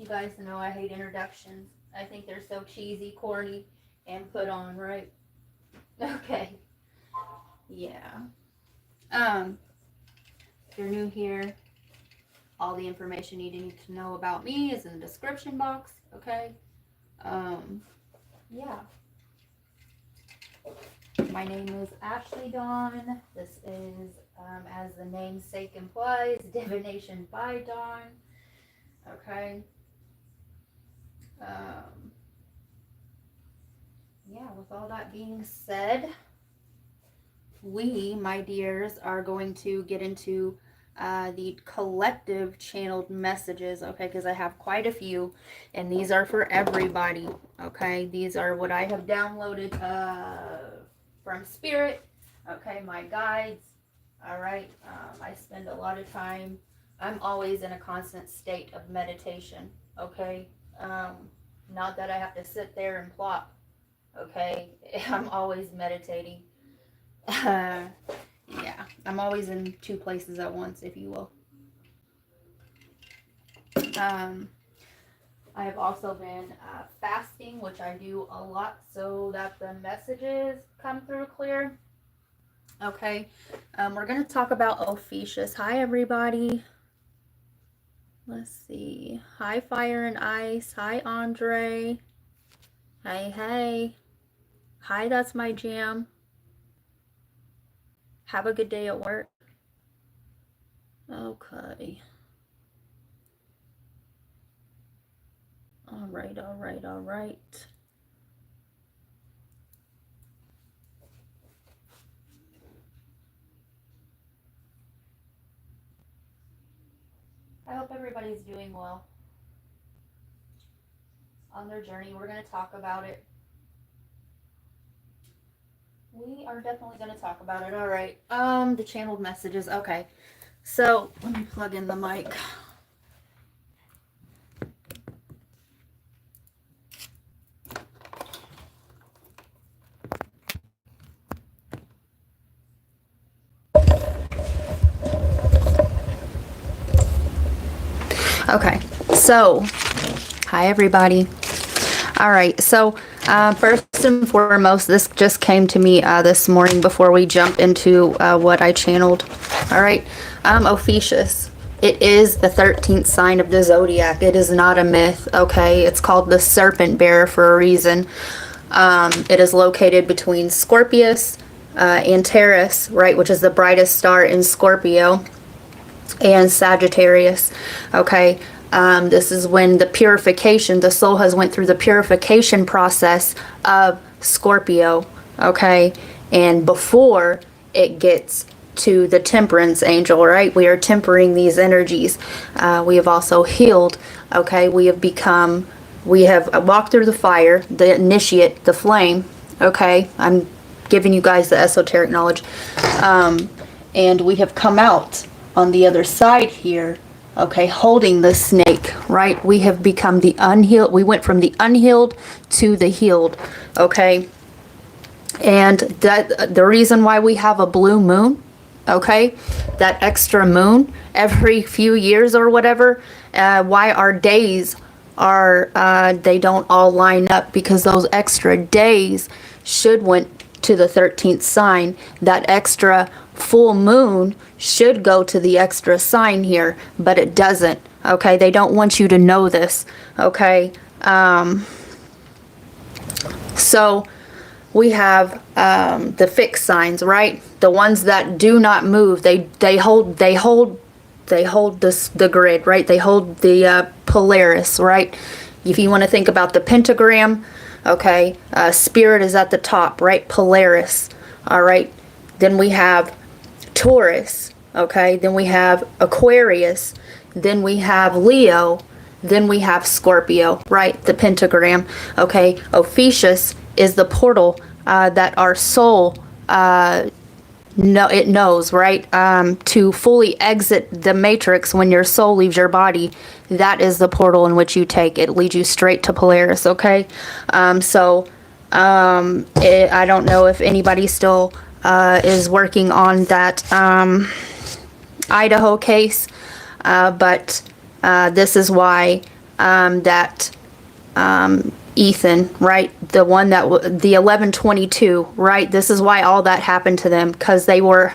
You guys know I hate introductions. I think they're so cheesy, corny, and put on, right? Okay. Yeah. If you're new here, all the information you need to know about me is in the description box, okay? Yeah. My name is Ashley Dawn. This is, as the namesake implies, divination by Dawn. Okay. Yeah, with all that being said, we, my dears, are going to get into the collective channeled messages, okay, because I have quite a few, and these are for everybody, okay? These are what I have downloaded from Spirit, okay, my guides, all right? I spend a lot of time, I'm always in a constant state of meditation, okay? Not that I have to sit there and plop, okay? I'm always meditating. Yeah, I'm always in two places at once, if you will. I have also been fasting, which I do a lot so that the messages come through clear. Okay, we're going to talk about Ophiuchus. Hi, everybody. Let's see. Hi, Fire and Ice. Hi, Andre. Hey, hey. Hi, that's my jam. Have a good day at work. Okay. All right, all right, all right. I hope everybody's doing well on their journey. We're going to talk about it. We are definitely going to talk about it. All right. The channeled messages. Okay. So let me plug in the mic. Okay. So, hi everybody. All right. So, first and foremost, this just came to me this morning before we jump into what I channeled. All right. Ophiuchus. It is the 13th sign of the zodiac. It is not a myth. Okay. It's called the serpent bearer for a reason. It is located between Scorpius and Taurus, right, which is the brightest star in Scorpio, and Sagittarius. Okay. This is when the soul has went through the purification process of Scorpio, okay, and before it gets to the temperance angel, right, we are tempering these energies. We have also healed, okay, we have walked through the fire, the initiate, the flame, okay, I'm giving you guys the esoteric knowledge, and we have come out on the other side here, okay, holding the snake, right? We have become the unhealed. We went from the unhealed to the healed, okay? And that the reason why we have a blue moon, okay, that extra moon every few years or whatever, why our days are, they don't all line up, because those extra days should went to the 13th sign. That extra full moon should go to the extra sign here, but it doesn't, okay? They don't want you to know this, okay? So we have the fixed signs, right? The ones that do not move. They hold the grid, right? They hold the Polaris, right? If you want to think about the pentagram, okay, Spirit is at the top, right? Polaris, all right? Then we have Taurus, okay? Then we have Aquarius. Then we have Leo. Then we have Scorpio, right? The pentagram, okay? Ophiuchus is the portal that our soul knows, right? To fully exit the matrix when your soul leaves your body, that is the portal in which you take. It leads you straight to Polaris, okay? I don't know if anybody still is working on that Idaho case, but this is why that Ethan, right? The one that the 1122, right? This is why all that happened to them, because they were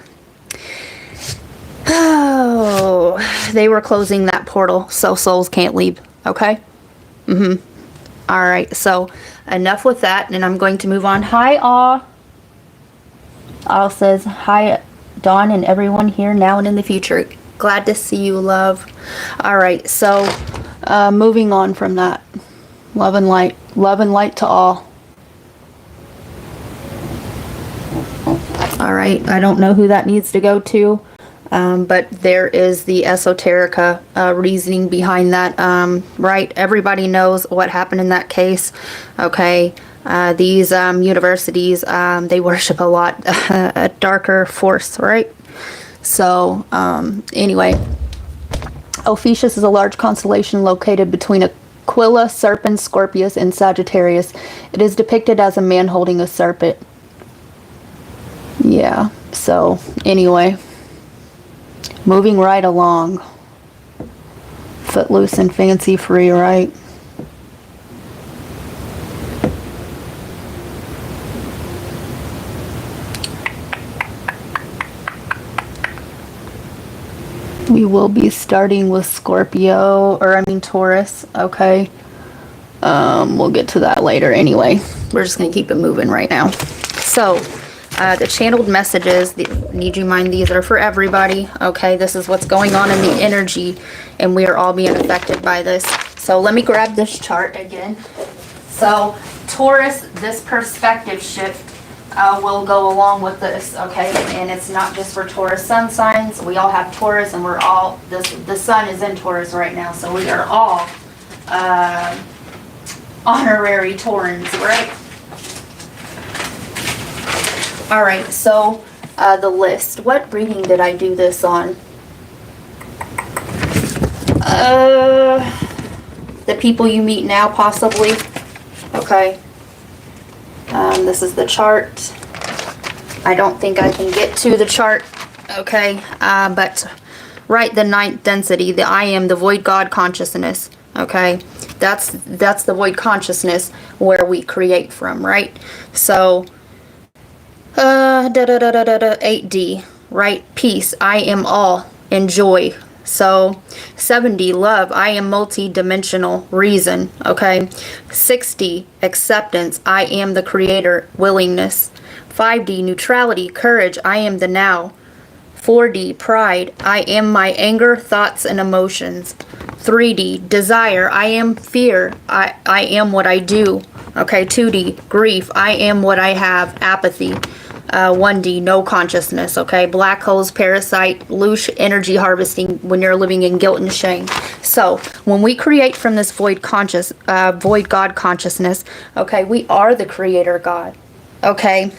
they were closing that portal so souls can't leave. Okay. All right, so enough with that, and I'm going to move on. Hi, All says, hi, Dawn and everyone here now and in the future. Glad to see you, love. All right, so moving on from that. Love and light to all. All right, I don't know who that needs to go to, but there is the esoterica reasoning behind that, right? Everybody knows what happened in that case, okay? These universities, they worship a lot, a darker force, right? So, anyway, Ophiuchus is a large constellation located between Aquila, Serpens, Scorpius, and Sagittarius. It is depicted as a man holding a serpent. Yeah, so, anyway, moving right along. Footloose and fancy free, right? We will be starting with Scorpio, Taurus, okay? We'll get to that later anyway. We're just going to keep it moving right now. So, the channeled messages, need you mind, these are for everybody, okay? This is what's going on in the energy, and we are all being affected by this. So, let me grab this chart again. So, Taurus, this perspective shift will go along with this, okay? And it's not just for Taurus sun signs. We all have Taurus, and we're all, the sun is in Taurus right now, so we are all honorary Taurans, right? All right, so the list. What reading did I do this on? The people you meet now, possibly. Okay. This is the chart. I don't think I can get to the chart, okay? But right, the ninth density, the I am, the void God consciousness, okay? That's the void consciousness where we create from, right? So, 8D, right? Peace, I am all, and joy. So 70, love, I am multi-dimensional, reason, okay? 60, acceptance, I am the creator, willingness. 5D, neutrality, courage, I am the now. 4D, pride, I am my anger, thoughts, and emotions. 3D, desire, I am fear, I am what I do. Okay, 2D, grief, I am what I have, apathy. 1D, no consciousness, okay? Black holes, parasite, loose energy harvesting when you're living in guilt and shame. So, when we create from this void God consciousness, okay, we are the creator God, okay?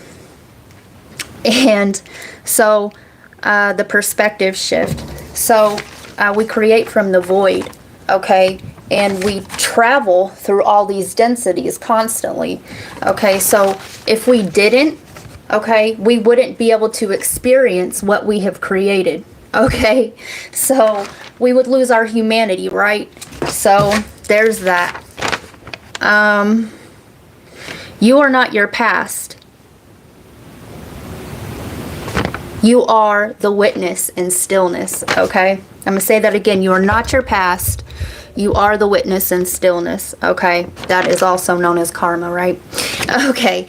And so, the perspective shift. So, we create from the void, okay? And we travel through all these densities constantly, okay? So, if we didn't, okay, we wouldn't be able to experience what we have created, okay? So, we would lose our humanity, right? So, there's that. You are not your past. You are the witness in stillness, okay? I'm going to say that again. You are not your past. You are the witness in stillness, okay? That is also known as karma, right? Okay.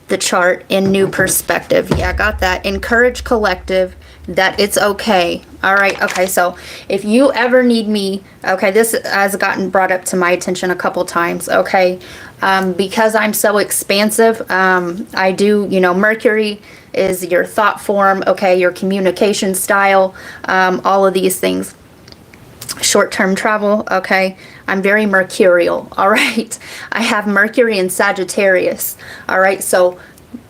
The chart in new perspective. Yeah, got that. Encourage collective, that it's okay. All right. Okay. So if you ever need me, okay, this has gotten brought up to my attention a couple times. Okay. Because I'm so expansive, I do, Mercury is your thought form. Okay. Your communication style, all of these things. Short-term travel, okay? I'm very mercurial, all right? I have Mercury in Sagittarius, all right? So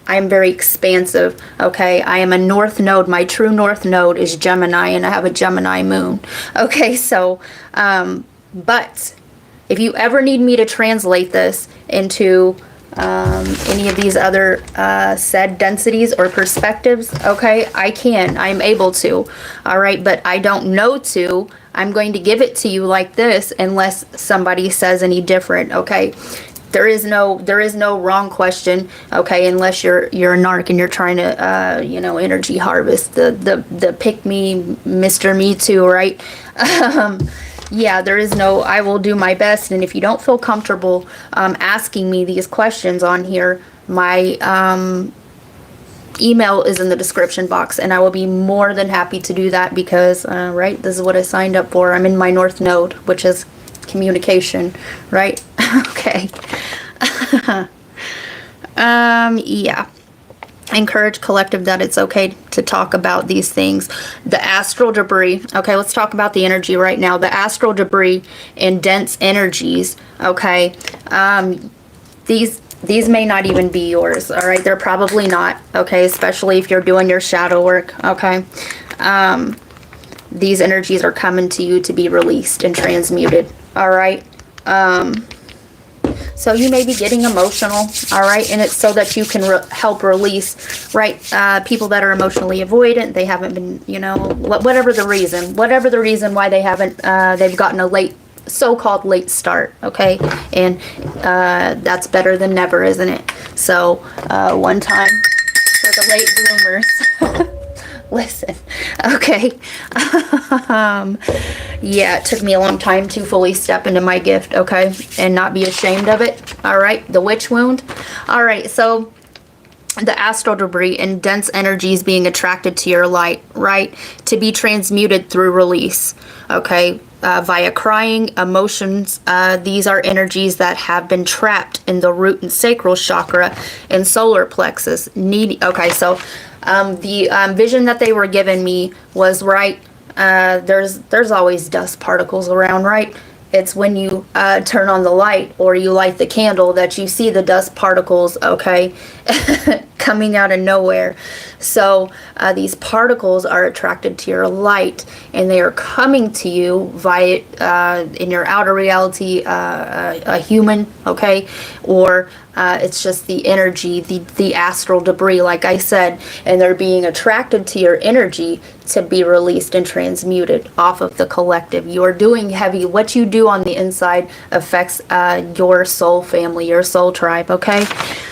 I'm very expansive, okay? I am a north node. My true north node is Gemini, and I have a Gemini moon, okay? So, but if you ever need me to translate this into any of these other said densities or perspectives, okay, I can. I'm able to, all right? But I don't know to. I'm going to give it to you like this unless somebody says any different, okay? There is no wrong question, okay, unless you're a narc and you're trying to you know, energy harvest the pick me Mr. Me Too, right? Yeah, there is no, I will do my best. And if you don't feel comfortable asking me these questions on here, my email is in the description box, and I will be more than happy to do that because, right, this is what I signed up for. I'm in my North Node, which is communication, right? Okay. Yeah. Encourage collective that it's okay to talk about these things. The astral debris. Okay, let's talk about the energy right now. The astral debris and dense energies. Okay, these may not even be yours. All right, they're probably not. Okay, especially if you're doing your shadow work. Okay, these energies are coming to you to be released and transmuted. All right. So you may be getting emotional, all right, and it's so that you can help release, right, people that are emotionally avoidant. They haven't been, you know, whatever the reason why they haven't, they've gotten a so-called late start, okay, and that's better than never, isn't it? So one time for the late bloomers. Listen, okay. Yeah, it took me a long time to fully step into my gift, okay, and not be ashamed of it. All right, the witch wound. All right, so the astral debris and dense energies being attracted to your light, right, to be transmuted through release, okay, via crying, emotions. These are energies that have been trapped in the root and sacral chakra and solar plexus. Okay, so the vision that they were giving me was, right, there's always dust particles around, right? It's when you turn on the light or you light the candle that you see the dust particles, okay, coming out of nowhere. So these particles are attracted to your light, and they are coming to you via, in your outer reality, a human, okay, or it's just the energy, the astral debris, like I said, and they're being attracted to your energy to be released and transmuted off of the collective. You're doing heavy. What you do on the inside affects your soul family, your soul tribe, okay?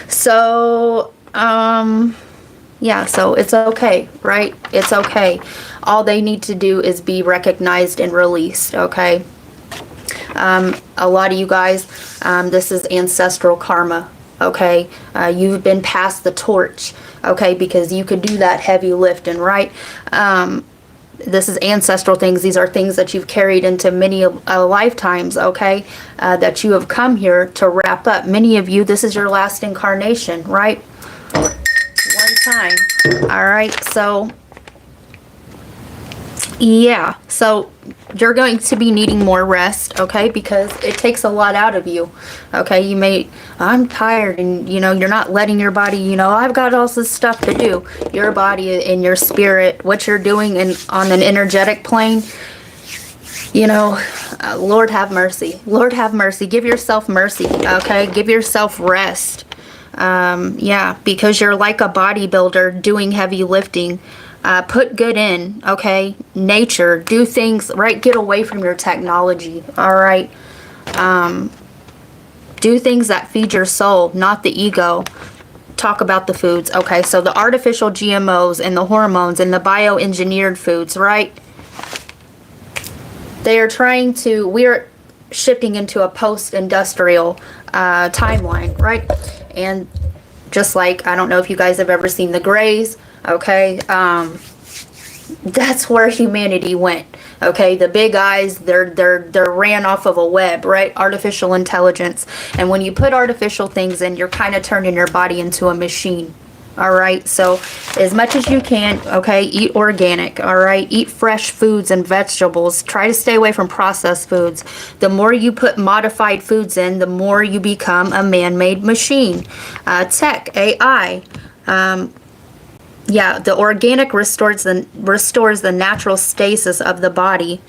So, yeah, so it's okay, right? It's okay. All they need to do is be recognized and released, okay? A lot of you guys, this is ancestral karma, okay? You've been passed the torch, okay, because you could do that heavy lifting, right? This is ancestral things. These are things that you've carried into many lifetimes, okay, that you have come here to wrap up. Many of you, this is your last incarnation, right? One time. All right, so yeah, so you're going to be needing more rest, okay, because it takes a lot out of you, okay? You may, I'm tired, and you know, you're not letting your body, you know, I've got all this stuff to do. Your body and your spirit, what you're doing on an energetic plane, you know, Lord have mercy. Lord have mercy. Give yourself mercy, okay? Give yourself rest. Yeah, because you're like a bodybuilder doing heavy lifting. Put good in, okay? Nature, do things, right? Get away from your technology, all right? Do things that feed your soul, not the ego. Talk about the foods, okay? So the artificial GMOs and the hormones and the bioengineered foods, right? They are trying to, we're shifting into a post-industrial timeline, right? And just like, I don't know if you guys have ever seen The Greys, okay, that's where humanity went, okay? The big eyes, they're ran off of a web, right? Artificial intelligence. And when you put artificial things in, you're kind of turning your body into a machine, all right? So as much as you can, okay, eat organic, all right? Eat fresh foods and vegetables. Try to stay away from processed foods. The more you put modified foods in, the more you become a man-made machine. Tech, AI, yeah, the organic restores the natural stasis of the body.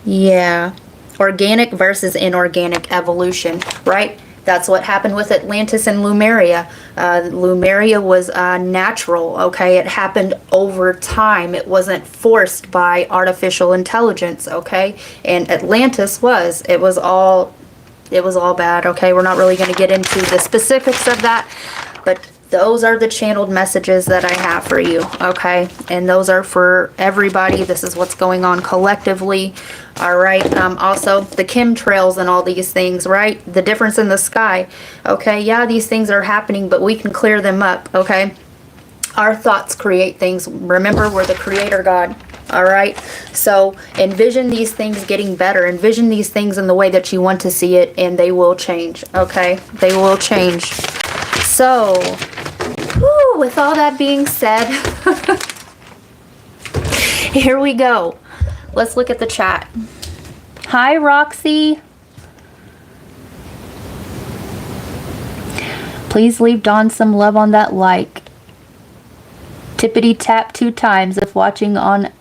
Yeah, organic versus inorganic evolution, right? That's what happened with Atlantis and Lemuria. Lemuria was natural, okay? It happened over time. It wasn't forced by artificial intelligence, okay? And Atlantis was. It was all bad, okay? We're not really going to get into the specifics of that, but those are the channeled messages that I have for you, okay? And those are for everybody. This is what's going on collectively, all right? Also, the chemtrails and all these things, right? The difference in the sky, okay? Yeah, these things are happening, but we can clear them up, okay? Our thoughts create things. Remember, we're the creator God, all right? So envision these things getting better. Envision these things in the way that you want to see it, and they will change, okay? They will change. So, with all that being said, here we go. Let's look at the chat. Hi, Roxy. Please leave Dawn some love on that like. Tippity tap 2 times if watching on...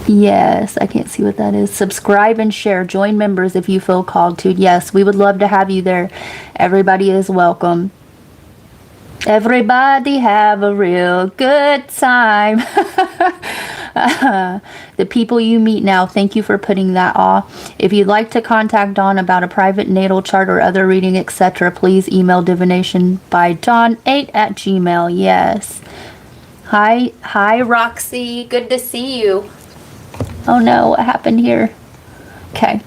Yes, I can't see what that is. Subscribe and share. Join members if you feel called to. Yes, we would love to have you there. Everybody is welcome. Everybody have a real good time. The people you meet now, thank you for putting that off. If you'd like to contact Dawn about a private natal chart or other reading, etc., please email divinationbydawn8@gmail.com. Yes. Hi, Roxy. Good to see you. Oh no, what happened here? Okay.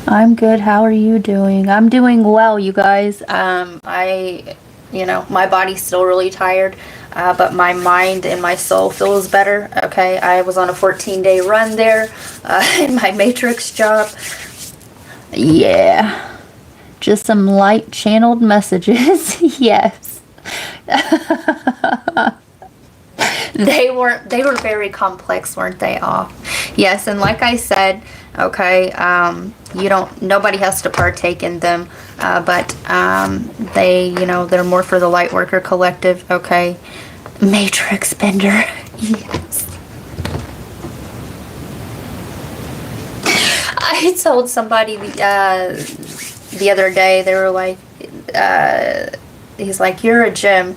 I'm good. How are you doing? I'm doing well, you guys. My body's still really tired, but my mind and my soul feels better. Okay, I was on a 14-day run there in my matrix job. Yeah, just some light channeled messages. Yes. They were very complex, weren't they all? Yes, and like I said, okay, nobody has to partake in them, but they're more for the light worker collective, okay? Matrix bender. Yes. I told somebody the other day, they were like, he's like, you're a gem.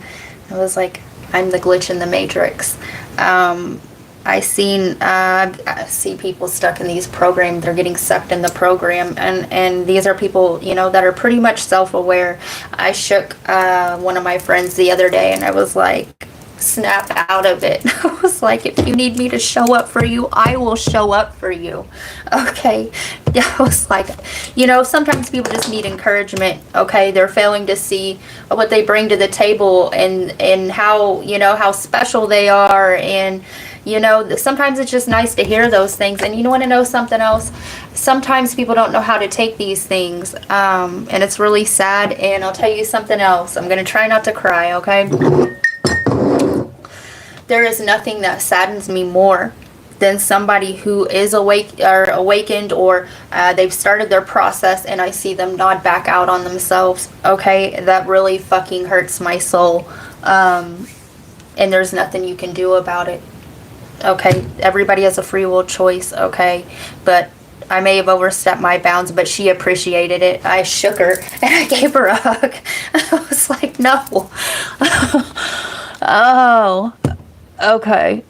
I was like, I'm the glitch in the matrix. I see people stuck in these programs. They're getting sucked in the program, and these are people, that are pretty much self-aware. I shook one of my friends the other day, and I was like, snap out of it. I was like, if you need me to show up for you, I will show up for you. Okay. I was like, sometimes people just need encouragement. Okay. They're failing to see what they bring to the table and how, how special they are. And, sometimes it's just nice to hear those things. And you want to know something else? Sometimes people don't know how to take these things. And it's really sad. And I'll tell you something else. I'm going to try not to cry. Okay. There is nothing that saddens me more than somebody who is awakened or they've started their process and I see them nod back out on themselves. Okay, that really fucking hurts my soul. And there's nothing you can do about it. Okay, everybody has a free will choice. Okay, but I may have overstepped my bounds, but she appreciated it. I shook her and I gave her a hug. I was like, no. Oh. Okay.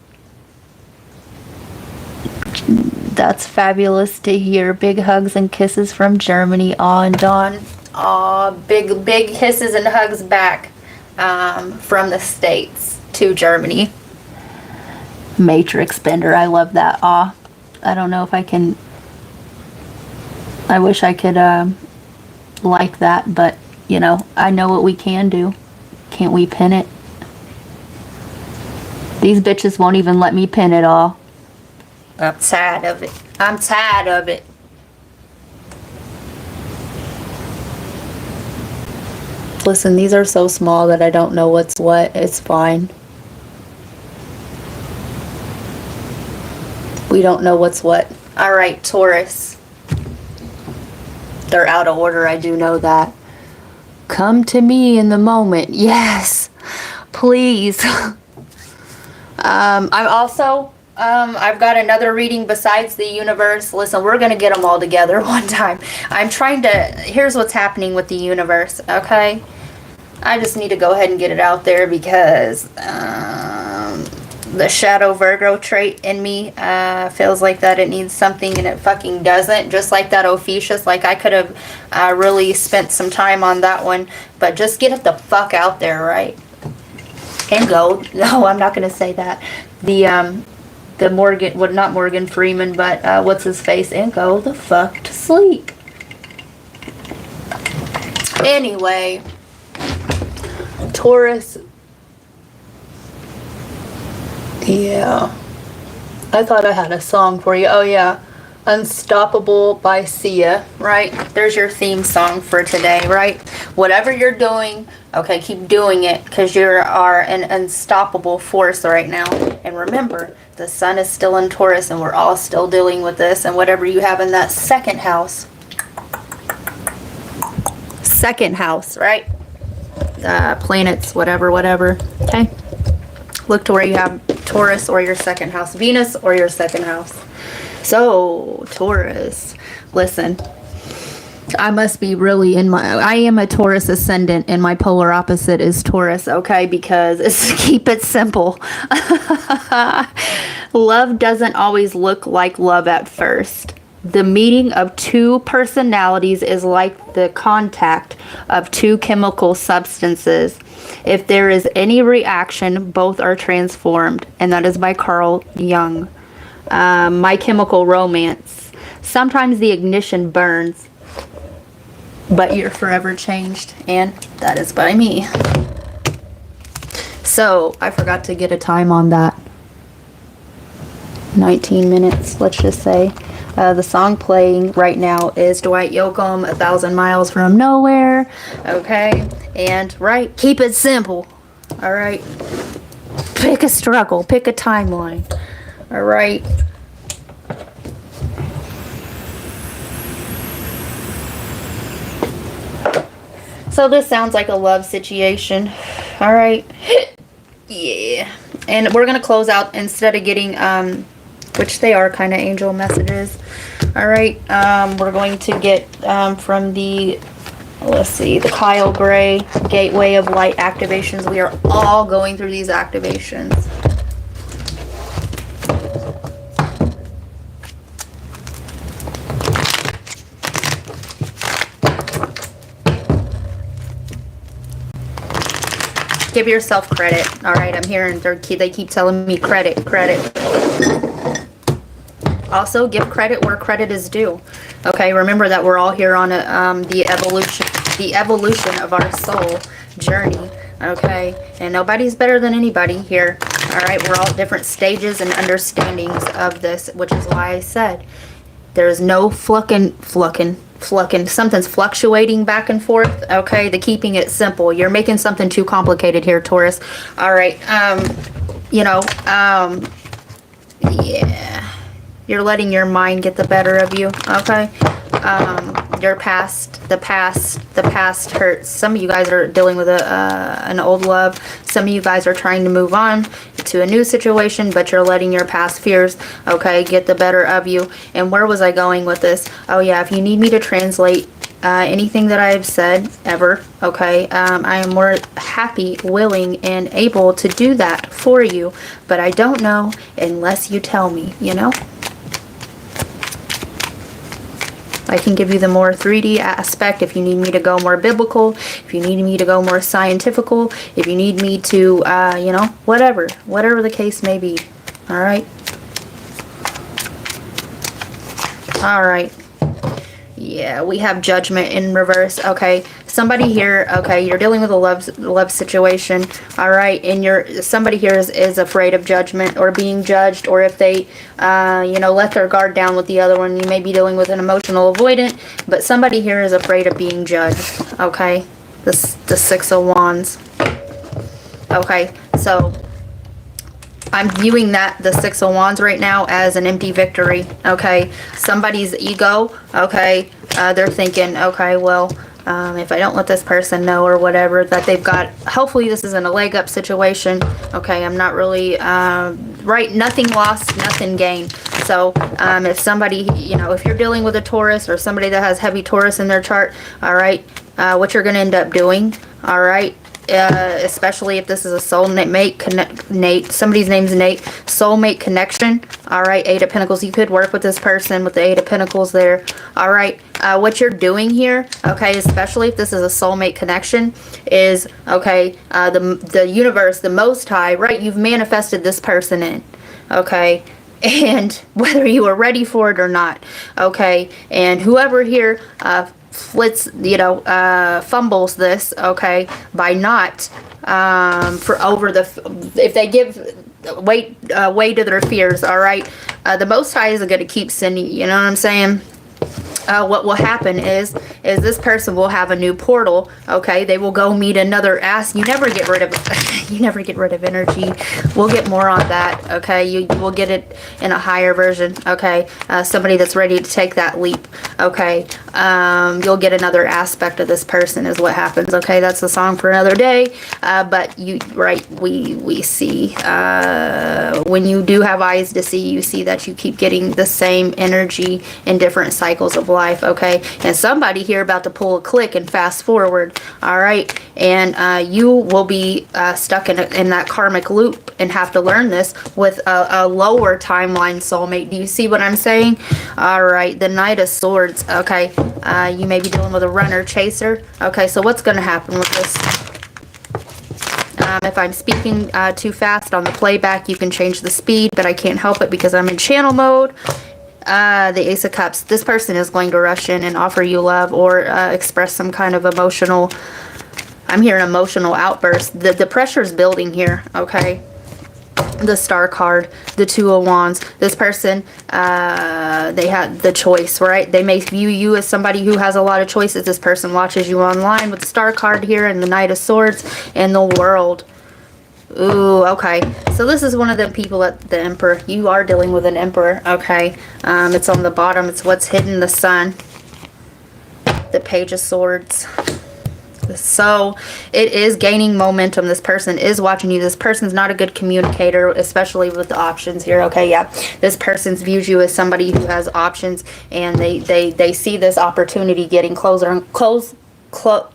That's fabulous to hear. Big hugs and kisses from Germany. Aw, and Dawn. Aw, big kisses and hugs back from the States to Germany. Matrix bender. I love that. Aw. I don't know if I can... I wish I could like that, but, I know what we can do. Can't we pin it? These bitches won't even let me pin it all. I'm tired of it. I'm tired of it. Listen, these are so small that I don't know what's what. It's fine. We don't know what's what. All right, Taurus. They're out of order. I do know that. Come to me in the moment. Yes. Please. I'm also, I've got another reading besides the universe. Listen, we're going to get them all together one time. I'm trying to, here's what's happening with the universe, okay? I just need to go ahead and get it out there because the shadow Virgo trait in me feels like that it needs something and it fucking doesn't. Just like that Ophiuchus, like I could have really spent some time on that one, but just get it the fuck out there, right? And go. No, I'm not going to say that. The Morgan, well, not Morgan Freeman, but what's his face? And go the fuck to sleep. Anyway, Taurus. Yeah. I thought I had a song for you. Oh, yeah. Unstoppable by Sia, right? There's your theme song for today, right? Whatever you're doing, okay, keep doing it because you are an unstoppable force right now. And remember, the sun is still in Taurus and we're all still dealing with this. And whatever you have in that second house, right? Planets, whatever, okay? Look to where you have Taurus or your second house, Venus or your second house. So, Taurus, listen, I must be really I am a Taurus ascendant and my polar opposite is Taurus, okay? Because keep it simple. Love doesn't always look like love at first. The meeting of two personalities is like the contact of two chemical substances. If there is any reaction, both are transformed. And that is by Carl Jung. My Chemical Romance. Sometimes the ignition burns, but you're forever changed. And that is by me. So, I forgot to get a time on that. 19 minutes, let's just say. The song playing right now is Dwight Yoakam, 1,000 Miles from Nowhere. Okay, and right, keep it simple. All right, pick a struggle, pick a timeline. All right. So this sounds like a love situation. All right. Yeah. And we're going to close out instead of getting which they are kind of angel messages. All right, we're going to get from the, let's see, the Kyle Gray Gateway of Light activations. We are all going through these activations. Give yourself credit. All right, I'm hearing they keep telling me credit. Also, give credit where credit is due. Okay, remember that we're all here on the evolution of our soul journey. Okay, and nobody's better than anybody here. All right, we're all at different stages and understandings of this, which is why I said there's no flunking. Something's fluctuating back and forth. Okay, the keeping it simple. You're making something too complicated here, Taurus. All right, yeah. You're letting your mind get the better of you, okay? Your past, the past hurts. Some of you guys are dealing with an old love. Some of you guys are trying to move on to a new situation, but you're letting your past fears, okay, get the better of you. And where was I going with this? Oh yeah, if you need me to translate anything that I've said ever, okay, I am more happy, willing, and able to do that for you. But I don't know unless you tell me, you know? I can give you the more 3D aspect if you need me to go more biblical, if you need me to go more scientifical, if you need me to, whatever the case may be. All right. All right. Yeah, we have Judgment in reverse. Okay, somebody here, okay, you're dealing with a love situation. All right, and somebody here is afraid of judgment or being judged, or if they let their guard down with the other one, you may be dealing with an emotional avoidant, but somebody here is afraid of being judged. Okay, the Six of Wands. Okay, so I'm viewing the Six of Wands right now as an empty victory, okay? Somebody's ego, okay, they're thinking, okay, well, if I don't let this person know or whatever, that they've got, hopefully this isn't a leg up situation, okay? I'm not really right, nothing lost, nothing gained. So if somebody, you know, if you're dealing with a Taurus or somebody that has heavy Taurus in their chart, all right, what you're going to end up doing, all right, especially if this is a soulmate Nate, somebody's name's Nate, soulmate connection, all right, Eight of Pentacles, you could work with this person with the Eight of Pentacles there, all right, what you're doing here, okay, especially if this is a soulmate connection, is, okay, the universe, the Most High, right, you've manifested this person in, okay, and whether you are ready for it or not, okay, and whoever here fumbles this, okay, by not if they give way to their fears, all right, the Most High isn't going to keep sending, you know what I'm saying? What will happen is this person will have a new portal, okay, they will go meet another you never get rid of you never get rid of energy. We'll get more on that, okay, you will get it in a higher version, okay, somebody that's ready to take that leap, okay, you'll get another aspect of this person is what happens, okay, that's a song for another day, but we see, when you do have eyes to see, you see that you keep getting the same energy in different cycles of life, okay, and somebody here about to pull a click and fast forward, all right, and you will be stuck in that karmic loop and have to learn this with a lower timeline soulmate. Do you see what I'm saying? All right, the Knight of Swords, okay, you may be dealing with a runner chaser, okay, so what's going to happen with this? If I'm speaking too fast on the playback, you can change the speed, but I can't help it because I'm in channel mode. The Ace of Cups, this person is going to rush in and offer you love or express some kind of emotional, I'm hearing emotional outburst. The pressure is building here, okay? The Star card, the Two of Wands. This person, they had the choice, right? They may view you as somebody who has a lot of choices. This person watches you online with the Star card here and the Knight of Swords and the World. Ooh, okay. So this is one of the people at the Emperor. You are dealing with an Emperor, okay. It's on the bottom. It's what's hidden, the Sun. The Page of Swords. So it is gaining momentum. This person is watching you. This person's not a good communicator, especially with the options here. Okay, yeah. This person views you as somebody who has options, and they see this opportunity getting closer and closer.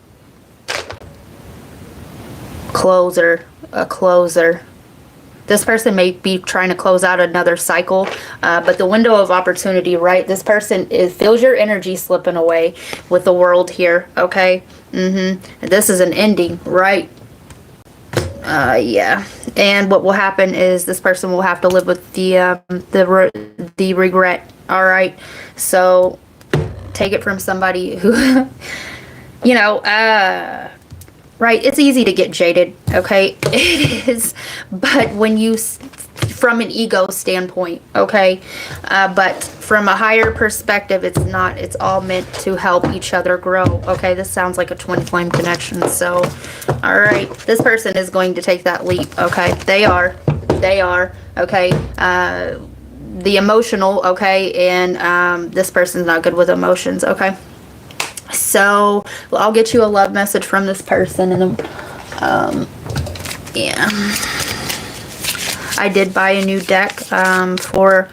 This person may be trying to close out another cycle, but the window of opportunity, right? This person feels your energy slipping away with the World here, okay? This is an ending, right? Yeah. And what will happen is this person will have to live with the regret, all right? So take it from somebody who, you know, right, it's easy to get jaded, okay? It is, but when you, from an ego standpoint, okay? But from a higher perspective, it's not, it's all meant to help each other grow, okay? This sounds like a twin flame connection, so, all right. This person is going to take that leap, okay? They are, okay? The emotional, okay? And this person's not good with emotions, okay? So I'll get you a love message from this person, and yeah, I did buy a new deck for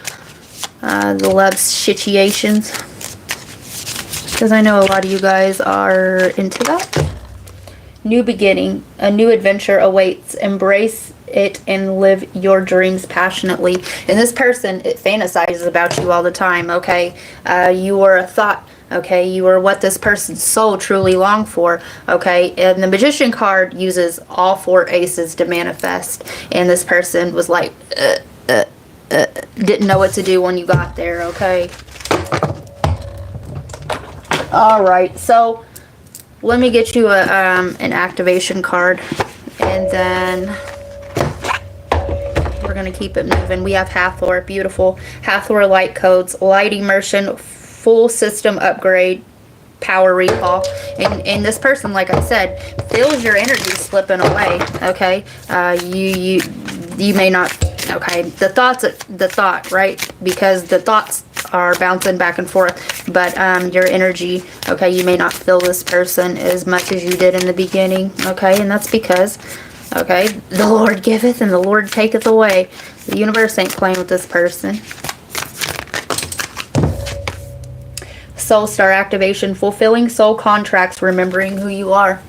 the love situations, because I know a lot of you guys are into that. New beginning, a new adventure awaits. Embrace it and live your dreams passionately. And this person, it fantasizes about you all the time, okay? You are a thought. Okay, you are what this person's soul truly longed for, okay? And the Magician card uses all four aces to manifest. And this person was like, didn't know what to do when you got there, okay? All right, so let me get you an activation card. And then we're going to keep it moving. We have Hathor, beautiful. Hathor light codes, light immersion, full system upgrade, power recall, and this person, like I said, feels your energy slipping away, okay? You may not, okay, the thought, right? Because the thoughts are bouncing back and forth, but your energy, okay, you may not feel this person as much as you did in the beginning, okay? And that's because, okay, the Lord giveth and the Lord taketh away. The universe ain't playing with this person. Soul star activation. Fulfilling soul contracts. Remembering who you are.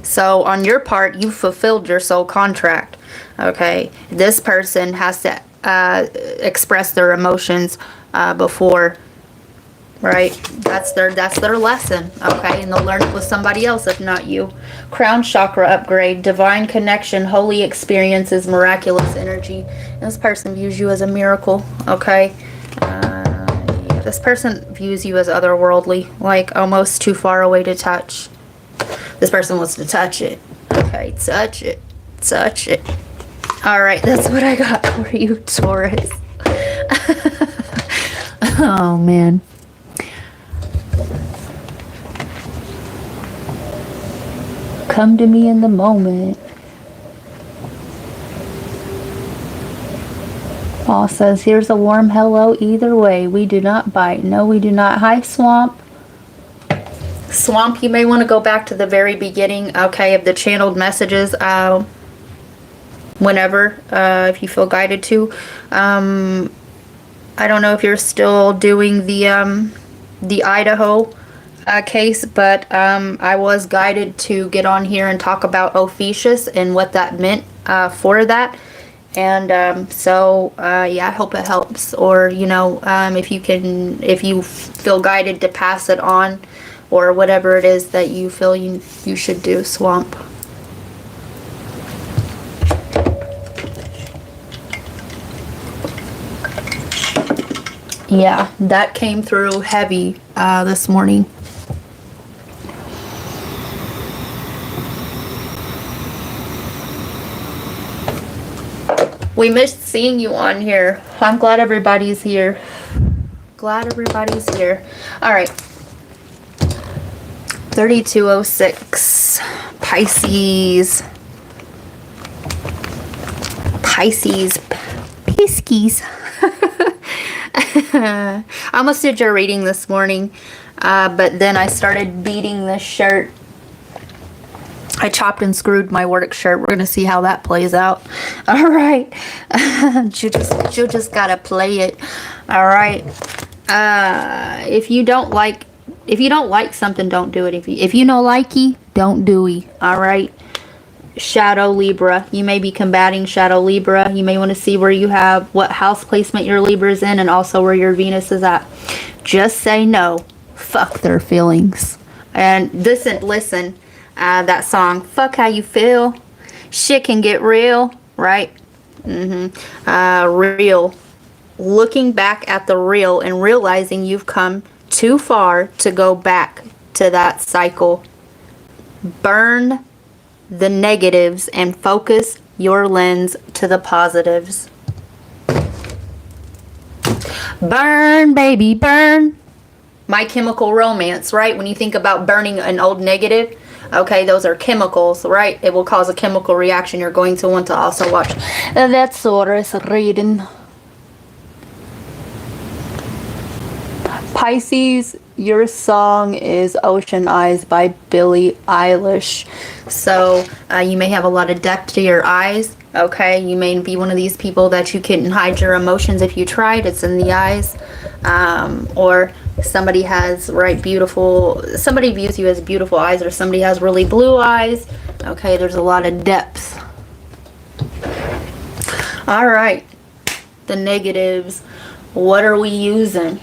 So on your part, you fulfilled your soul contract. Okay. This person has to express their emotions before. Right? That's their lesson. Okay. And they'll learn it with somebody else if not you. Crown chakra upgrade. Divine connection. Holy experiences. Miraculous energy. And this person views you as a miracle. Okay. Yeah, this person views you as otherworldly. Like almost too far away to touch. This person wants to touch it. Okay. Touch it. Touch it. Alright. That's what I got for you, Taurus. Oh, man. Come to me in the moment. Paul says, here's a warm hello either way. We do not bite. No, we do not. Hi, Swamp. Swamp, you may want to go back to the very beginning, okay, of the channeled messages whenever, if you feel guided to. I don't know if you're still doing the Idaho case, but I was guided to get on here and talk about Ophiuchus and what that meant for that. And so yeah, I hope it helps. Or if you feel guided to pass it on, or whatever it is that you feel you should do, Swamp. Yeah, that came through heavy this morning. We missed seeing you on here. I'm glad everybody's here. Glad everybody's here. All right. 3206. Pisces. Pisces. I almost did your reading this morning, but then I started beating this shirt. I chopped and screwed my work shirt. We're gonna see how that plays out. All right, you just gotta play it. All right. If you don't like something, don't do it. If you know likey, don't do it. All right. Shadow Libra. You may be combating Shadow Libra. You may want to see where you have what house placement your Libra is in, and also where your Venus is at. Just say no. Fuck their feelings. And listen. That song, fuck how you feel. Shit can get real, right? Real. Looking back at the real and realizing you've come too far to go back to that cycle. Burn the negatives and focus your lens to the positives. Burn, baby, burn. My Chemical Romance, right? When you think about burning an old negative, okay, those are chemicals, right? It will cause a chemical reaction. You're going to want to also watch that Taurus reading. Pisces, your song is Ocean Eyes by Billie Eilish. So you may have a lot of depth to your eyes, okay? You may be one of these people that you couldn't hide your emotions if you tried. It's in the eyes. Or somebody has somebody views you as beautiful eyes, or somebody has really blue eyes. Okay, there's a lot of depth. All right, the negatives. What are we using?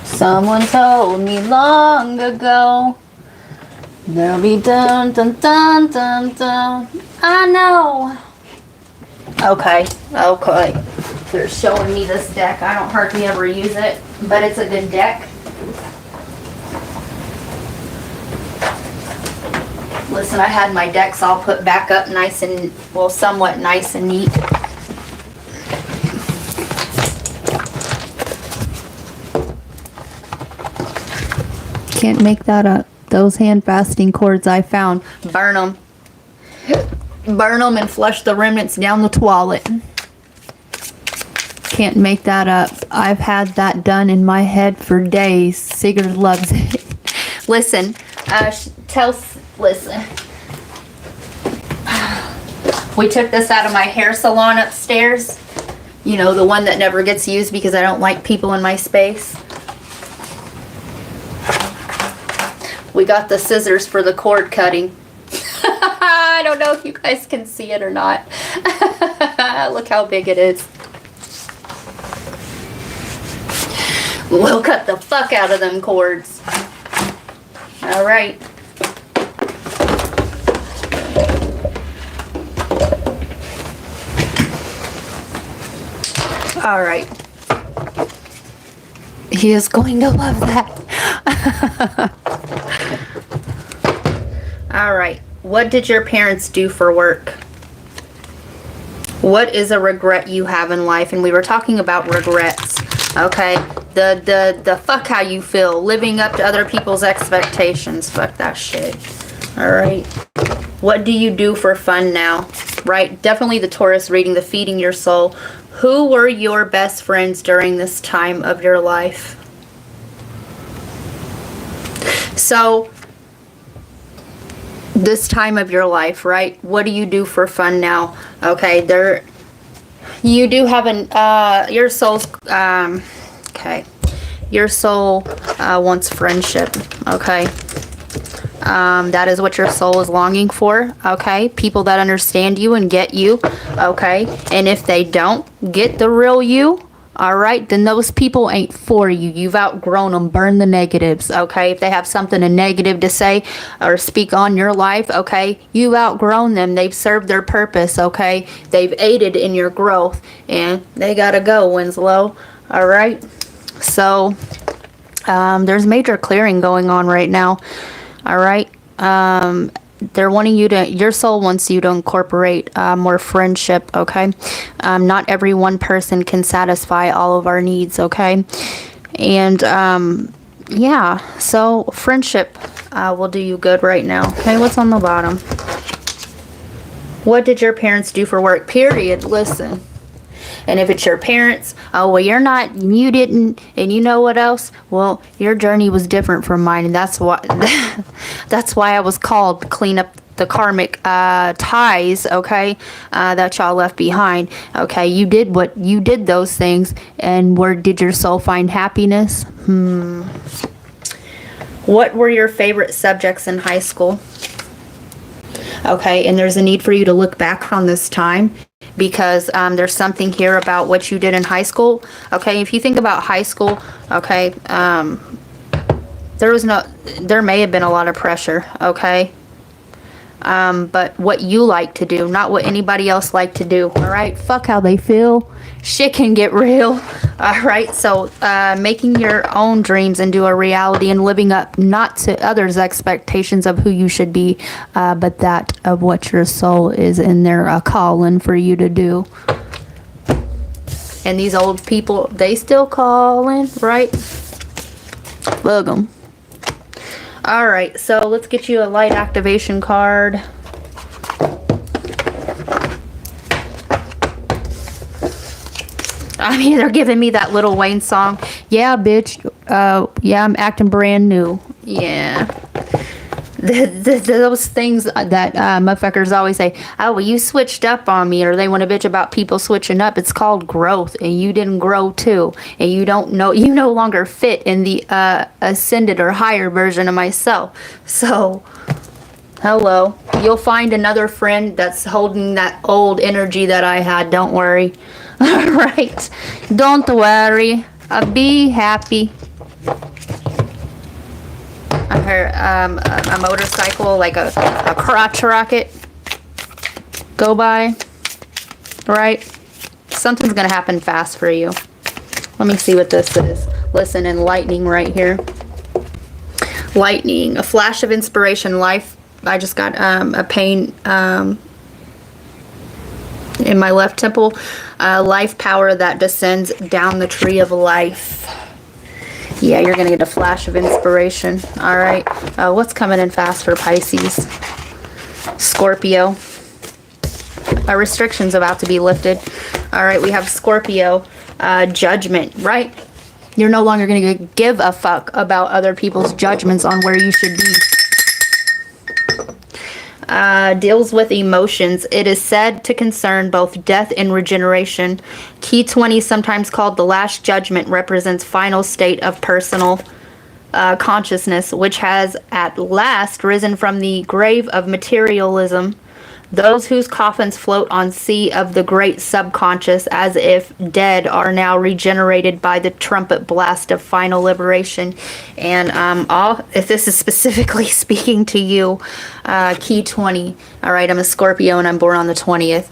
Someone told me long ago there'll be dun dun dun dun dun. I know. Okay. They're showing me this deck. I don't hardly ever use it, but it's a good deck. Listen, I had my decks all put back up nice and, well, somewhat nice and neat. Can't make that up. those hand fasting cords I found. Burn them. Burn them and flush the remnants down the toilet. Can't make that up. I've had that done in my head for days. Sigurd loves it. Listen, listen. We took this out of my hair salon upstairs. You know, the one that never gets used because I don't like people in my space. We got the scissors for the cord cutting. I don't know if you guys can see it or not. Look how big it is. We'll cut the fuck out of them cords. All right. All right. He is going to love that. All right. What did your parents do for work? What is a regret you have in life? And we were talking about regrets. Okay. The fuck how you feel. Living up to other people's expectations. Fuck that shit. All right. What do you do for fun now? Right. Definitely the Taurus reading, the feeding your soul. Who were your best friends during this time of your life? So, this time of your life, right? What do you do for fun now? Okay, you do have your soul's, okay. Your soul wants friendship, okay? That is what your soul is longing for, okay? People that understand you and get you, okay? And if they don't get the real you, all right, then those people ain't for you. You've outgrown them. Burn the negatives, okay? If they have something negative to say or speak on your life, okay, you've outgrown them. They've served their purpose, okay? They've aided in your growth, and they gotta go, Winslow, all right? So, there's major clearing going on right now, all right? They're wanting you to, your soul wants you to incorporate more friendship, okay? Not every one person can satisfy all of our needs, okay? And, yeah, so friendship will do you good right now. Okay, what's on the bottom? What did your parents do for work? Period. Listen. And if it's your parents, oh, well, you're not, you didn't, and you know what else? Well, your journey was different from mine, and that's why, that's why I was called to clean up the karmic ties, okay, that y'all left behind, okay? You did those things, and where did your soul find happiness? What were your favorite subjects in high school? Okay, and there's a need for you to look back on this time, because there's something here about what you did in high school. Okay, if you think about high school, okay, there may have been a lot of pressure, okay, but what you like to do, not what anybody else like to do, all right? Fuck how they feel. Shit can get real, all right? So making your own dreams into a reality and living up not to others' expectations of who you should be, but that of what your soul is in there calling for you to do. And these old people, they still calling, right? Look 'em. All right, so let's get you a light activation card. I mean, they're giving me that Lil Wayne song. Yeah, bitch. Yeah, I'm acting brand new. Yeah. Those things that motherfuckers always say, oh, well, you switched up on me, or they want to bitch about people switching up. It's called growth, and you didn't grow too, and you no longer fit in the ascended or higher version of myself. So, hello. You'll find another friend that's holding that old energy that I had. Don't worry. All right. Don't worry. Be happy. I heard a motorcycle, like a crotch rocket, go by. Right? Something's going to happen fast for you. Let me see what this is. Listen, enlightening right here. Lightning, a flash of inspiration, life. I just got a pain in my left temple. Life power that descends down the tree of life. Yeah, you're going to get a flash of inspiration. All right. What's coming in fast for Pisces? Scorpio. A restriction's about to be lifted. All right, we have Scorpio. Judgment, right? You're no longer going to give a fuck about other people's judgments on where you should be. Deals with emotions. It is said to concern both death and regeneration. Key 20, sometimes called the last judgment, represents final state of personal consciousness, which has at last risen from the grave of materialism. Those whose coffins float on sea of the great subconscious as if dead are now regenerated by the trumpet blast of final liberation. And if this is specifically speaking to you, key 20. All right, I'm a Scorpio and I'm born on the 20th.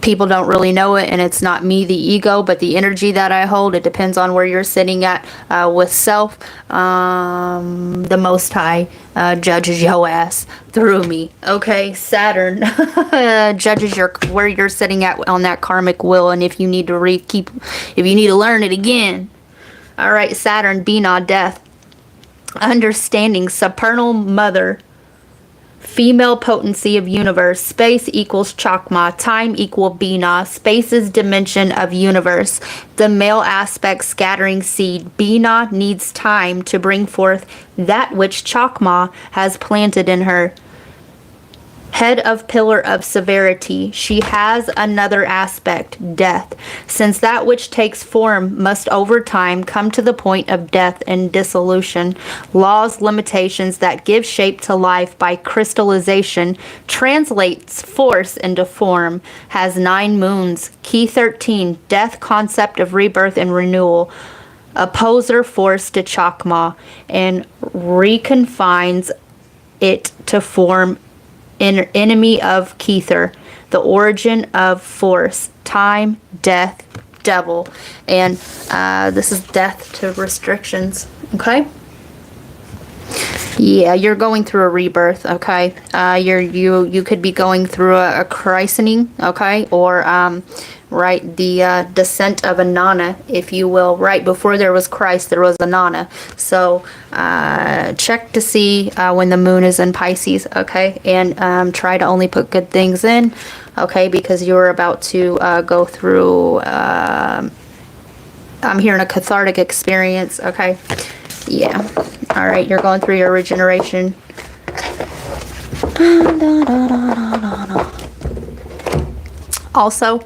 People don't really know it, and it's not me, the ego, but the energy that I hold. It depends on where you're sitting at with self. The Most High judges your ass through me. Okay, Saturn judges where you're sitting at on that karmic wheel, and if you need to if you need to learn it again. All right, Saturn, Binah, death, understanding, supernal mother. Female potency of universe. Space equals Chakma. Time equal Binah. Space is dimension of universe. The male aspect scattering seed. Binah needs time to bring forth that which Chakma has planted in her. Head of pillar of severity. She has another aspect, death. Since that which takes form must over time come to the point of death and dissolution. Laws, limitations that give shape to life by crystallization, translates force into form, has 9 moons. Key 13, death, concept of rebirth and renewal. Opposer force to Chakma and reconfines it to form enemy of Kether, the origin of force, time, death, devil, and this is death to restrictions. Okay. Yeah, you're going through a rebirth. Okay. You could be going through a christening. Okay, or right, the descent of a Nana, if you will. Right before there was Christ, there was a Nana. So check to see when the moon is in Pisces, okay? And try to only put good things in, okay? Because you're about to go through, I'm hearing a cathartic experience, okay? Yeah. All right, you're going through your regeneration. Also,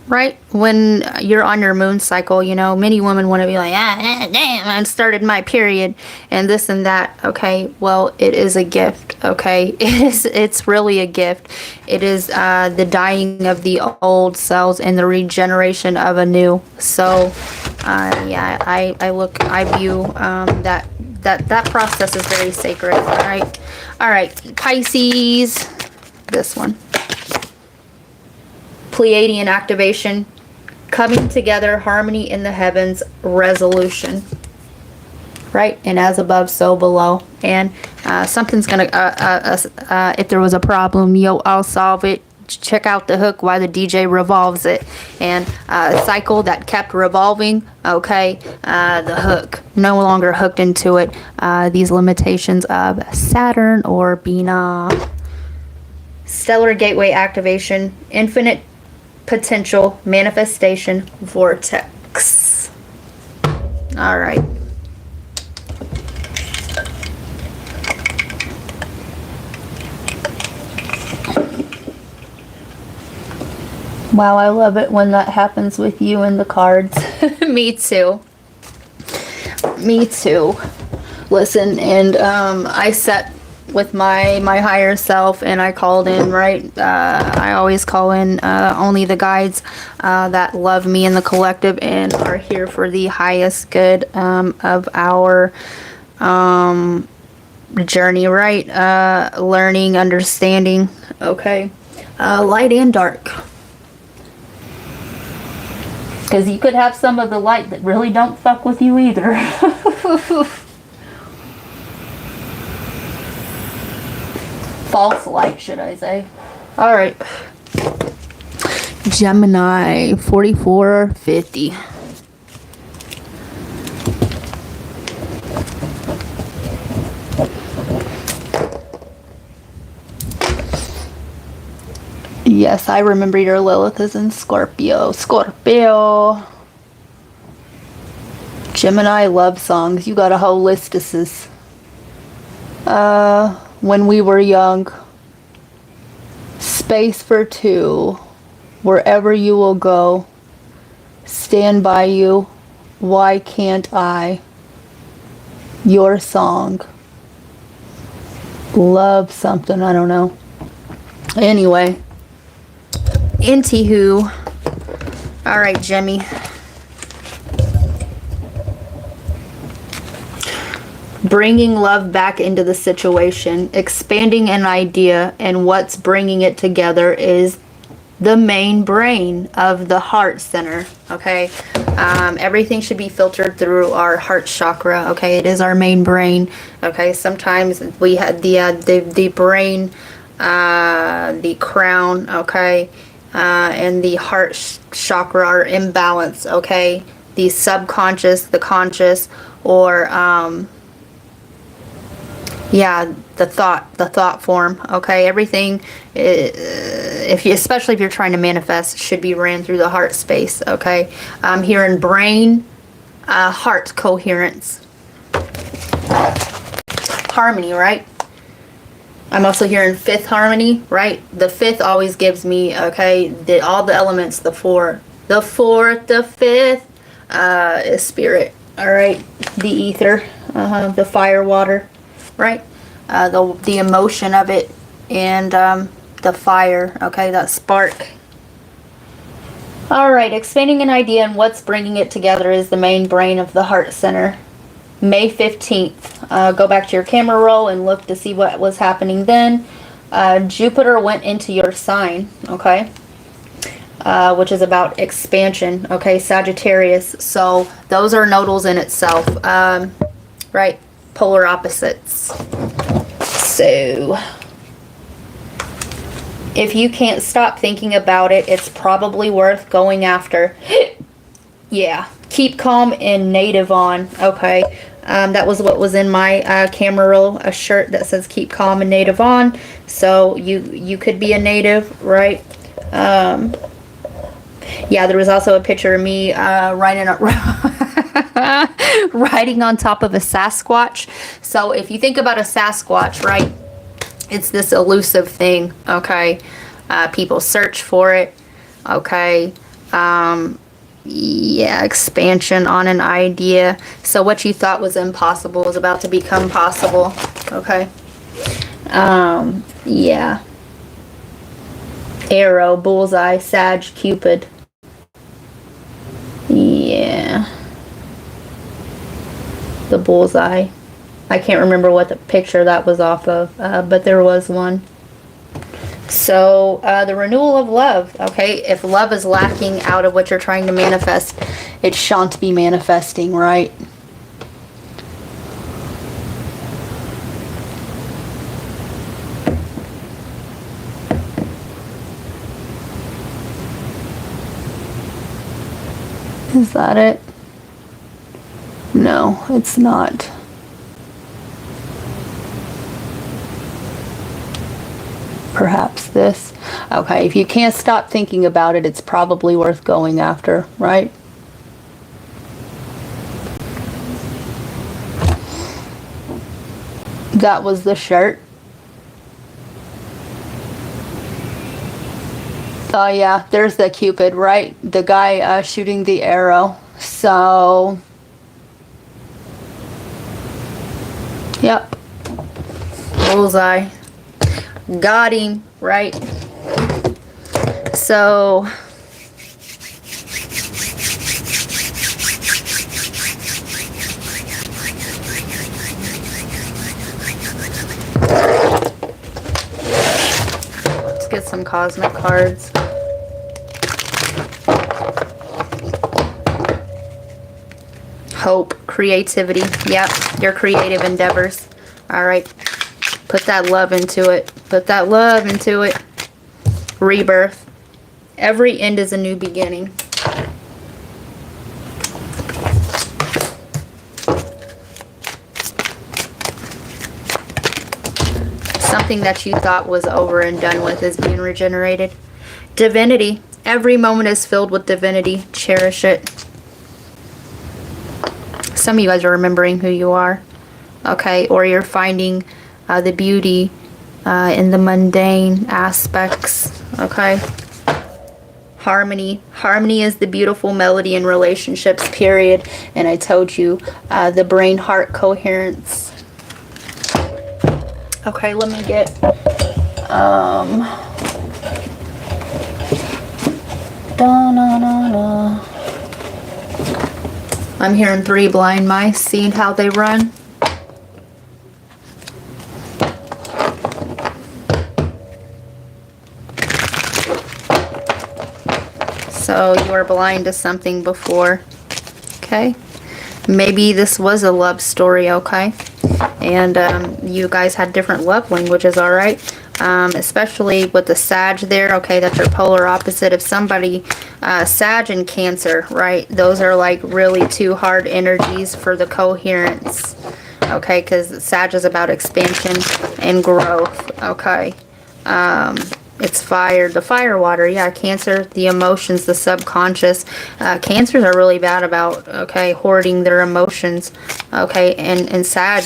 right when you're on your moon cycle, you know, many women want to be like, damn, I started my period and this and that. Okay, well, it is a gift. Okay, it's really a gift. It is the dying of the old cells and the regeneration of a new. So yeah, I view that process is very sacred. All right, Pisces, this one. Pleiadian activation, coming together, harmony in the heavens, resolution, right? And as above, so below. And something's gonna, if there was a problem, I'll solve it. Check out the hook while the DJ revolves it. And a cycle that kept revolving, okay, the hook, no longer hooked into it. These limitations of Saturn or Binah. Stellar gateway activation, infinite potential manifestation vortex. All right. Wow, I love it when that happens with you and the cards. Me too. Me too. Listen, and I set with my higher self, and I called in, right? I always call in only the guides that love me and the collective and are here for the highest good of our journey, right? Learning, understanding, okay? Light and dark. Because you could have some of the light that really don't fuck with you either. False light, should I say. All right. Gemini 4450. Yes, I remember your Lilith is in Scorpio. Scorpio. Gemini love songs. You got a whole list of this. When we were young. Space for two. Wherever you will go. Stand by you. Why can't I? Your song. Love something. I don't know. Anyway. Anywho. Alright, Jimmy. Bringing love back into the situation. Expanding an idea, and what's bringing it together is the main brain of the heart center. Okay. Everything should be filtered through our heart chakra. Okay. It is our main brain. Okay. Sometimes we had the brain, the crown. Okay. And the heart chakra are imbalanced. Okay. The subconscious, the conscious, or yeah, the thought form. Okay, everything, especially if you're trying to manifest, should be ran through the heart space. Okay, here in brain, heart coherence, harmony. Right. I'm also hearing fifth harmony. Right. The fifth always gives me, okay, all the elements. The fourth, the fifth is spirit. All right. The ether, the fire, water. Right, the emotion of it, and the fire. Okay, that spark. All right, expanding an idea and what's bringing it together is the main brain of the heart center. May 15th. Go back to your camera roll and look to see what was happening then. Jupiter went into your sign. Okay, which is about expansion. Okay, Sagittarius. So those are nodals in itself. Right. Polar opposites. So if you can't stop thinking about it, it's probably worth going after. Yeah, keep calm and native on. Okay, that was what was in my camera roll, a shirt that says keep calm and native on. So you could be a native, right? Yeah, there was also a picture of me riding on top of a Sasquatch. So if you think about a Sasquatch, right, it's this elusive thing. Okay, people search for it. Okay, yeah, expansion on an idea. So what you thought was impossible is about to become possible. Okay, yeah. Arrow, bullseye, Sag, Cupid. Yeah. The bullseye. I can't remember what the picture that was off of, but there was one. So, the renewal of love. Okay, if love is lacking out of what you're trying to manifest, it shan't be manifesting, right? Is that it? No, it's not. Perhaps this. Okay, if you can't stop thinking about it, it's probably worth going after, right? That was the shirt. Oh yeah, there's the Cupid, right? The guy shooting the arrow. So, yep. Bullseye. Got him, right? So, let's get some cosmic cards. Hope, creativity. Yep, your creative endeavors. All right. Put that love into it. Put that love into it. Rebirth. Every end is a new beginning. Something that you thought was over and done with is being regenerated. Divinity. Every moment is filled with divinity. Cherish it. Some of you guys are remembering who you are. Okay, or you're finding the beauty in the mundane aspects. Okay. Harmony. Harmony is the beautiful melody in relationships, period. And I told you, the brain-heart coherence. Okay, let me get... I'm hearing 3 blind mice, seeing how they run. So you were blind to something before, okay? Maybe this was a love story, okay? And you guys had different love languages, all right? Especially with the Sag there, okay? That's your polar opposite. If somebody, Sag and Cancer, right? Those are like really 2 hard energies for the coherence, okay? Because Sag is about expansion and growth, okay? It's fire, the fire water, yeah. Cancer, the emotions, the subconscious. Cancers are really bad about, okay, hoarding their emotions, okay, and Sag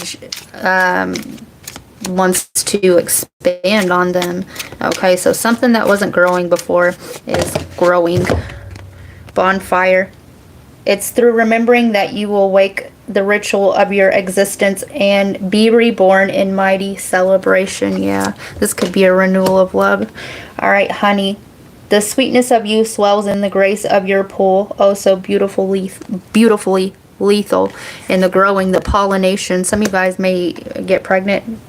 wants to expand on them, okay. So something that wasn't growing before is growing. Bonfire. It's through remembering that you will wake the ritual of your existence and be reborn in mighty celebration. Yeah, this could be a renewal of love. All right, honey. The sweetness of you swells in the grace of your pool. Oh, so beautifully lethal in the growing, the pollination. Some of you guys may get pregnant.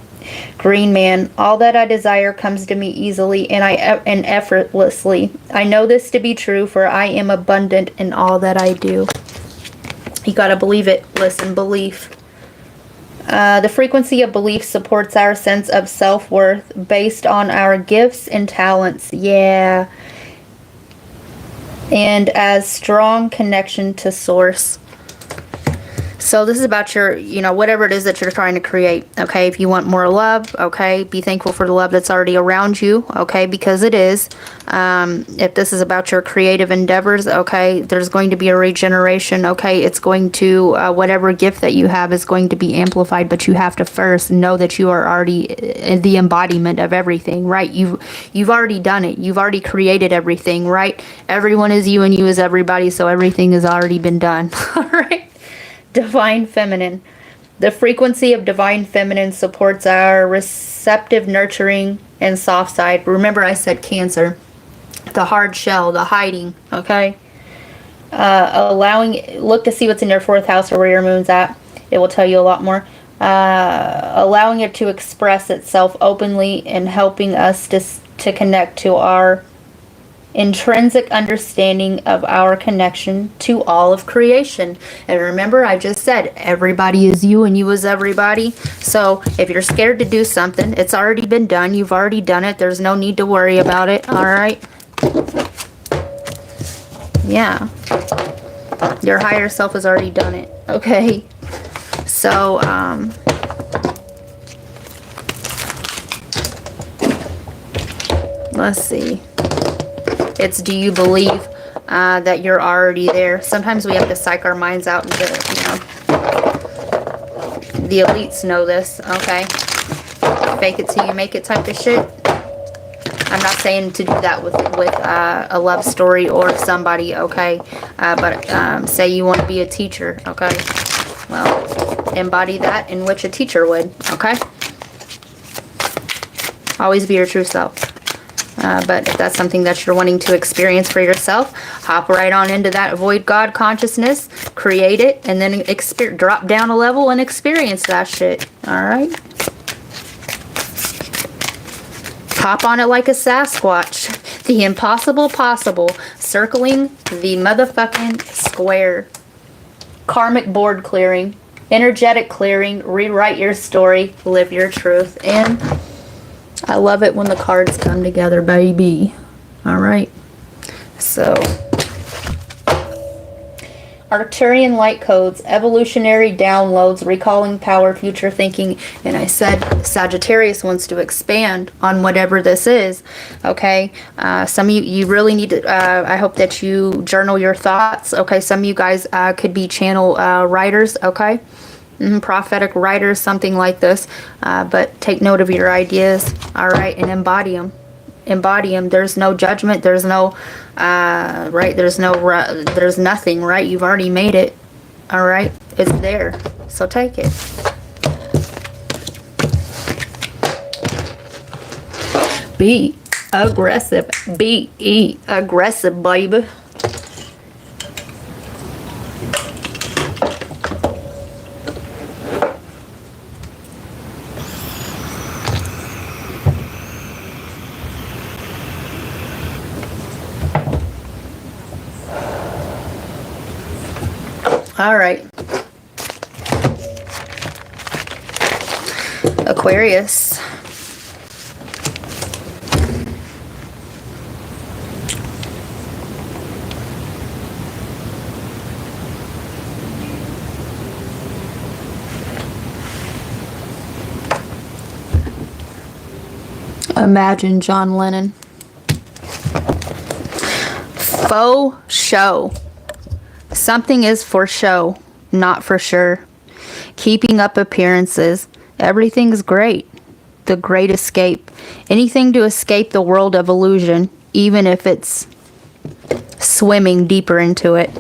Green man. All that I desire comes to me easily and effortlessly. I know this to be true, for I am abundant in all that I do. You gotta believe it. Listen, belief. The frequency of belief supports our sense of self-worth based on our gifts and talents. Yeah. And as strong connection to source. So this is about your, whatever it is that you're trying to create, okay? If you want more love, okay, be thankful for the love that's already around you, okay, because it is. If this is about your creative endeavors, okay, there's going to be a regeneration, okay? It's going to, whatever gift that you have is going to be amplified, but you have to first know that you are already the embodiment of everything, right? You've already done it. You've already created everything, right? Everyone is you and you is everybody, so everything has already been done, all right? Divine feminine. The frequency of divine feminine supports our receptive, nurturing, and soft side. Remember I said Cancer. The hard shell, the hiding, okay? Look to see what's in your 4th house or where your moon's at. It will tell you a lot more. Allowing it to express itself openly and helping us to connect to our intrinsic understanding of our connection to all of creation. And remember, I just said everybody is you and you is everybody. So if you're scared to do something, it's already been done. You've already done it. There's no need to worry about it. All right. Yeah. Your higher self has already done it. Okay. So, let's see. It's, do you believe that you're already there? Sometimes we have to psych our minds out and get it, The elites know this, okay? Fake it till you make it type of shit. I'm not saying to do that with a love story or somebody, okay? But say you want to be a teacher, okay? Well, embody that in which a teacher would, okay? Always be your true self. But if that's something that you're wanting to experience for yourself, hop right on into that void God consciousness, create it, and then drop down a level and experience that shit. Alright? Hop on it like a Sasquatch. The impossible possible, circling the motherfucking square. Karmic board clearing, energetic clearing, rewrite your story, live your truth, and I love it when the cards come together, baby. All right. So, Arcturian light codes, evolutionary downloads, recalling power, future thinking. And I said Sagittarius wants to expand on whatever this is. Okay. Some of you really need to, I hope that you journal your thoughts. Okay. Some of you guys could be channel writers. Okay. Prophetic writers, something like this. But take note of your ideas. All right. And embody them. Embody them. There's no judgment. There's no right, there's nothing, right? You've already made it. All right, it's there, so take it. Be aggressive. Be aggressive, baby. All right. Aquarius. Imagine John Lennon. Faux show. Something is for show, not for sure. Keeping up appearances. Everything's great. The great escape. Anything to escape the world of illusion, even if it's swimming deeper into it.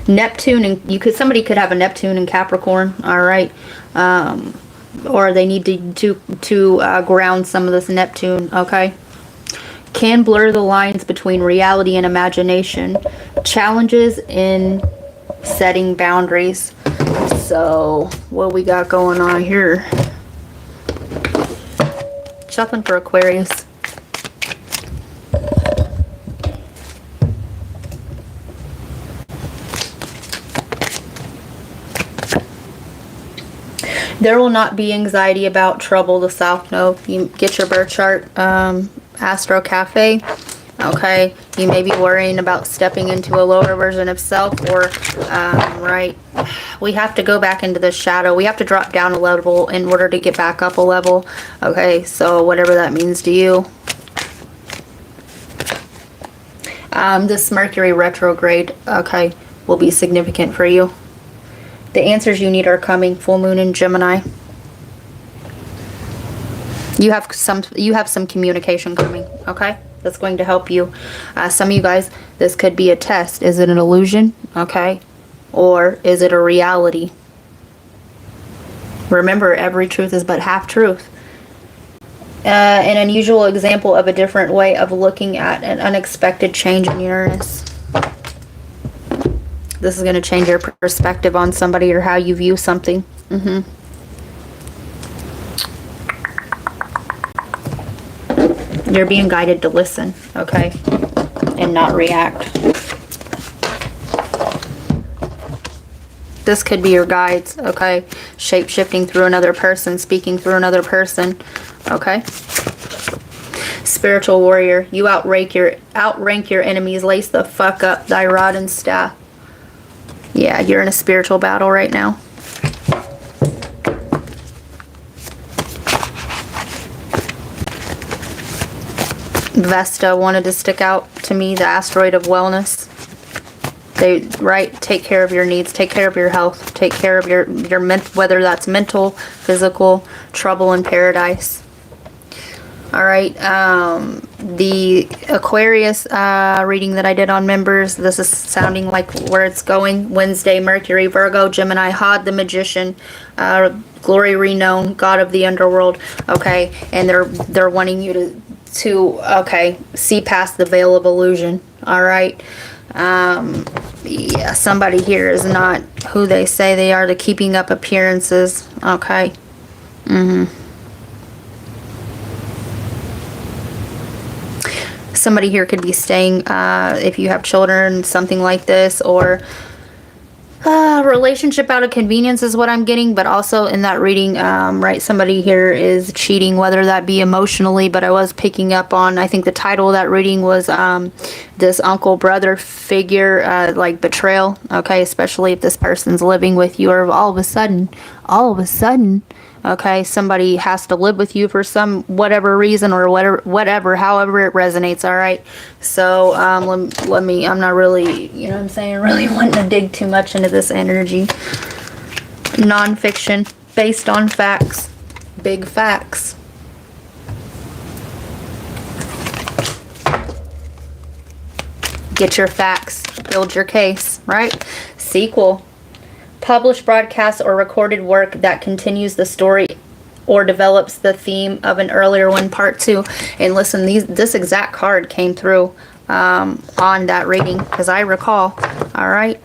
Neptune, and somebody could have a Neptune in Capricorn, all right? Or they need to ground some of this Neptune, okay? Can blur the lines between reality and imagination. Challenges in setting boundaries. So, what we got going on here? Something for Aquarius. There will not be anxiety about trouble, the South Node. You get your birth chart, Astro Cafe. Okay, you may be worrying about stepping into a lower version of self, or right, we have to go back into the shadow. We have to drop down a level in order to get back up a level. Okay, so whatever that means to you. This Mercury retrograde, okay, will be significant for you. The answers you need are coming. Full moon in Gemini. You have some communication coming, okay? That's going to help you. Some of you guys, this could be a test. Is it an illusion? Okay. Or is it a reality? Remember, every truth is but half truth. An unusual example of a different way of looking at an unexpected change in Uranus. This is going to change your perspective on somebody or how you view something. You're being guided to listen, okay? And not react. This could be your guides, okay? Shape-shifting through another person, speaking through another person, okay? Spiritual warrior. You outrank your enemies. Lace the fuck up, thy rod and staff. Yeah, you're in a spiritual battle right now. Vesta wanted to stick out to me, the asteroid of wellness. Take care of your needs, take care of your health, take care of your whether that's mental, physical, trouble in paradise. All right, the Aquarius reading that I did on members, this is sounding like where it's going. Wednesday, Mercury, Virgo, Gemini, Hod the Magician, glory renown, God of the underworld. Okay, and they're wanting you to see past the veil of illusion. All right. Yeah, somebody here is not who they say they are. They're keeping up appearances. Okay. Somebody here could be staying, if you have children, something like this, or Relationship out of convenience is what I'm getting, but also in that reading, right, somebody here is cheating, whether that be emotionally, but I was picking up on, I think the title of that reading was this uncle brother figure, like betrayal, okay, especially if this person's living with you, or all of a sudden, okay, somebody has to live with you for some whatever reason, or whatever, however it resonates. All right, so let me, I'm not really, you know what I'm saying, really wanting to dig too much into this energy. Non-fiction, based on facts, big facts. Get your facts, build your case, right? Sequel. Published, broadcast, or recorded work that continues the story or develops the theme of an earlier one, part 2. And listen, this exact card came through on that reading, because I recall. All right.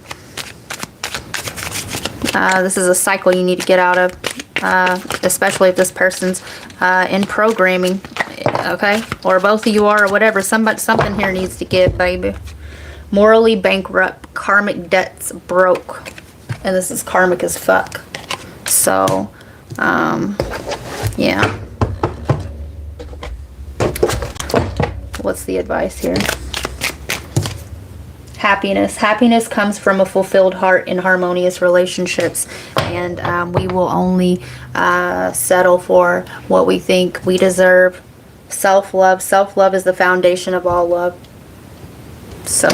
This is a cycle you need to get out of, especially if this person's in programming, okay? Or both of you are, or whatever. Something here needs to give, baby. Morally bankrupt, karmic debts broke. And this is karmic as fuck. So, yeah. What's the advice here? Happiness. Happiness comes from a fulfilled heart in harmonious relationships. And we will only settle for what we think we deserve. Self-love. Self-love is the foundation of all love. So,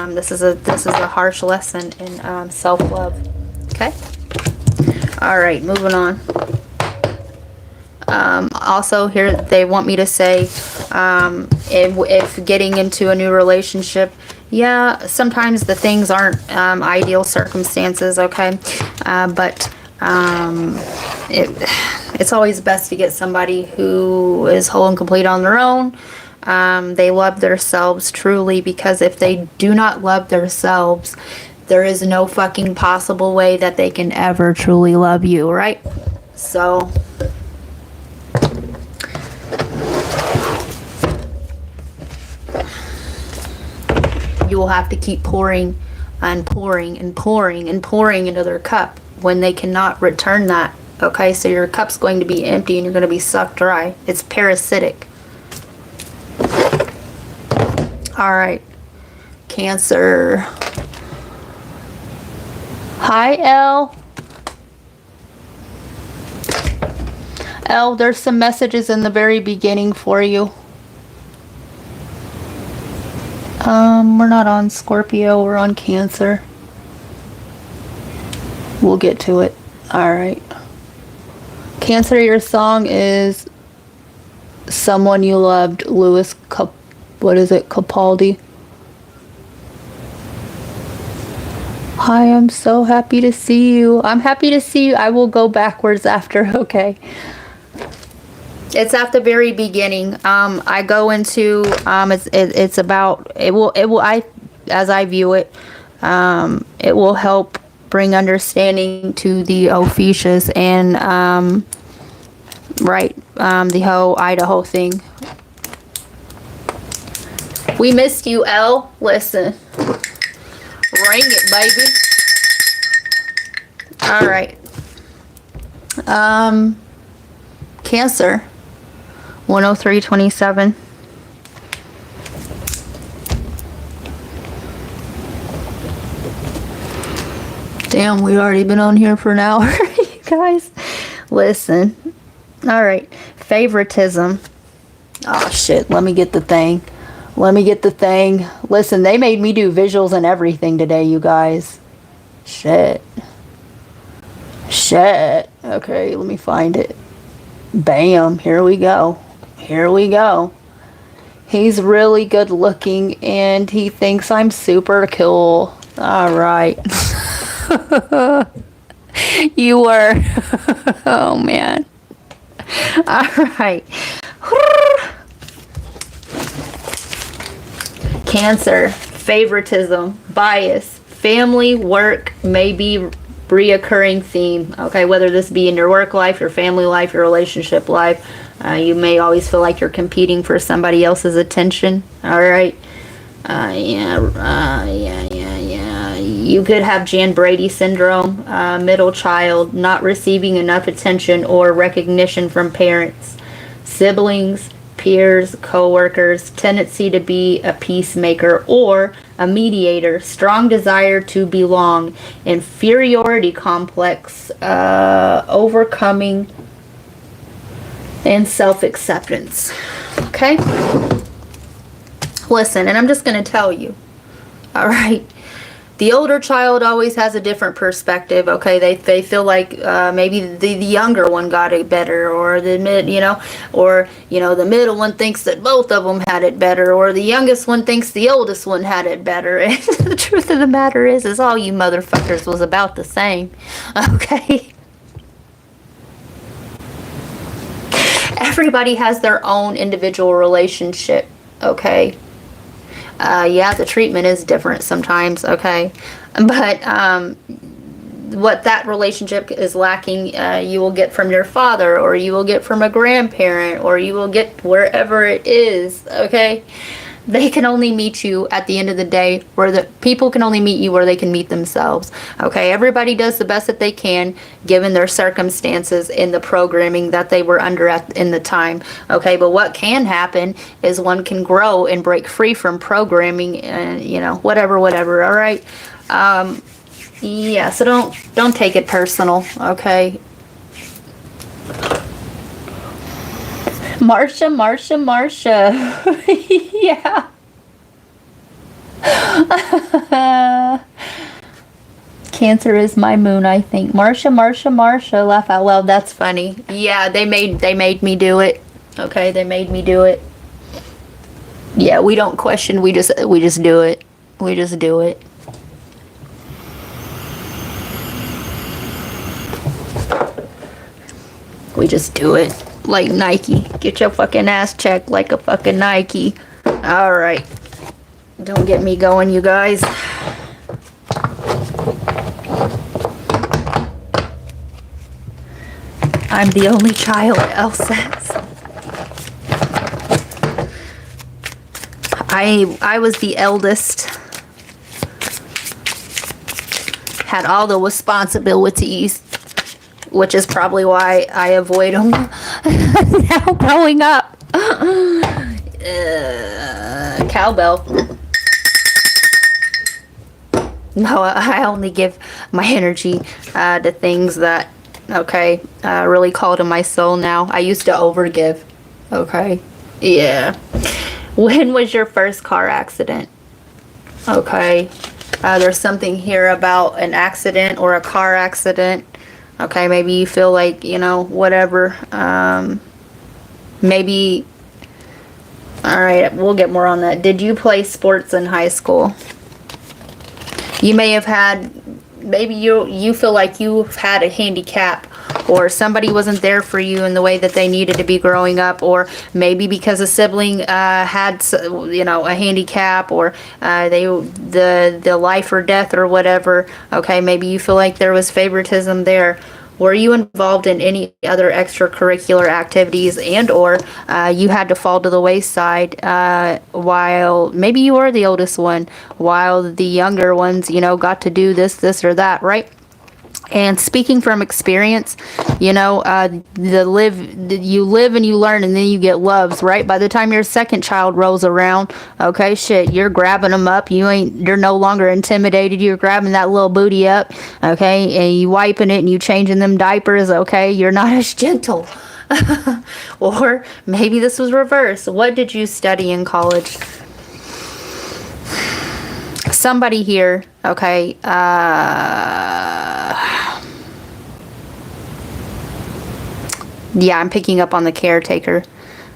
this is a harsh lesson in self-love. Okay. All right, moving on. Also here they want me to say, if getting into a new relationship, yeah, sometimes the things aren't ideal circumstances. Okay, but it's always best to get somebody who is whole and complete on their own. They love themselves truly, because if they do not love themselves, there is no fucking possible way that they can ever truly love you, right? So, you will have to keep pouring and pouring and pouring and pouring into their cup when they cannot return that, okay? So your cup's going to be empty and you're going to be sucked dry. It's parasitic. All right, Cancer. Hi, Elle. Elle, there's some messages in the very beginning for you. We're not on Scorpio, we're on Cancer. We'll get to it. All right. Cancer, your song is Someone You Loved, Louis Capaldi. Hi, I'm so happy to see you. I'm happy to see you. I will go backwards after, okay. It's at the very beginning. I go into, it's about, as I view it, it will help bring understanding to the officious and, the whole Idaho thing. We missed you, Elle. Listen. Ring it, baby. All right. Cancer. 103.27. Damn, we've already been on here for an hour, you guys. Listen. All right. Favoritism. Oh, shit. Let me get the thing. Listen, they made me do visuals and everything today, you guys. Shit. Okay, let me find it. Bam. Here we go. He's really good looking and he thinks I'm super cool. All right. You were. Oh, man. All right. Cancer, favoritism, bias, family, work may be reoccurring theme. Okay, whether this be in your work life, your family life, your relationship life, you may always feel like you're competing for somebody else's attention. All right. You could have Jan Brady syndrome, middle child, not receiving enough attention or recognition from parents, siblings, peers, co-workers, tendency to be a peacemaker or a mediator, strong desire to belong, inferiority complex, overcoming, and self-acceptance. Okay? Listen, and I'm just going to tell you, all right? The older child always has a different perspective, okay? They feel like maybe the younger one got it better, or the the middle one thinks that both of them had it better, or the youngest one thinks the oldest one had it better. And the truth of the matter is all you motherfuckers was about the same, okay? Everybody has their own individual relationship, okay? Yeah, the treatment is different sometimes, okay? But what that relationship is lacking, you will get from your father, or you will get from a grandparent, or you will get wherever it is, okay? They can only meet you at the end of the day, where the people can only meet you where they can meet themselves, okay? Everybody does the best that they can given their circumstances in the programming that they were under in the time, okay? But what can happen is one can grow and break free from programming and, whatever, all right? Yeah, so don't take it personal, okay? Marsha. Yeah. Cancer is my moon, I think. Marsha, laugh out loud. That's funny. Yeah, they made me do it. Okay, they made me do it. Yeah, we don't question, we just do it. We just do it. We just do it. Like Nike. Get your fucking ass checked like a fucking Nike. Alright. Don't get me going, you guys. I'm the only child, Elle says. I was the eldest. Had all the responsibilities, which is probably why I avoid them now growing up. Cowbell. No, I only give my energy to things that, really call to my soul now. I used to overgive. Okay. Yeah. When was your first car accident? Okay. There's something here about an accident or a car accident. Okay, maybe you feel like, whatever. Maybe. Alright, we'll get more on that. Did you play sports in high school? You may have had, maybe you feel like you've had a handicap, or somebody wasn't there for you in the way that they needed to be growing up, or maybe because a sibling had, a handicap, or the life or death or whatever. Okay, maybe you feel like there was favoritism there. Were you involved in any other extracurricular activities, and or you had to fall to the wayside while maybe you were the oldest one, while the younger ones, got to do this or that, right? And speaking from experience, you live and you learn, and then you get loves, right? By the time your second child rolls around, okay, shit, you're grabbing them up. You're no longer intimidated. You're grabbing that little booty up, okay, and you wiping it and you changing them diapers, okay? You're not as gentle. Or maybe this was reverse. What did you study in college? Somebody here, okay, yeah, I'm picking up on the caretaker.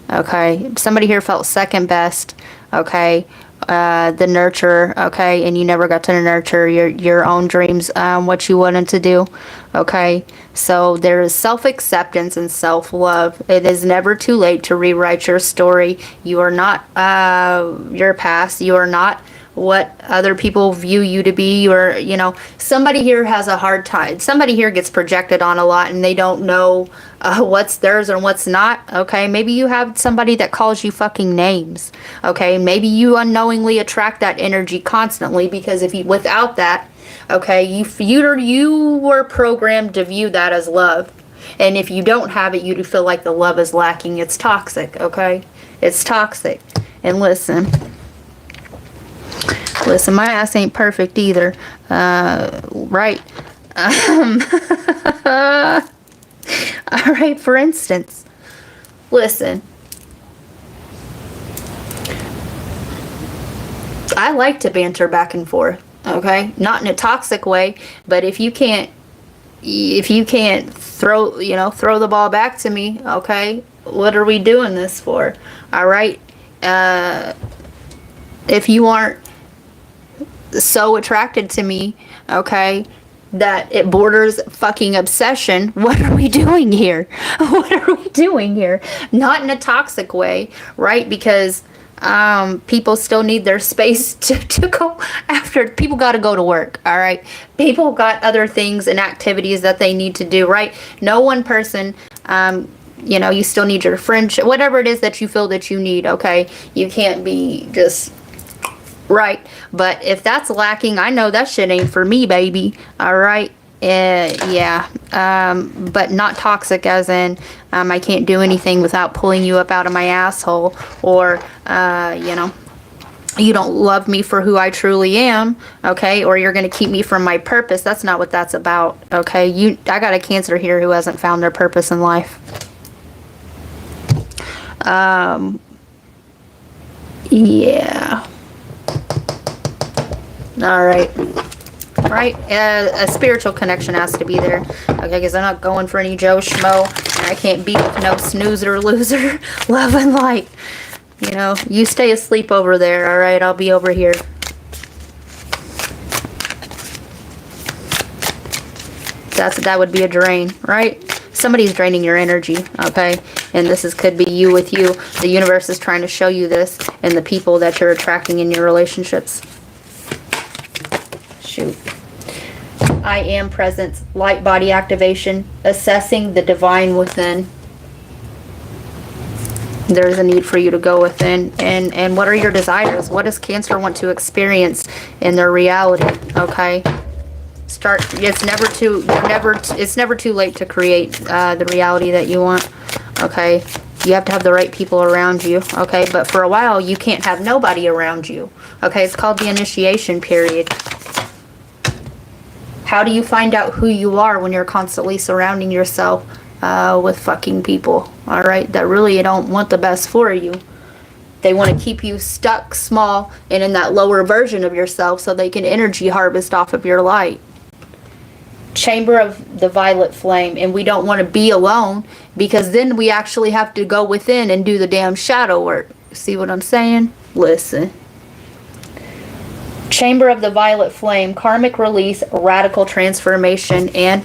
Okay. Somebody here felt second best. Okay. The nurturer. Okay. And you never got to nurture your own dreams, what you wanted to do. Okay. So there is self-acceptance and self-love. It is never too late to rewrite your story. You are not your past. You are not what other people view you to be, or somebody here has a hard time. Somebody here gets projected on a lot and they don't know what's theirs and what's not. Okay, maybe you have somebody that calls you fucking names. Okay, maybe you unknowingly attract that energy constantly, because without that, Okay, you were programmed to view that as love. And if you don't have it, you feel like the love is lacking. It's toxic, okay? It's toxic. And listen, my ass ain't perfect either. Right. All right, for instance, listen. I like to banter back and forth, okay? Not in a toxic way, but if you can't throw the ball back to me, okay? What are we doing this for? All right? If you aren't so attracted to me, okay, that it borders fucking obsession, what are we doing here? What are we doing here? Not in a toxic way, right? Because people still need their space to go after. People got to go to work, all right? People got other things and activities that they need to do, right? No one person, you still need your friendship, whatever it is that you feel that you need, okay? You can't be just, right? But if that's lacking, I know that shit ain't for me, baby, all right? Yeah, but not toxic as in I can't do anything without pulling you up out of my asshole, or you don't love me for who I truly am, okay, or you're gonna keep me from my purpose. That's not what that's about, okay? I got a Cancer here who hasn't found their purpose in life. Yeah. All right. Right? A spiritual connection has to be there. Okay, because I'm not going for any Joe Schmo, and I can't be with no snoozer loser. Love and light. You stay asleep over there, alright? I'll be over here. That would be a drain, right? Somebody's draining your energy, okay? And could be you with you. The universe is trying to show you this and the people that you're attracting in your relationships. Shoot. I am presence, light body activation, assessing the divine within. There's a need for you to go within. And what are your desires? What does Cancer want to experience in their reality? Okay. It's never too late to create the reality that you want. Okay. You have to have the right people around you. Okay. But for a while, you can't have nobody around you. Okay. It's called the initiation period. How do you find out who you are when you're constantly surrounding yourself with fucking people, all right, that really don't want the best for you? They want to keep you stuck, small, and in that lower version of yourself so they can energy harvest off of your light. Chamber of the violet flame, and we don't want to be alone, because then we actually have to go within and do the damn shadow work. See what I'm saying? Listen. Chamber of the violet flame, karmic release, radical transformation, and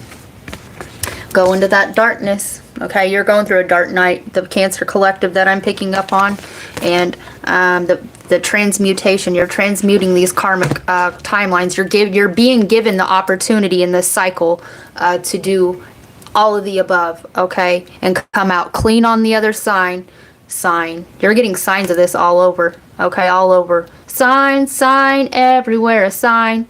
go into that darkness. Okay, you're going through a dark night, the Cancer collective that I'm picking up on, and the transmutation. You're transmuting these karmic timelines. You're being given the opportunity in this cycle to do all of the above, okay, and come out clean on the other sign. You're getting signs of this all over, okay, all over. Sign everywhere, a sign.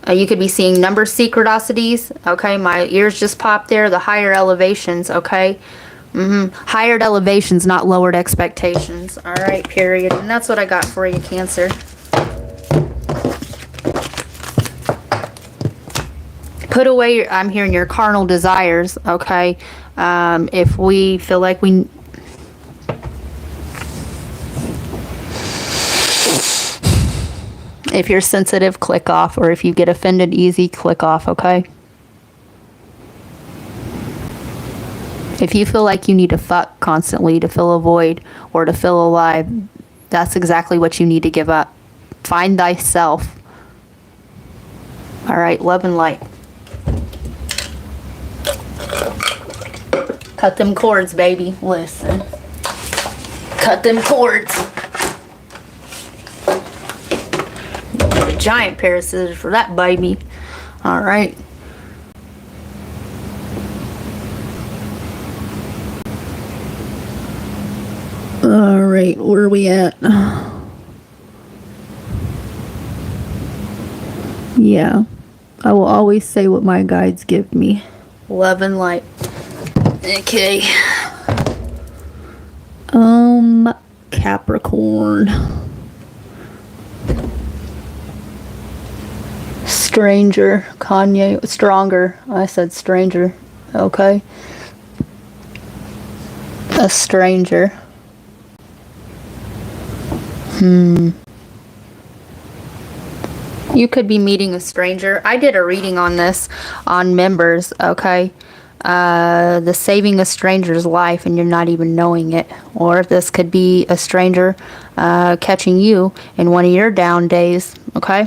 You could be seeing number synchronicities, okay? My ears just popped there. The higher elevations, okay? Higher elevations, not lowered expectations. All right, period. And that's what I got for you, Cancer. Put away, I'm hearing, your carnal desires, okay? If we feel like we... If you're sensitive, click off. Or if you get offended easy, click off, okay? If you feel like you need to fuck constantly to fill a void or to feel alive, that's exactly what you need to give up. Find thyself. All right, love and light. Cut them cords, baby. Listen. Cut them cords. Giant pair of scissors for that baby. All right. All right, where are we at? Yeah. I will always say what my guides give me. Love and light. Okay. Capricorn. Stranger. Kanye. Stronger. I said stranger. Okay. A stranger. You could be meeting a stranger. I did a reading on this on members, okay? The saving a stranger's life and you're not even knowing it. Or this could be a stranger catching you in one of your down days, okay?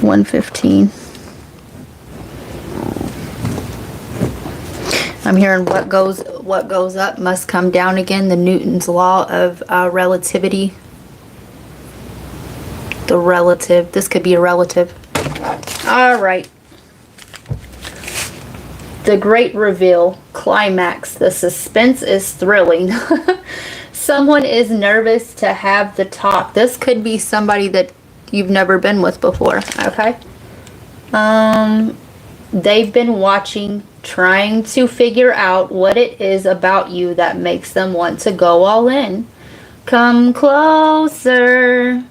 115. I'm hearing what goes up must come down again. The Newton's law of relativity. The relative. This could be a relative. All right. The great reveal. Climax. The suspense is thrilling. Someone is nervous to have the talk. This could be somebody that you've never been with before. Okay. They've been watching, trying to figure out what it is about you that makes them want to go all in. Come closer.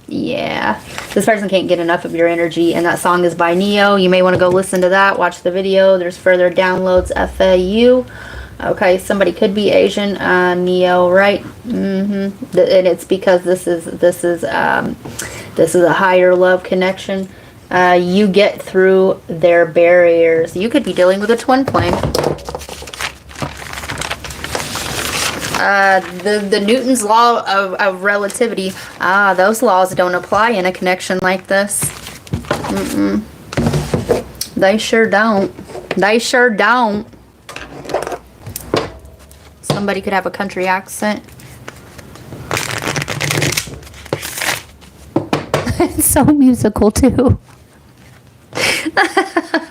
Yeah. This person can't get enough of your energy, and that song is by Neo. You may want to go listen to that, watch the video. There's further downloads, FAU. Okay, somebody could be Asian, Neo, right? And it's because this is a higher love connection. You get through their barriers. You could be dealing with a twin flame. The Newton's law of relativity. Those laws don't apply in a connection like this. They sure don't. They sure don't. Somebody could have a country accent. It's so musical too.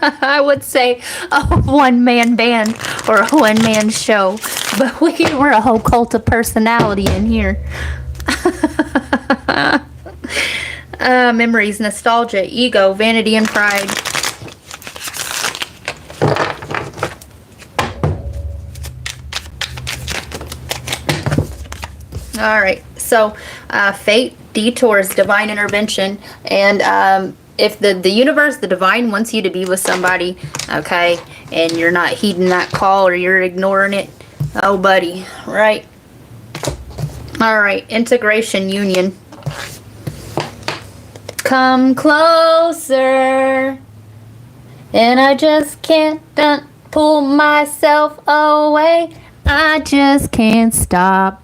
I would say a one-man band or a one-man show, but we're a whole cult of personality in here. Memories, nostalgia, ego, vanity, and pride. All right, so fate, detours, divine intervention, and if the universe, the divine wants you to be with somebody, okay, and you're not heeding that call or you're ignoring it, oh buddy, right? All right, integration, union. Come closer, and I just can't pull myself away. I just can't stop.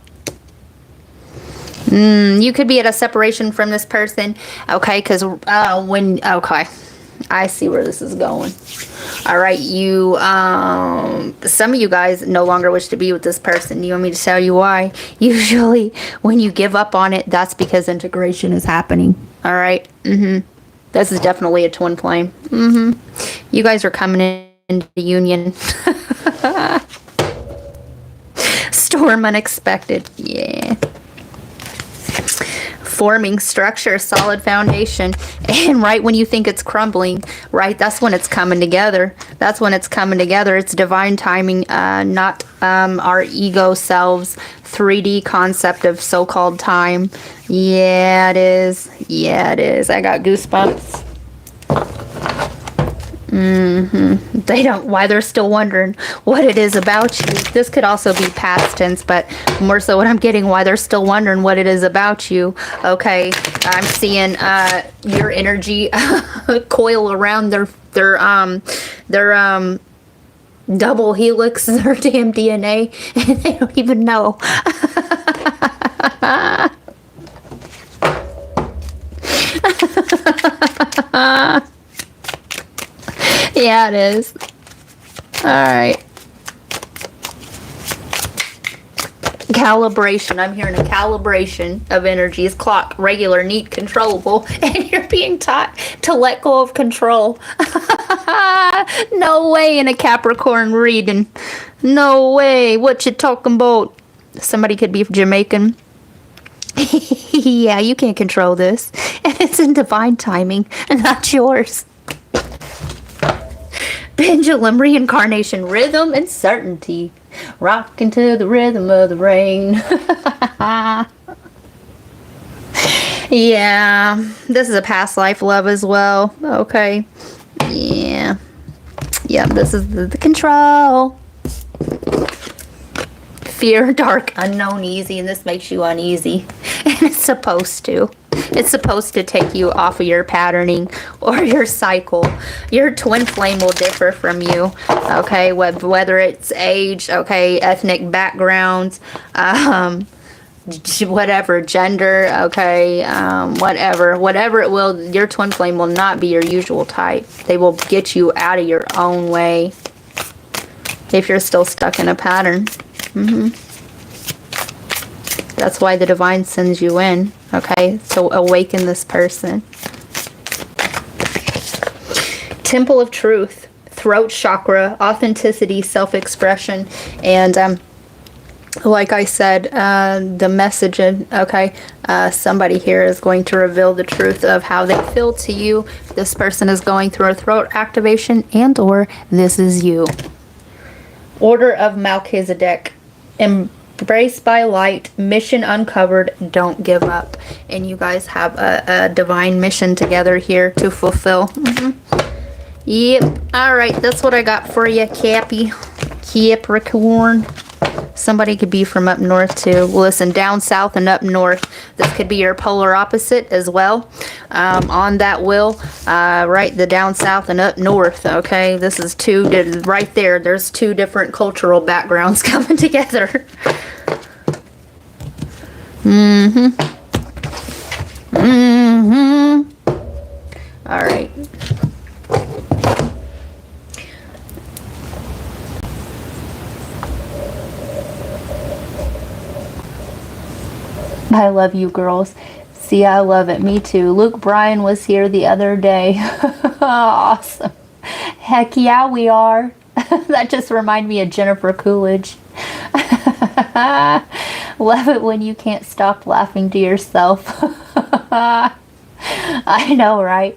You could be at a separation from this person, okay, because okay, I see where this is going. All right, you, some of you guys no longer wish to be with this person. You want me to tell you why? Usually, when you give up on it, that's because integration is happening. All right, this is definitely a twin flame. You guys are coming into union. Storm unexpected, yeah. Forming structure, solid foundation, and right when you think it's crumbling, right, that's when it's coming together. That's when it's coming together. It's divine timing, not our ego selves 3D concept of so-called time. Yeah, it is. Yeah, it is. I got goosebumps. They don't, why they're still wondering what it is about you. This could also be past tense, but more so what I'm getting, why they're still wondering what it is about you. Okay, I'm seeing your energy coil around their double helix, their damn DNA, and they don't even know. Yeah, it is. All right. Calibration. I'm hearing a calibration of energies. Clock, regular, neat, controllable. And you're being taught to let go of control. No way in a Capricorn reading. No way. What you talking about? Somebody could be Jamaican. Yeah, you can't control this. And it's in divine timing, and not yours. Pendulum, reincarnation, rhythm, and certainty. Rocking to the rhythm of the rain. Yeah, this is a past life love as well. Okay. Yeah. Yep, this is the control. Fear, dark, unknown, easy, and this makes you uneasy. And it's supposed to. It's supposed to take you off of your patterning or your cycle. Your twin flame will differ from you, okay? Whether it's age, okay, ethnic backgrounds, whatever, gender, okay, whatever it will, your twin flame will not be your usual type. They will get you out of your own way if you're still stuck in a pattern. That's why the divine sends you in, okay? So awaken this person. Temple of Truth, throat chakra, authenticity, self-expression, and like I said, the message, okay, somebody here is going to reveal the truth of how they feel to you. This person is going through a throat activation, and or this is you. Order of Melchizedek, embraced by light, mission uncovered, don't give up. And you guys have a divine mission together here to fulfill. Yep. All right, that's what I got for you, Capricorn. Somebody could be from up north too. Listen, down south and up north. This could be your polar opposite as well. On that wheel, right, the down south and up north. Okay, this is two right there. There's two different cultural backgrounds coming together. All right. I love you girls. See, I love it. Me too. Luke Bryan was here the other day. Awesome. Heck yeah, we are. That just reminded me of Jennifer Coolidge. Love it when you can't stop laughing to yourself. I know, right?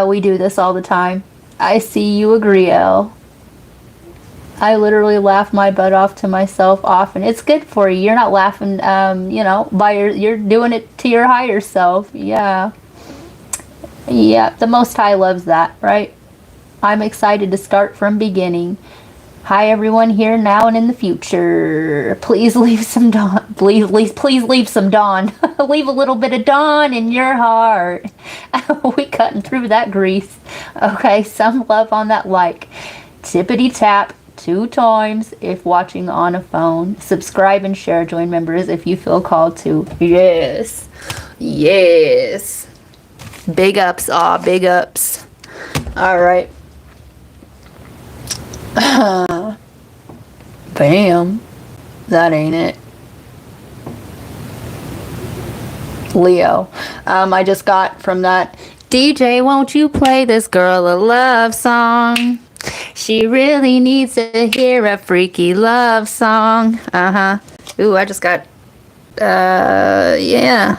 We do this all the time. I see you agree, Elle. I literally laugh my butt off to myself often. It's good for you. You're not laughing, you know, you're doing it to your higher self. Yeah. Yeah, the Most High loves that, right? I'm excited to start from beginning. Hi, everyone here now and in the future. Please leave some dawn. Please leave some dawn. Leave a little bit of dawn in your heart. We cutting through that grease. Okay, some love on that like. Tippity tap. 2 times if watching on a phone. Subscribe and share. Join members if you feel called to. Yes. Yes. Big ups. Aw, big ups. All right. Bam. That ain't it. Leo. I just got from that. DJ, won't you play this girl a love song? She really needs to hear a freaky love song. Ooh, I just got, yeah.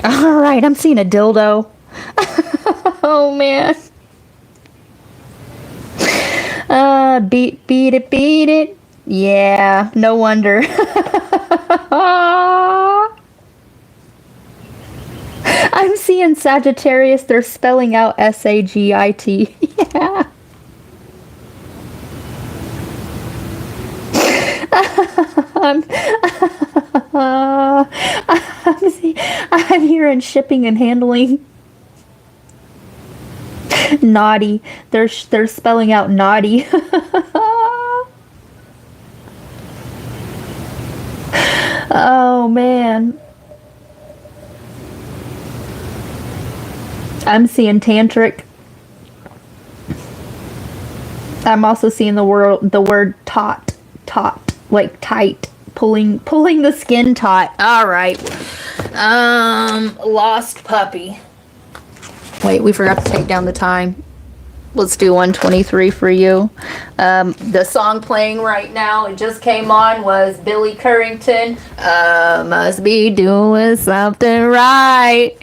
All right, I'm seeing a dildo. Oh, man. Beat it. Yeah, no wonder. I'm seeing Sagittarius. They're spelling out SAGIT. Yeah. I'm hearing shipping and handling. Naughty. They're spelling out naughty. Oh man. I'm seeing tantric. I'm also seeing the word taut, like tight, pulling the skin taut. All right. Lost puppy. Wait, we forgot to take down the time. Let's do 123 for you. The song playing right now, it just came on, was Billy Currington. Must be doing something right.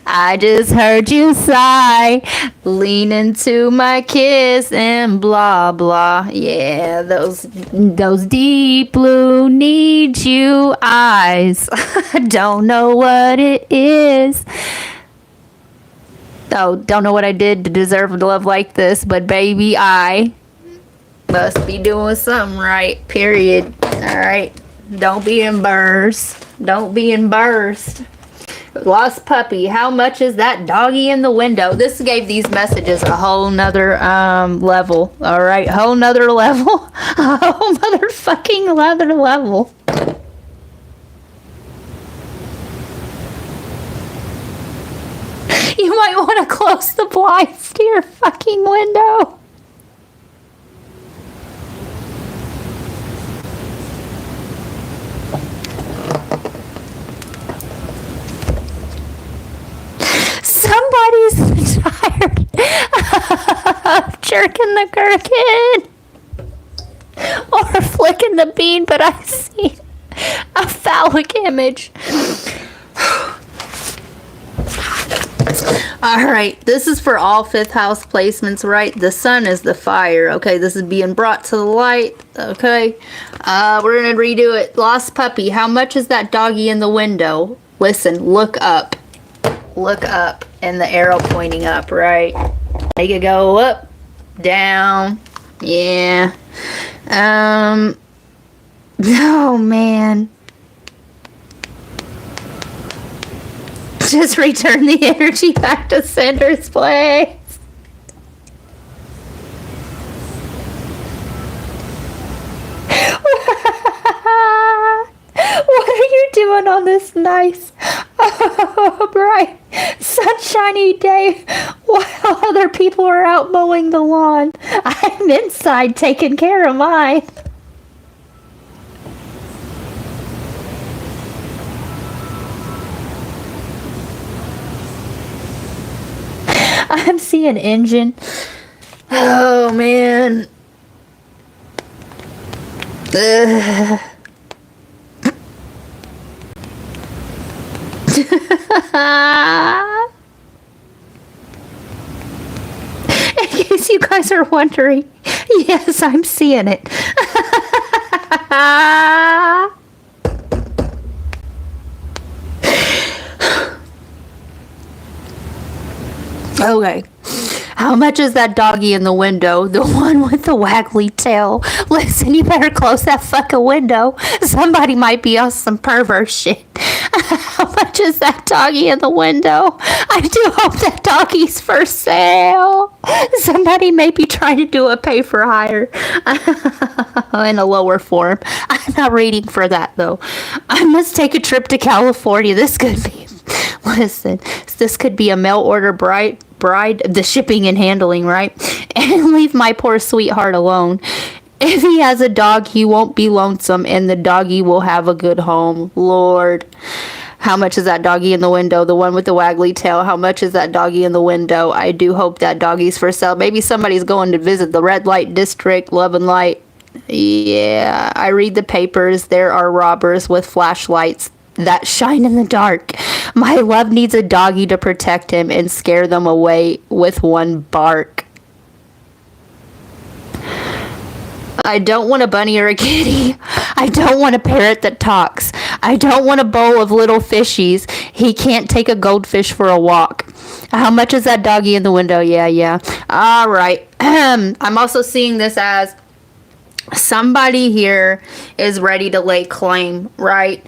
I just heard you sigh. Lean into my kiss and blah blah. Yeah, those deep blue need you eyes. I don't know what it is. Oh, don't know what I did to deserve a love like this, but baby, I must be doing something right, period. All right, don't be embarrassed. Don't be embarrassed. Lost puppy, how much is that doggy in the window? This gave these messages a whole nother level. All right, whole nother level. A whole motherfucking other level. You might want to close the blinds to your fucking window. Somebody's tired of jerking the gherkin or flicking the bean, but I see a phallic image. Alright, this is for all 5th house placements, right? The sun is the fire, okay? This is being brought to the light, okay? We're going to redo it. Lost puppy, how much is that doggy in the window? Listen, look up. Look up, and the arrow pointing up, right? Make it go up, down, yeah. Oh, man. Just return the energy back to center's place. What are you doing on this nice, bright, sunshiny day while other people are out mowing the lawn? I'm inside taking care of mine. I'm seeing engine. Oh, man. Ugh. In case you guys are wondering, yes, I'm seeing it. Okay. How much is that doggy in the window? The one with the waggly tail. Listen, you better close that fucking window. Somebody might be on some perverse shit. How much is that doggy in the window? I do hope that doggy's for sale. Somebody may be trying to do a pay for hire in a lower form. I'm not reading for that though. I must take a trip to California. This could be, listen, this could be a mail order bride, the shipping and handling, right? And leave my poor sweetheart alone. If he has a dog, he won't be lonesome, and the doggy will have a good home. Lord, how much is that doggy in the window? The one with the waggly tail. How much is that doggy in the window? I do hope that doggy's for sale. Maybe somebody's going to visit the red light district, love and light. Yeah, I read the papers. There are robbers with flashlights that shine in the dark. My love needs a doggy to protect him and scare them away with one bark. I don't want a bunny or a kitty. I don't want a parrot that talks. I don't want a bowl of little fishies. He can't take a goldfish for a walk. How much is that doggy in the window? Yeah. All right. I'm also seeing this as somebody here is ready to lay claim, right?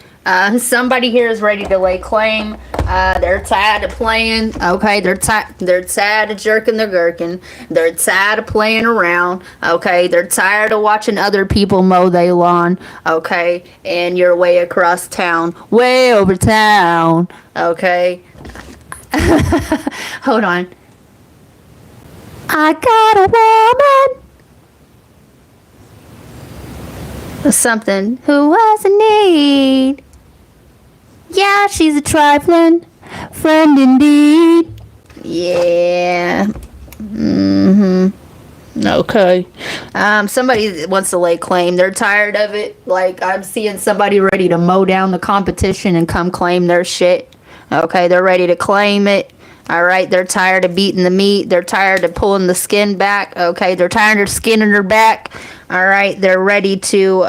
Somebody here is ready to lay claim. They're tired of playing. Okay, they're tired of jerking the gherkin. They're tired of playing around. Okay, they're tired of watching other people mow their lawn. Okay, and you're way across town, way over town. Okay, hold on. I got a woman, something who has a need. Yeah, she's a trifling friend indeed. Yeah. Okay. Somebody wants to lay claim. They're tired of it. Like, I'm seeing somebody ready to mow down the competition and come claim their shit. Okay, they're ready to claim it. All right, they're tired of beating the meat. They're tired of pulling the skin back. Okay, they're tired of skinning her back. All right, they're ready to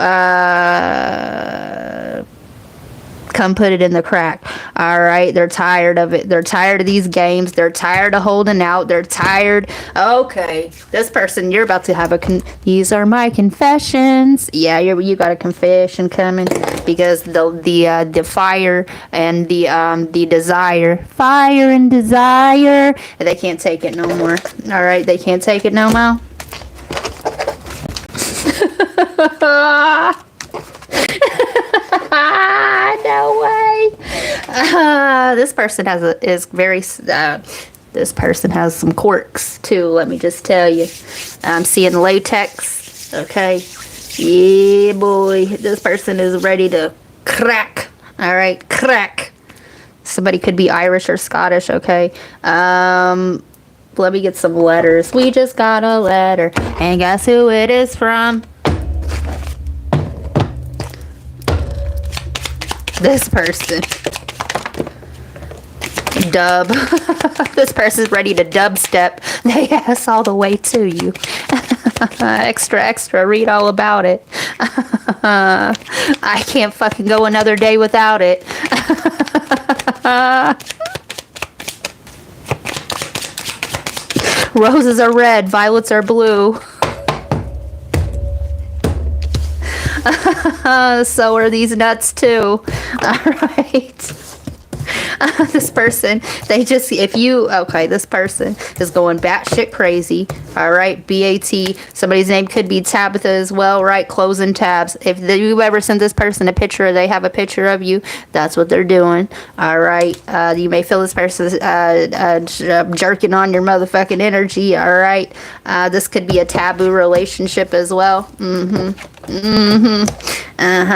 come put it in the crack. All right, they're tired of it. They're tired of these games. They're tired of holding out. They're tired. Okay, this person, you're about to have these are my confessions. Yeah, you got a confession coming, because the fire and the desire, fire and desire, they can't take it no more. All right, they can't take it no more. No way. This person this person has some quirks too. Let me just tell you. I'm seeing latex. Okay. Yeah, boy. This person is ready to crack. All right, crack. Somebody could be Irish or Scottish. Okay. Let me get some letters. We just got a letter, and guess who it is from? This person. Dub. This person's ready to dubstep they ass all the way to you. Extra, read all about it. I can't fucking go another day without it. Roses are red, violets are blue. So are these nuts too. Alright. This person, this person is going batshit crazy. Alright, BAT. Somebody's name could be Tabitha as well, right? Closing tabs. If you ever send this person a picture, or they have a picture of you, that's what they're doing. Alright, you may feel this person's jerking on your motherfucking energy. Alright, this could be a taboo relationship as well.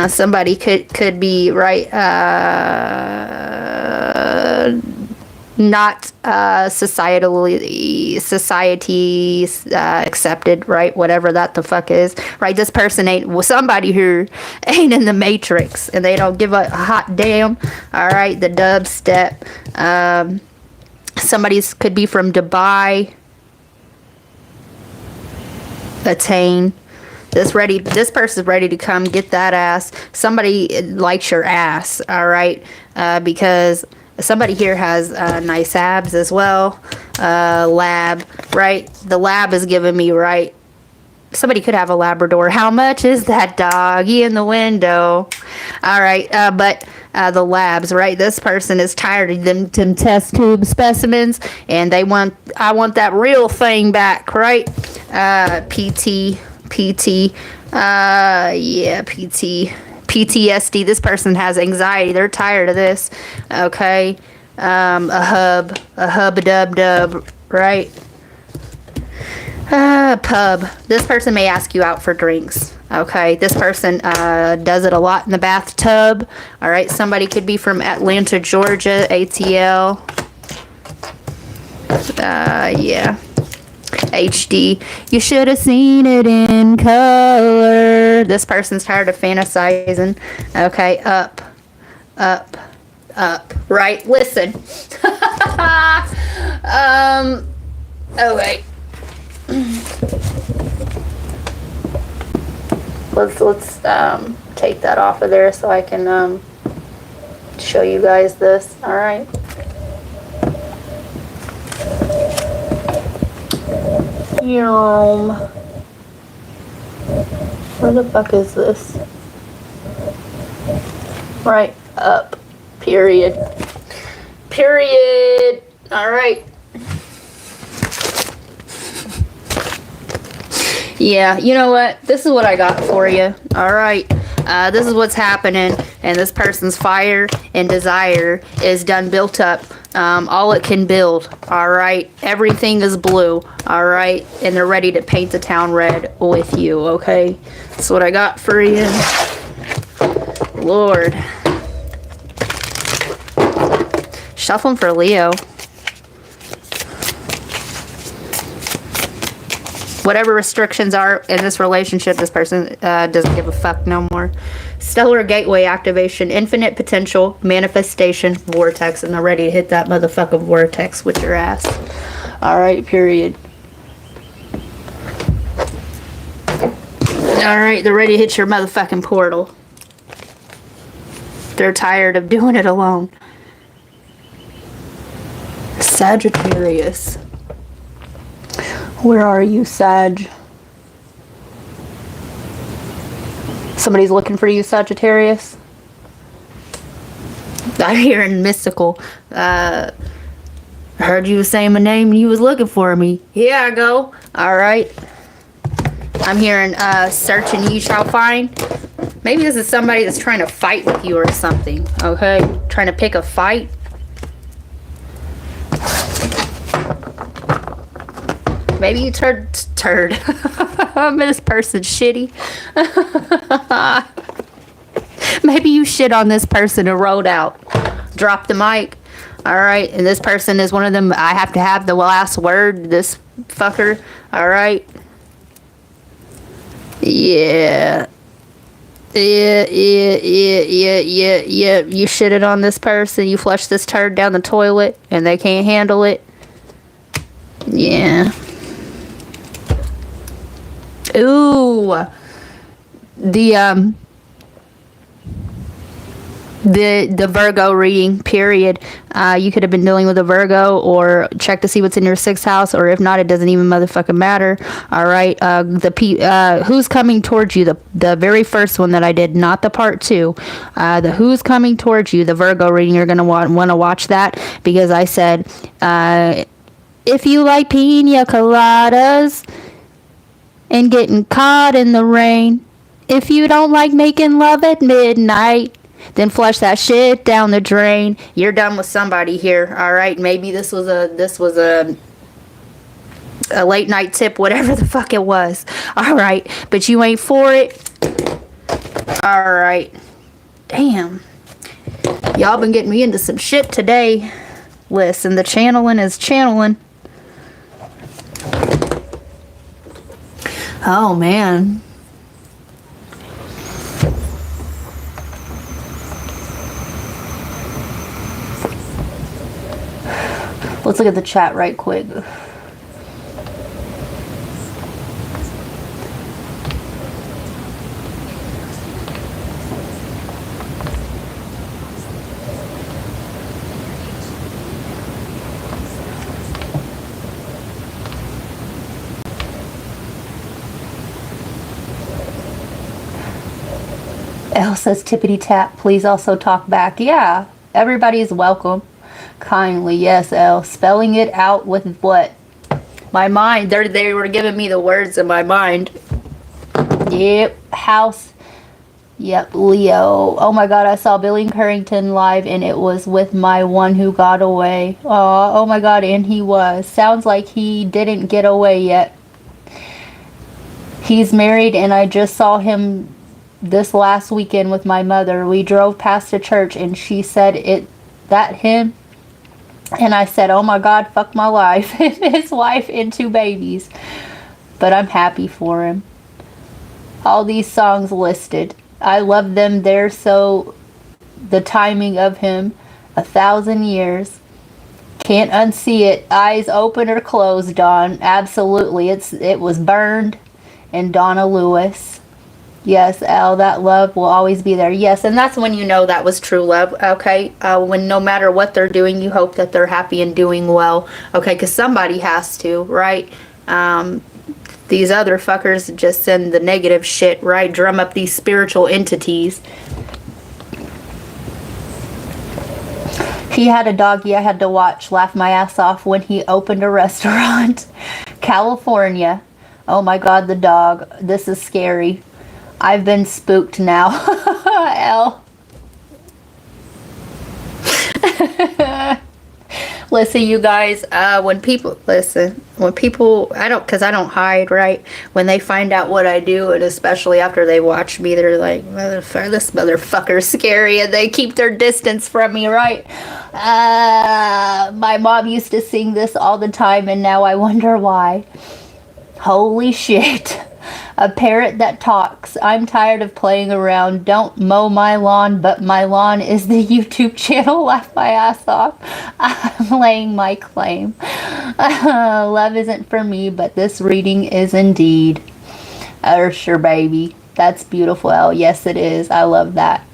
Somebody could be right. Not society accepted, right? Whatever that the fuck is, right? This person somebody who ain't in the matrix, and they don't give a hot damn. All right, the dubstep. Somebody could be from Dubai. Attain. This person's ready to come get that ass. Somebody likes your ass, all right? Because somebody here has nice abs as well. Lab, right? The lab is giving me, right? Somebody could have a Labrador. How much is that doggy in the window? All right, but the labs, right? This person is tired of them test tube specimens, and I want that real thing back, right? PT. PTSD. This person has anxiety. They're tired of this. Okay. A dub, right? Pub. This person may ask you out for drinks. Okay. This person does it a lot in the bathtub. All right. Somebody could be from Atlanta, Georgia, ATL. Yeah. HD. You should have seen it in color. This person's tired of fantasizing. Okay, up. Right, listen. Okay. Let's take that off of there so I can show you guys this. All right. Where the fuck is this? Right, up. Period. All right. Yeah, you know what? This is what I got for you. All right. This is what's happening, and this person's fire and desire is done built up. All it can build. All right. Everything is blue. All right. And they're ready to paint the town red with you. Okay. That's what I got for you. Lord. Shuffling for Leo. Whatever restrictions are in this relationship, this person doesn't give a fuck no more. Stellar gateway activation, infinite potential, manifestation, vortex, and they're ready to hit that motherfucking vortex with your ass. All right, period. All right, they're ready to hit your motherfucking portal. They're tired of doing it alone. Sagittarius. Where are you, Sag? Somebody's looking for you, Sagittarius? I'm hearing mystical. I heard you was saying my name and you was looking for me. Here I go. All right. I'm hearing search and you shall find. Maybe this is somebody that's trying to fight with you or something. Okay? Trying to pick a fight. Maybe you turd. This person's shitty. Maybe you shit on this person and rode out. Drop the mic. Alright, and this person is one of them. I have to have the last word. This fucker. Alright. Yeah. Yeah. You shitted on this person. You flushed this turd down the toilet and they can't handle it. Yeah. Ooh. The Virgo reading, period. You could have been dealing with a Virgo, or check to see what's in your 6th house, or if not, it doesn't even motherfucking matter. All right. Who's coming towards you? The very first one that I did, not the part 2. The who's coming towards you, the Virgo reading. You're gonna want to watch that, because I said, if you like pina coladas and getting caught in the rain, if you don't like making love at midnight, then flush that shit down the drain. You're done with somebody here. All right, maybe this was a late night tip, whatever the fuck it was. All right, but you ain't for it. All right. Damn. Y'all been getting me into some shit today. Listen, the channeling is channeling. Oh, man. Let's look at the chat right quick. Elle says, tippity tap, please also talk back. Yeah, everybody is welcome. Kindly, yes, Elle. Spelling it out with what? My mind. They were giving me the words in my mind. Yep, house. Yep, Leo. Oh my God, I saw Billy Currington live and it was with my one who got away. Oh my God, and he was. Sounds like he didn't get away yet. He's married and I just saw him this last weekend with my mother. We drove past a church and she said, that him? And I said, oh my God, fuck my life. And his wife and 2 babies. But I'm happy for him. All these songs listed. I love them. They're so the timing of him. 1,000 years. Can't unsee it. Eyes open or closed, Dawn. Absolutely. It was Burned and Donna Lewis. Yes, Elle, that love will always be there. Yes, and that's when you know that was true love, okay? When no matter what they're doing, you hope that they're happy and doing well, okay? Because somebody has to, right? These other fuckers just send the negative shit, right? Drum up these spiritual entities. He had a doggy I had to watch laugh my ass off when he opened a restaurant. California. Oh my God, the dog. This is scary. I've been spooked now. Elle. Listen, you guys, when people, I don't hide, right? When they find out what I do, and especially after they watch me, they're like, this motherfucker's scary, and they keep their distance from me, right? My mom used to sing this all the time, and now I wonder why. Holy shit. A parrot that talks. I'm tired of playing around. Don't mow my lawn, but my lawn is the YouTube channel. Laugh my ass off. I'm laying my claim. Love isn't for me, but this reading is indeed. Sure, baby. That's beautiful, Elle. Yes, it is. I love that.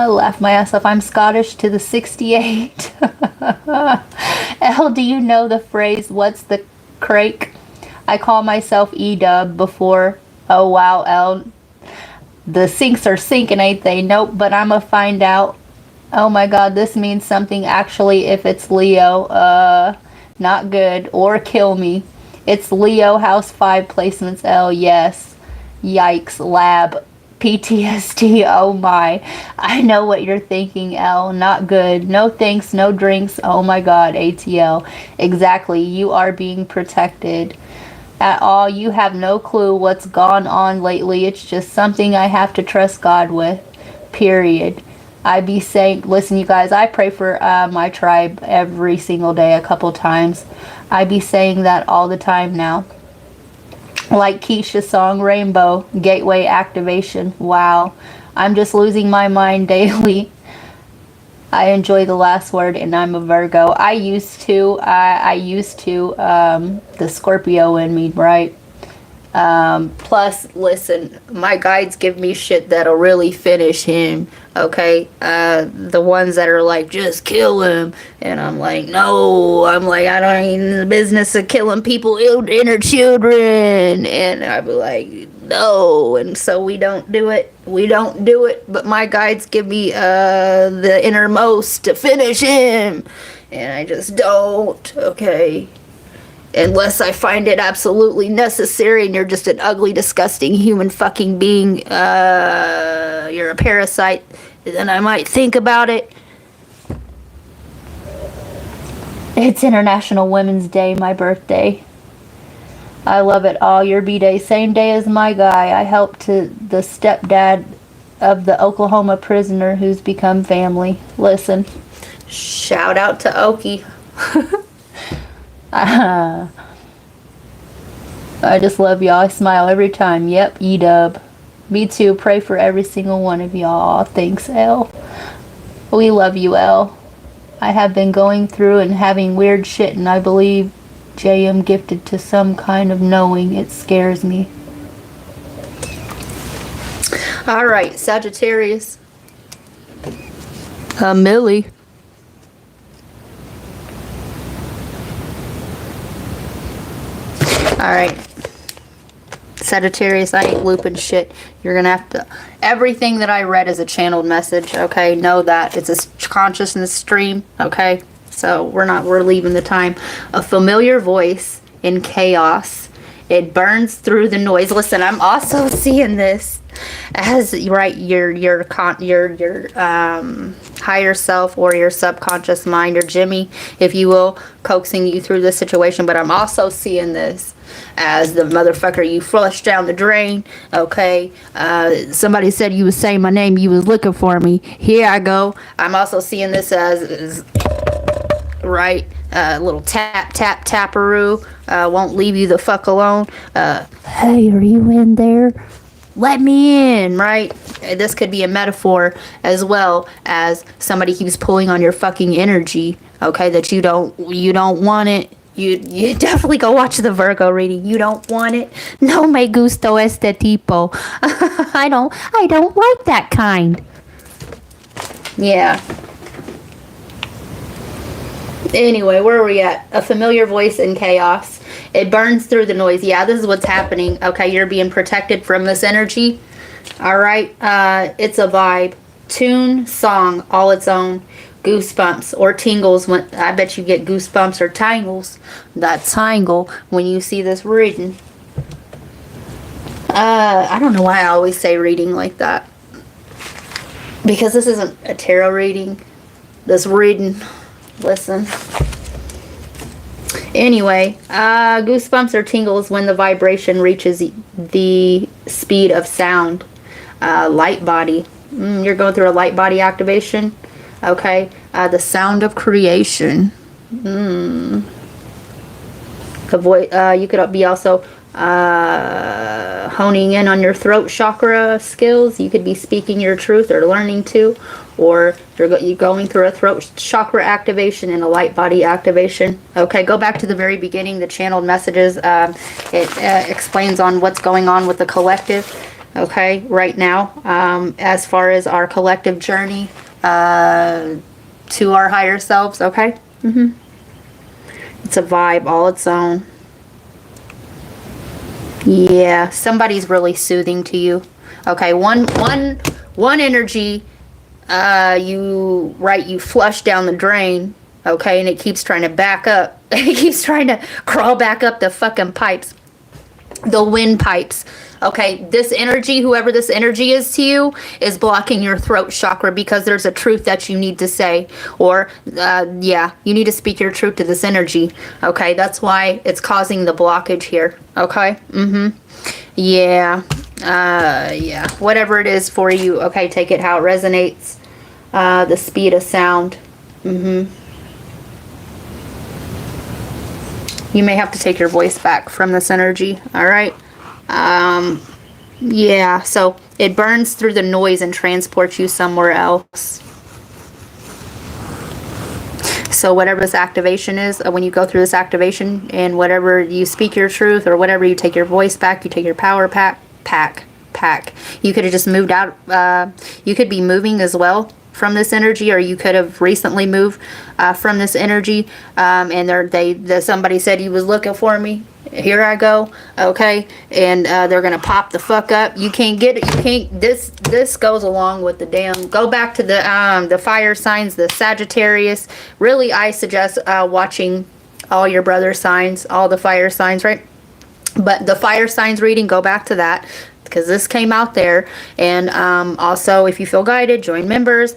Laugh my ass off. I'm Scottish to the 68. Elle, do you know the phrase, what's the crake? I call myself E-dub before. Oh, wow, Elle. The sinks are sinking, ain't they? Nope, but I'ma find out. Oh my god, this means something actually if it's Leo. Not good. Or kill me. It's Leo, house 5 placements, Elle. Yes. Yikes, lab. PTSD, oh my. I know what you're thinking, Elle. Not good. No thanks, no drinks. Oh my god, ATL. Exactly, you are being protected. At all, you have no clue what's gone on lately. It's just something I have to trust God with. Period. I be saying, listen you guys, I pray for my tribe every single day a couple times. I be saying that all the time now. Like Keisha's song Rainbow, gateway activation. Wow, I'm just losing my mind daily. I enjoy the last word and I'm a Virgo. I used to, the Scorpio in me, right? Plus, listen, my guides give me shit that'll really finish him, okay? The ones that are like, just kill him. And I'm like, no. I'm like, I don't ain't in the business of killing people, inner children. And I'd be like, no. And so we don't do it. We don't do it. But my guides give me the innermost to finish him. And I just don't, okay? Unless I find it absolutely necessary and you're just an ugly, disgusting human fucking being, you're a parasite, then I might think about it. It's International Women's Day, my birthday. I love it all. Your B-Day, same day as my guy. I helped to the stepdad of the Oklahoma prisoner who's become family. Listen. Shout out to Okie. I just love y'all. I smile every time. Yep, E-dub. Me too. Pray for every single one of y'all. Thanks, Elle. We love you, Elle. I have been going through and having weird shit, and I believe JM gifted to some kind of knowing. It scares me. All right, Sagittarius. Millie. Alright. Sagittarius, I ain't looping shit. You're gonna have to... Everything that I read is a channeled message, okay? Know that. It's a consciousness stream, okay? So we're leaving the time. A familiar voice in chaos. It burns through the noise. Listen, I'm also seeing this as, right, your higher self or your subconscious mind, or Jimmy, if you will, coaxing you through this situation. But I'm also seeing this as the motherfucker you flushed down the drain, okay? Somebody said you was saying my name, you was looking for me. Here I go. I'm also seeing this as right, little tapperoo, won't leave you the fuck alone. Hey, are you in there? Let me in, right? This could be a metaphor as well as somebody keeps pulling on your fucking energy, okay, that you don't want it. You definitely go watch the Virgo reading. You don't want it. No me gusto este tipo. I don't like that kind. Yeah. Anyway, where are we at? A familiar voice in chaos. It burns through the noise. Yeah, this is what's happening. Okay, you're being protected from this energy. All right. It's a vibe. Tune, song, all its own. Goosebumps or tingles. When I bet you get goosebumps or tangles. That tingle when you see this reading. I don't know why I always say reading like that. Because this isn't a tarot reading. This reading. Listen. Anyway, goosebumps or tingles when the vibration reaches the speed of sound. Light body. You're going through a light body activation. Okay. The sound of creation. You could be also honing in on your throat chakra skills. You could be speaking your truth or learning to, or you're going through a throat chakra activation and a light body activation. Okay, go back to the very beginning, the channeled messages. It explains on what's going on with the collective. Okay, right now, as far as our collective journey to our higher selves. Okay. It's a vibe all its own. Yeah, somebody's really soothing to you. Okay, one energy, you flush down the drain, okay, and it keeps trying to back up. It keeps trying to crawl back up the fucking pipes. The windpipes. Okay, this energy, whoever this energy is to you, is blocking your throat chakra because there's a truth that you need to say. Or, yeah, you need to speak your truth to this energy. Okay, that's why it's causing the blockage here. Okay, yeah, yeah, whatever it is for you. Okay, take it how it resonates. The speed of sound. You may have to take your voice back from this energy. All right. Yeah, so it burns through the noise and transports you somewhere else. So whatever this activation is, when you go through this activation and whatever you speak your truth or whatever, you take your voice back, you take your power pack. You could have just moved out. You could be moving as well from this energy, or you could have recently moved from this energy, and somebody said he was looking for me. Here I go. Okay, and they're gonna pop the fuck up. You can't get it. You can't. This goes along with the damn. Go back to the fire signs, the Sagittarius. Really, I suggest watching all your brother signs, all the fire signs, right? But the fire signs reading, go back to that, because this came out there. And also, if you feel guided, join members.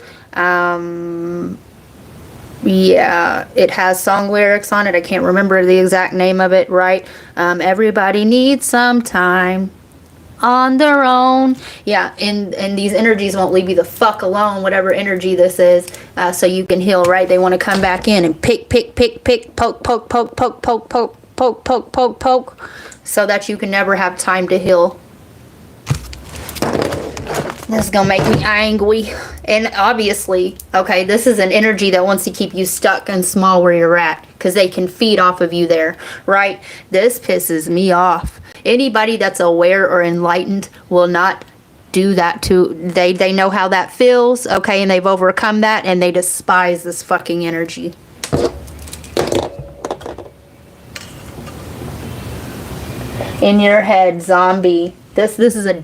Yeah, it has song lyrics on it. I can't remember the exact name of it, right? Everybody needs some time on their own. Yeah, and these energies won't leave you the fuck alone, whatever energy this is, so you can heal, right? They want to come back in and pick, poke, so that you can never have time to heal. This is going to make me angry. And obviously, okay, this is an energy that wants to keep you stuck and small where you're at, because they can feed off of you there, right? This pisses me off. Anybody that's aware or enlightened will not do that to, they know how that feels, okay, and they've overcome that, and they despise this fucking energy. In your head, zombie. This okay,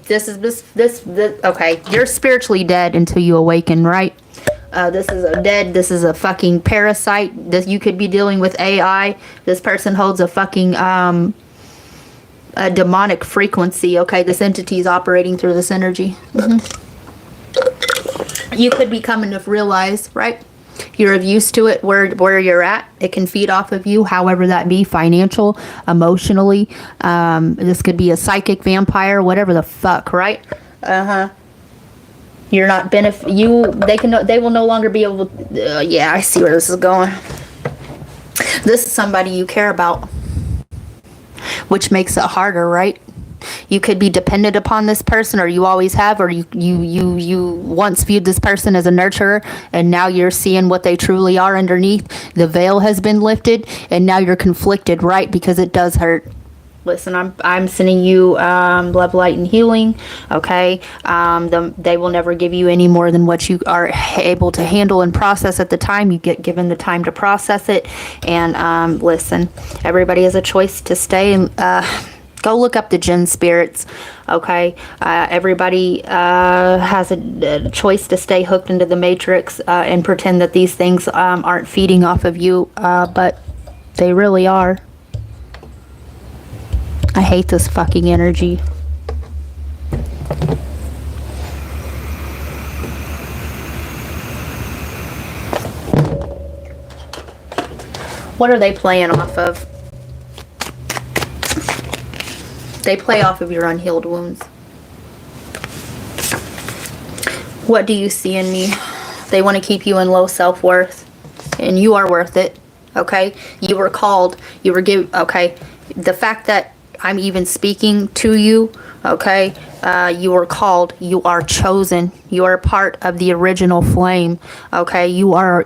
you're spiritually dead until you awaken, right? This is a fucking parasite. This, you could be dealing with AI. This person holds a fucking a demonic frequency, okay? This entity is operating through this energy. You could be coming to realize, right? You're used to it where you're at. It can feed off of you, however that be, financial, emotionally. This could be a psychic vampire, whatever the fuck, right? You're not they will no longer be able to, yeah, I see where this is going. This is somebody you care about, which makes it harder, right? You could be dependent upon this person, or you always have, or you once viewed this person as a nurturer, and now you're seeing what they truly are underneath. The veil has been lifted, and now you're conflicted, right? Because it does hurt. Listen, I'm sending you love, light, and healing. Okay, they will never give you any more than what you are able to handle and process at the time. You get given the time to process it. And listen, everybody has a choice to stay and go look up the Jinn spirits, okay? Everybody has a choice to stay hooked into the matrix and pretend that these things aren't feeding off of you, but they really are. I hate this fucking energy. What are they playing off of? They play off of your unhealed wounds. What do you see in me? They want to keep you in low self-worth. And you are worth it. Okay? You were called. You were given. Okay? The fact that I'm even speaking to you. Okay? You were called. You are chosen. You are part of the original flame. Okay? You are...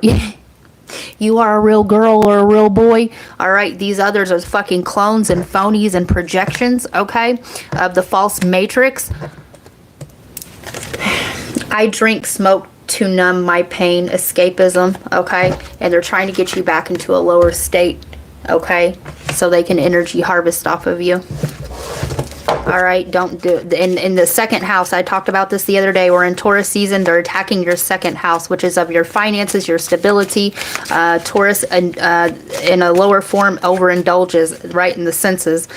You are a real girl or a real boy. All right, these others are fucking clones and phonies and projections, okay, of the false matrix. I drink smoke to numb my pain, escapism, okay, and they're trying to get you back into a lower state, okay, so they can energy harvest off of you. All right, don't do it. In the second house, I talked about this the other day. We're in Taurus season. They're attacking your second house, which is of your finances, your stability. Taurus, in a lower form, overindulges, right, in the senses.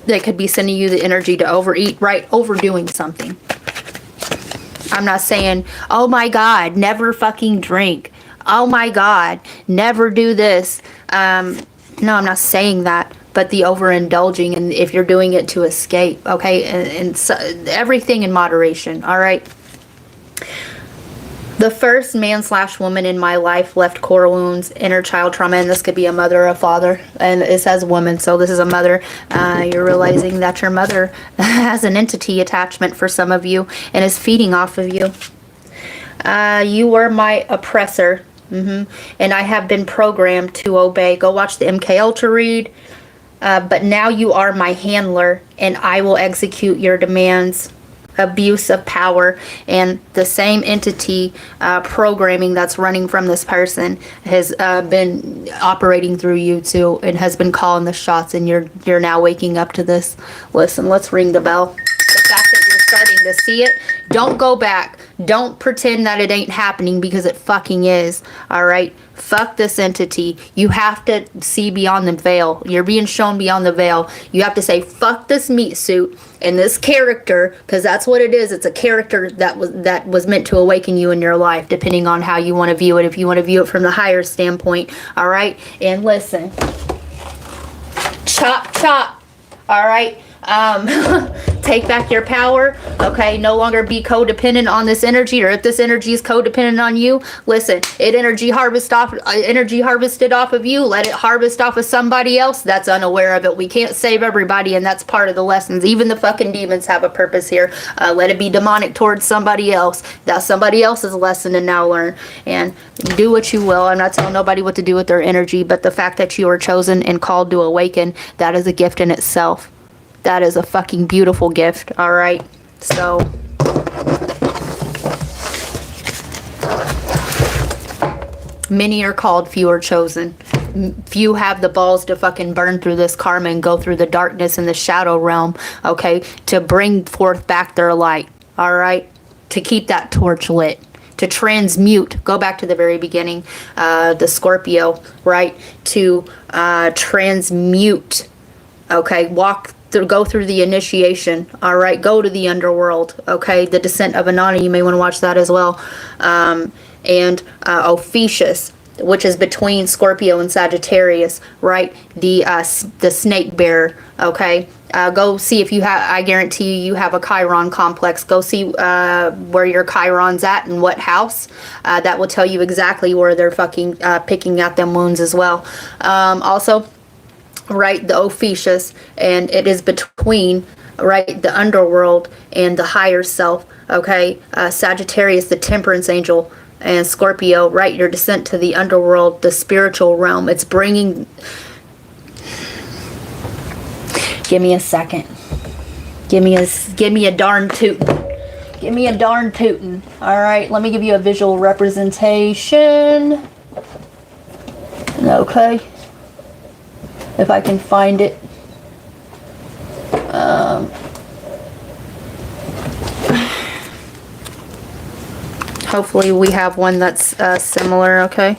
They could be sending you the energy to overeat, right, overdoing something. I'm not saying, oh my God, never fucking drink. Oh my God, never do this. No, I'm not saying that. But the overindulging, and if you're doing it to escape, okay, and so, everything in moderation, all right. The first man/woman in my life left core wounds, inner child trauma, and this could be a mother or a father, and it says woman, so this is a mother. You're realizing that your mother has an entity attachment for some of you and is feeding off of you. You were my oppressor, and I have been programmed to obey. Go watch the MK Ultra read. But now you are my handler, and I will execute your demands. Abuse of power, and the same entity programming that's running from this person has been operating through you too, and has been calling the shots, and you're now waking up to this. Listen, let's ring the bell. The fact that you're starting to see it, don't go back. Don't pretend that it ain't happening, because it fucking is. All right? Fuck this entity. You have to see beyond the veil. You're being shown beyond the veil. You have to say, fuck this meat suit and this character, because that's what it is. It's a character that was meant to awaken you in your life, depending on how you want to view it. If you want to view it from the higher standpoint. All right? And listen. Chop, chop. All right? Take back your power, okay? No longer be codependent on this energy, or if this energy is codependent on you, listen, it energy harvested off of you, let it harvest off of somebody else that's unaware of it. We can't save everybody, and that's part of the lessons. Even the fucking demons have a purpose here. Let it be demonic towards somebody else. That's somebody else's lesson, and now learn. And do what you will. I'm not telling nobody what to do with their energy, but the fact that you are chosen and called to awaken, that is a gift in itself. That is a fucking beautiful gift, all right? So, many are called, few are chosen. Few have the balls to fucking burn through this karma and go through the darkness and the shadow realm, okay? To bring forth back their light, all right? To keep that torch lit. To transmute, go back to the very beginning, the Scorpio, right? To transmute, okay? Go through the initiation, all right? Go to the underworld, okay? The Descent of Inanna, you may want to watch that as well. And Ophiuchus, which is between Scorpio and Sagittarius, right? The snake bearer, okay? Go see if you have, I guarantee you have a Chiron complex. Go see where your Chiron's at and what house. That will tell you exactly where they're fucking picking at them wounds as well. Also, right, the Ophiuchus, and it is between, right, the underworld and the higher self, okay? Sagittarius, the temperance angel, and Scorpio, right, your descent to the underworld, the spiritual realm. It's bringing... Give me a second. Give me a darn tootin'. Give me a darn tootin'. All right, let me give you a visual representation. Okay. If I can find it. Hopefully we have one that's similar, okay?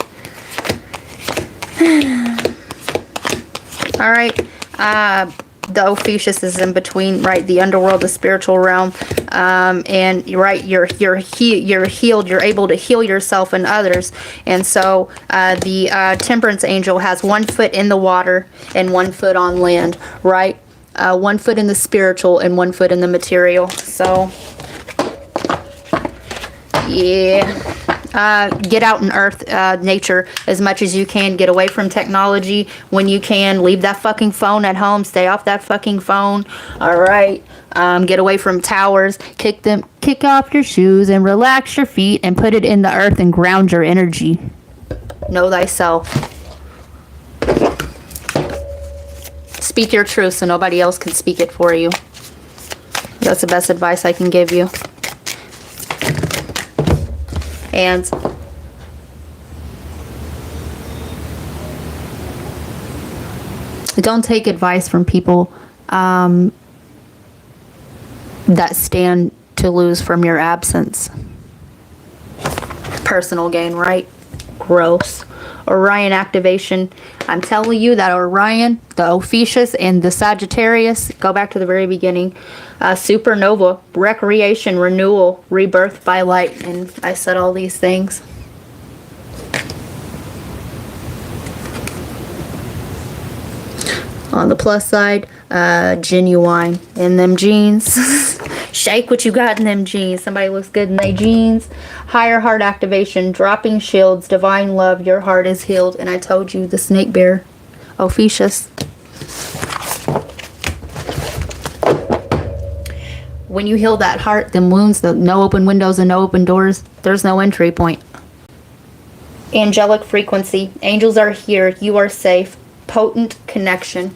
All right. The Ophiuchus is in between, right, the underworld, the spiritual realm, and right, you're healed, you're able to heal yourself and others. And so the temperance angel has 1 foot in the water and 1 foot on land, right? 1 foot in the spiritual and 1 foot in the material. So Yeah. Get out in earth, nature as much as you can. Get away from technology when you can. Leave that fucking phone at home. Stay off that fucking phone. All right. Get away from towers. Kick off your shoes and relax your feet and put it in the earth and ground your energy. Know thyself. Speak your truth so nobody else can speak it for you. That's the best advice I can give you. And don't take advice from people that stand to lose from your absence. Personal gain, right? Gross. Orion activation. I'm telling you that Orion, the Ophiuchus, and the Sagittarius, go back to the very beginning. Supernova, recreation, renewal, rebirth by light. And I said all these things. On the plus side, genuine in them jeans. Shake what you got in them jeans. Somebody looks good in their jeans. Higher heart activation, dropping shields, divine love, your heart is healed. And I told you, the snake bear, Ophiuchus. When you heal that heart, them wounds, the no open windows and no open doors, there's no entry point. Angelic frequency, angels are here, you are safe. Potent connection.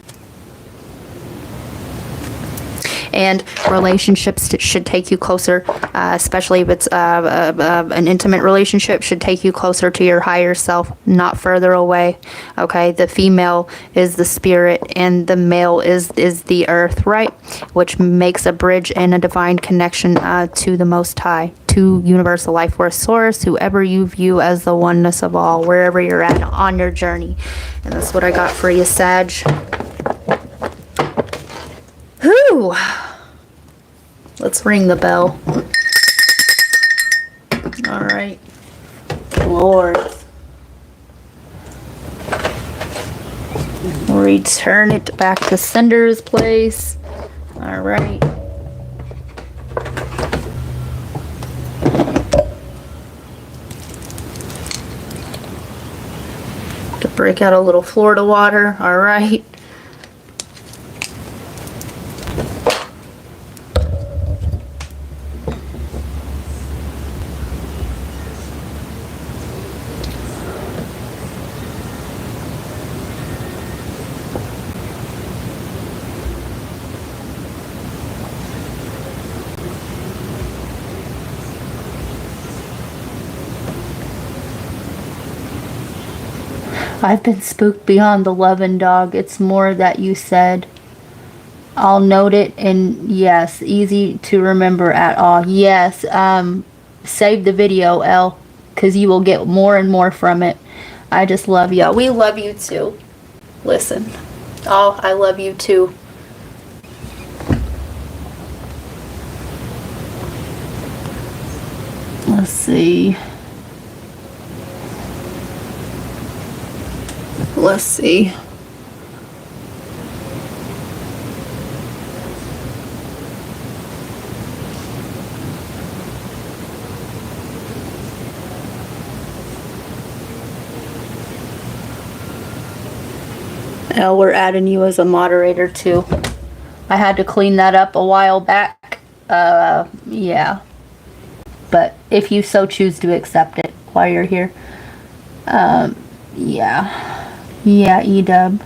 And relationships should take you closer, especially if it's an intimate relationship, should take you closer to your higher self, not further away. Okay, the female is the spirit and the male is the earth, right? Which makes a bridge and a divine connection to the Most High, to universal life force source, whoever you view as the oneness of all, wherever you're at on your journey. And that's what I got for you, Sag. Whew. Let's ring the bell. All right. Lord. Return it back to sender's place. All right. To break out a little Florida water. All right. I've been spooked beyond the loving dog. It's more that you said. I'll note it, and yes, easy to remember at all. Yes, save the video, Elle, because you will get more and more from it. I just love y'all. We love you too. Listen. Oh, I love you too. Let's see. Let's see. Now we're adding you as a moderator too. I had to clean that up a while back. Yeah. But if you so choose to accept it while you're here. Yeah. Yeah, E-dub.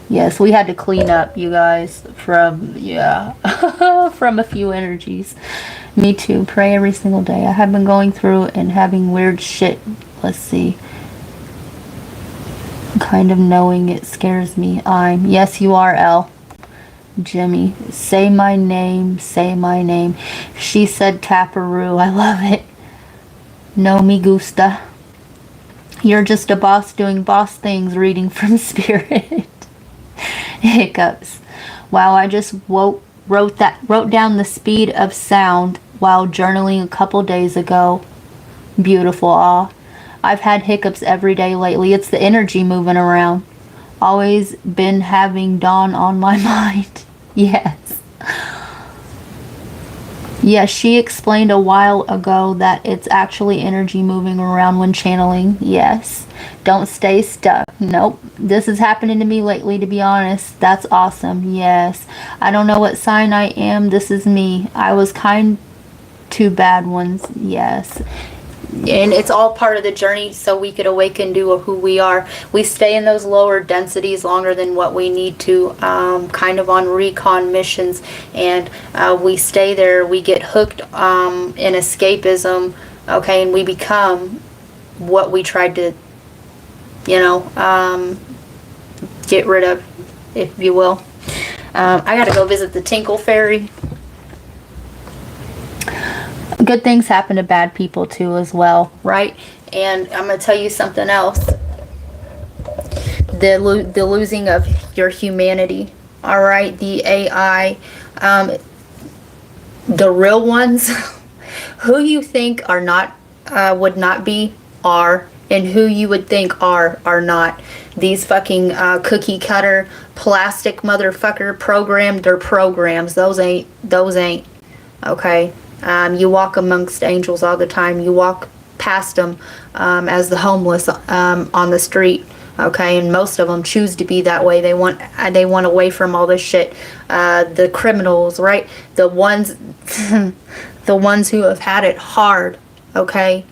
Yes, we had to clean up, you guys, from, yeah, from a few energies. Me too. Pray every single day. I have been going through and having weird shit. Let's see. Kind of knowing it scares me. Yes, you are, Elle. Jimmy. Say my name. Say my name. She said taparoo. I love it. No me gusta. You're just a boss doing boss things, reading from spirit. Hiccups. Wow, I just wrote down the speed of sound while journaling a couple days ago. Beautiful. Aw. I've had hiccups every day lately. It's the energy moving around. Always been having Dawn on my mind. Yes. Yes, she explained a while ago that it's actually energy moving around when channeling. Yes. Don't stay stuck. Nope. This is happening to me lately, to be honest. That's awesome. Yes. I don't know what sign I am. This is me. I was kind to bad ones. Yes. And it's all part of the journey so we could awaken to who we are. We stay in those lower densities longer than what we need to, kind of on recon missions, and we stay there. We get hooked in escapism, okay, and we become what we tried to, you know, get rid of, if you will. I gotta go visit the Tinkle Fairy. Good things happen to bad people too as well, right? And I'm going to tell you something else. The losing of your humanity, all right? The AI, the real ones, who you think are not, would not be, are, and who you would think are not. These fucking cookie cutter, plastic motherfucker programmed, they're programs. Those ain't, okay? You walk amongst angels all the time. You walk past them as the homeless on the street, okay? And most of them choose to be that way. They want away from all this shit. The criminals, right? The ones, the ones who have had it hard, okay?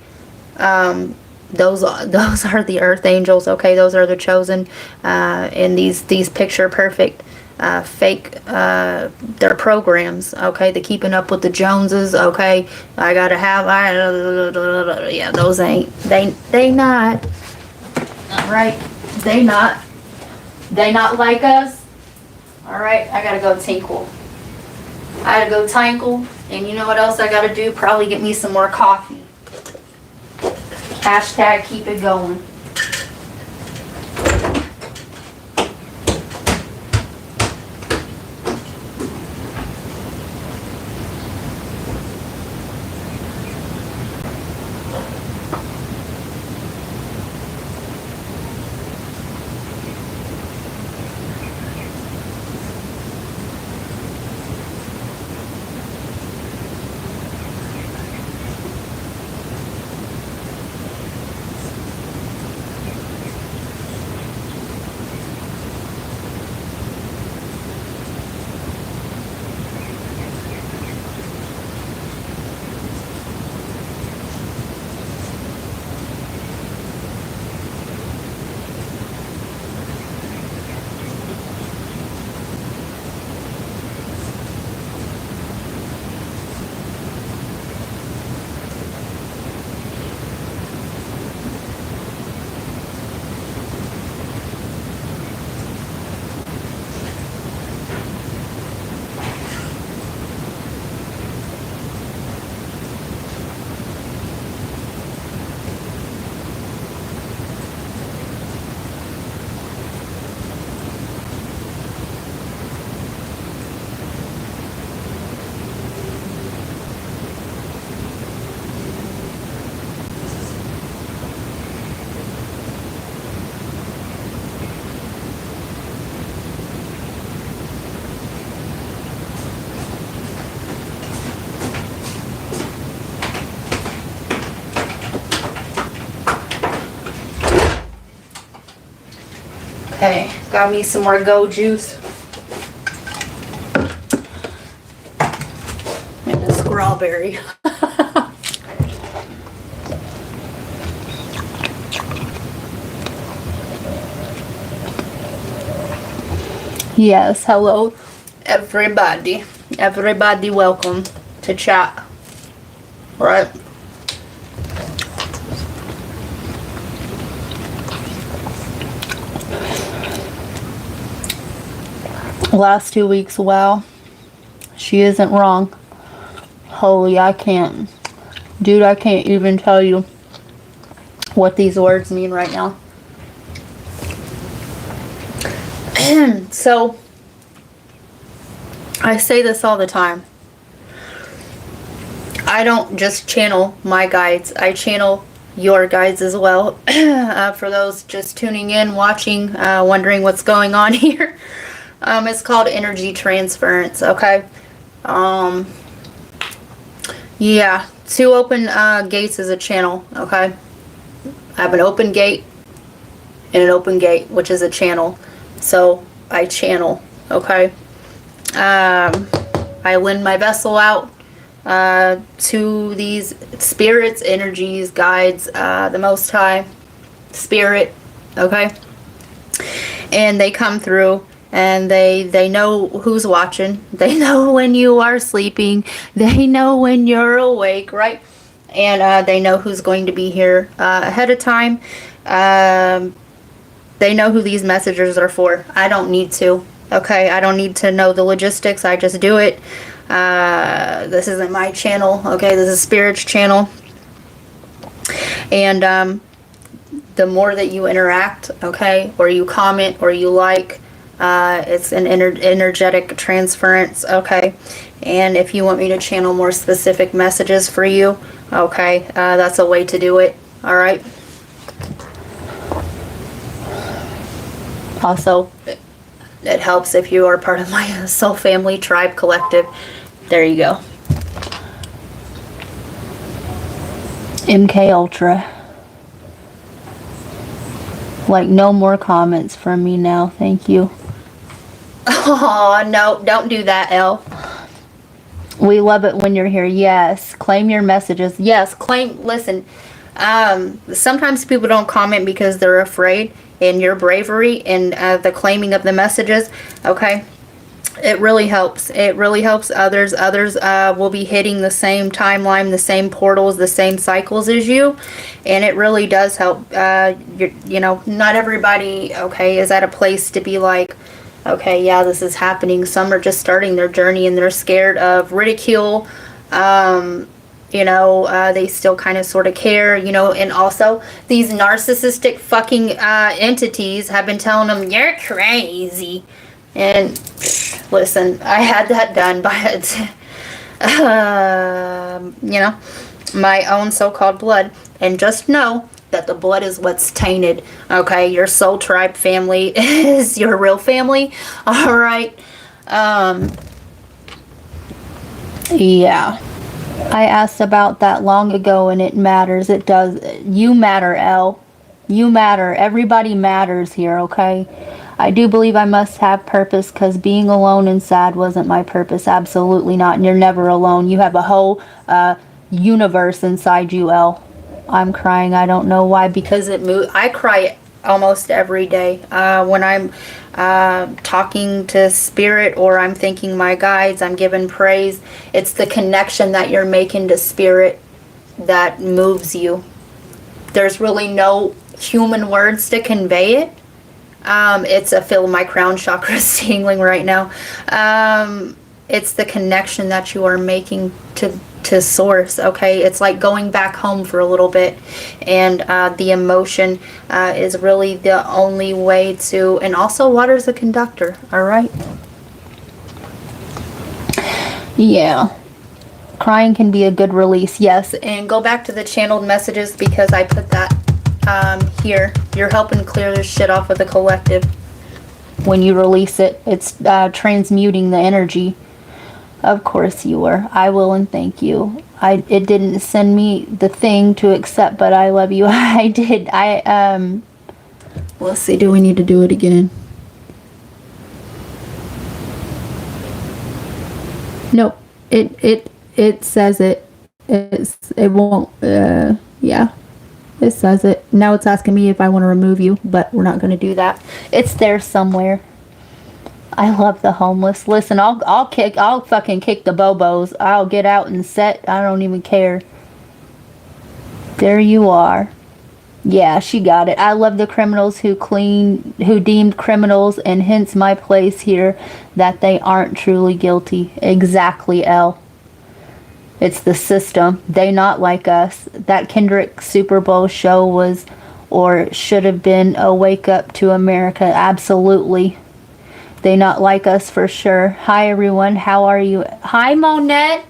Those are the earth angels, okay? Those are the chosen, and these picture perfect. Fake, their programs, okay? The keeping up with the Joneses, okay? I gotta have, yeah, those ain't, they not, alright? They not like us, alright? I gotta go tinkle. I gotta go tinkle, and you know what else I gotta do? Probably get me some more coffee. Hashtag keep it going. Okay, got me some more go juice. And a strawberry. Yes, hello everybody. Everybody welcome to chat. Right? Last 2 weeks, wow. She isn't wrong. Holy, I can't. Dude, I can't even tell you what these words mean right now. So, I say this all the time. I don't just channel my guides. I channel your guides as well. For those just tuning in, watching, wondering what's going on here. It's called energy transference, okay? Yeah, 2 open gates is a channel, okay? I have an open gate and an open gate, which is a channel. So I channel, okay? I lend my vessel out to these spirits, energies, guides, the Most High, Spirit, okay? And they come through and they know who's watching. They know when you are sleeping. They know when you're awake, right? And they know who's going to be here ahead of time. They know who these messengers are for. I don't need to. Okay, I don't need to know the logistics. I just do it. This isn't my channel. Okay, this is Spirit's channel. And the more that you interact, okay, or you comment or you like, it's an energetic transference, okay? And if you want me to channel more specific messages for you, okay, that's a way to do it, all right? Also, it helps if you are part of my soul family, tribe, collective. There you go. MK Ultra. Like, no more comments from me now. Thank you. Oh, no, don't do that, Elle. We love it when you're here. Yes. Claim your messages. Yes, claim. Listen, sometimes people don't comment because they're afraid, and your bravery and the claiming of the messages, okay? It really helps. It really helps others. Others will be hitting the same timeline, the same portals, the same cycles as you. And it really does help. You know, not everybody, okay, is at a place to be like, okay, yeah, this is happening. Some are just starting their journey and they're scared of ridicule. You know, they still kind of sort of care, you know, and also these narcissistic fucking entities have been telling them, you're crazy. And listen, I had that done by you know, my own so-called blood. And just know that the blood is what's tainted, okay? Your soul tribe family is your real family, all right? Yeah. I asked about that long ago, and it matters. It does. You matter, Elle. You matter. Everybody matters here, okay? I do believe I must have purpose, because being alone and sad wasn't my purpose. Absolutely not. And you're never alone. You have a whole universe inside you, Elle. I'm crying. I don't know why, because it moved. I cry almost every day when I'm talking to Spirit, or I'm thanking my guides, I'm giving praise. It's the connection that you're making to Spirit that moves you. There's really no human words to convey it. It's a feel my crown chakra tingling right now. It's the connection that you are making to source, okay? It's like going back home for a little bit, and the emotion is really the only way to, and also water's a conductor, all right? Yeah. Crying can be a good release, yes. And go back to the channeled messages, because I put that here. You're helping clear this shit off of the collective. When you release it, it's transmuting the energy. Of course you were. I will, and thank you. It didn't send me the thing to accept, but I love you. I did. Let's see, do we need to do it again? Nope. It says it. It won't, yeah. It says it. Now it's asking me if I want to remove you, but we're not going to do that. It's there somewhere. I love the homeless. Listen, I'll fucking kick the bobos. I'll get out and set. I don't even care. There you are. Yeah, she got it. I love the criminals who deemed criminals, and hence my place here, that they aren't truly guilty. Exactly, Elle. It's the system. They not like us. That Kendrick Super Bowl show was, or should have been, a wake up to America. Absolutely. They not like us for sure. Hi everyone, how are you? Hi Monette.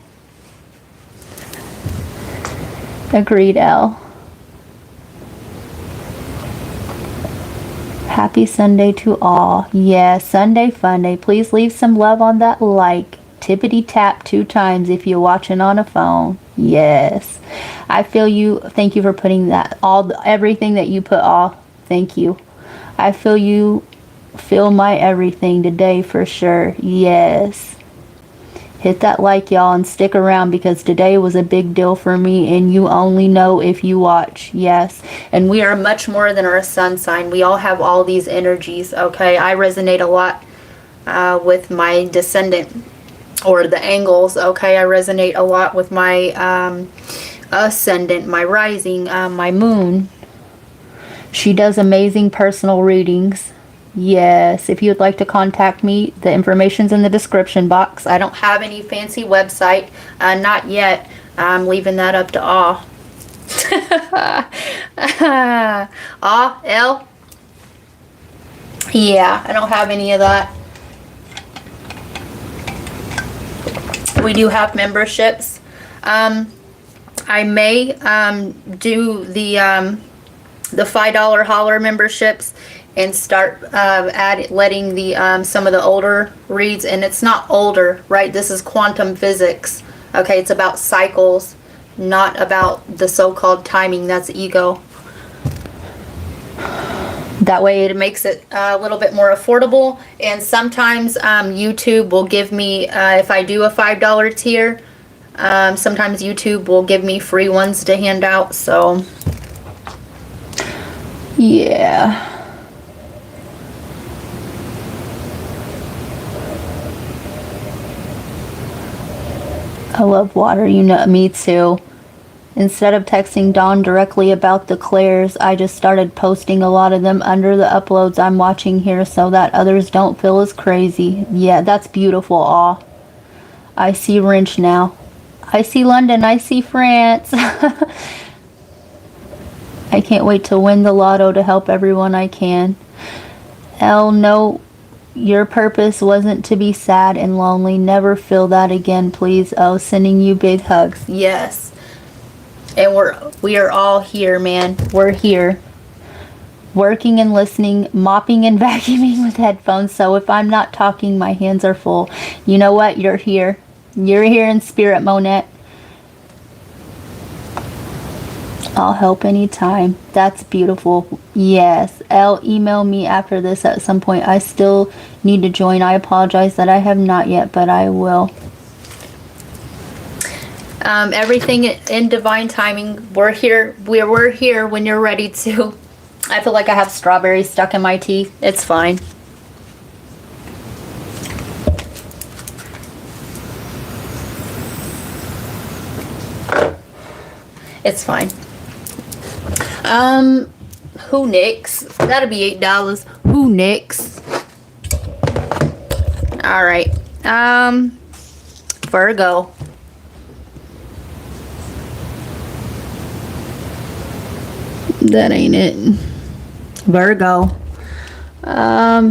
Agreed, Elle. Happy Sunday to all. Yeah, Sunday fun day. Please leave some love on that like. tippity tap 2 times if you're watching on a phone. Yes. I feel you. Thank you for putting that, everything that you put off. Thank you. I feel you feel my everything today for sure. Yes. Hit that like, y'all, and stick around because today was a big deal for me, and you only know if you watch. Yes. And we are much more than our sun sign. We all have all these energies, okay? I resonate a lot with my descendant, or the angles, okay? I resonate a lot with my ascendant, my rising, my moon. She does amazing personal readings. Yes, if you'd like to contact me, the information's in the description box. I don't have any fancy website, not yet. I'm leaving that up to Awe. Awe, L? Yeah, I don't have any of that. We do have memberships. I may do the $5 holler memberships and start letting the some of the older reads, and it's not older, right? This is quantum physics. Okay, it's about cycles, not about the so-called timing. That's ego. That way it makes it a little bit more affordable. And sometimes YouTube will give me, if I do a $5 tier, sometimes YouTube will give me free ones to hand out. So yeah. I love water, you know, me too. Instead of texting Dawn directly about the clairs, I just started posting a lot of them under the uploads I'm watching here so that others don't feel as crazy. Yeah, that's beautiful, Awe. I see Wrench now. I see London, I see France. I can't wait to win the lotto to help everyone I can. L, no. Your purpose wasn't to be sad and lonely. Never feel that again, please. Oh, sending you big hugs. Yes. And we are all here, man. We're here. Working and listening, mopping and vacuuming with headphones. So if I'm not talking, my hands are full. You know what? You're here. You're here in spirit, Monette. I'll help anytime. That's beautiful. Yes. L, email me after this at some point. I still need to join. I apologize that I have not yet, but I will. Everything in divine timing. We're here. We're here when you're ready to. I feel like I have strawberries stuck in my teeth. It's fine. It's fine. Who next? That'll be $8. Who next? All right. Virgo. That ain't it. Virgo.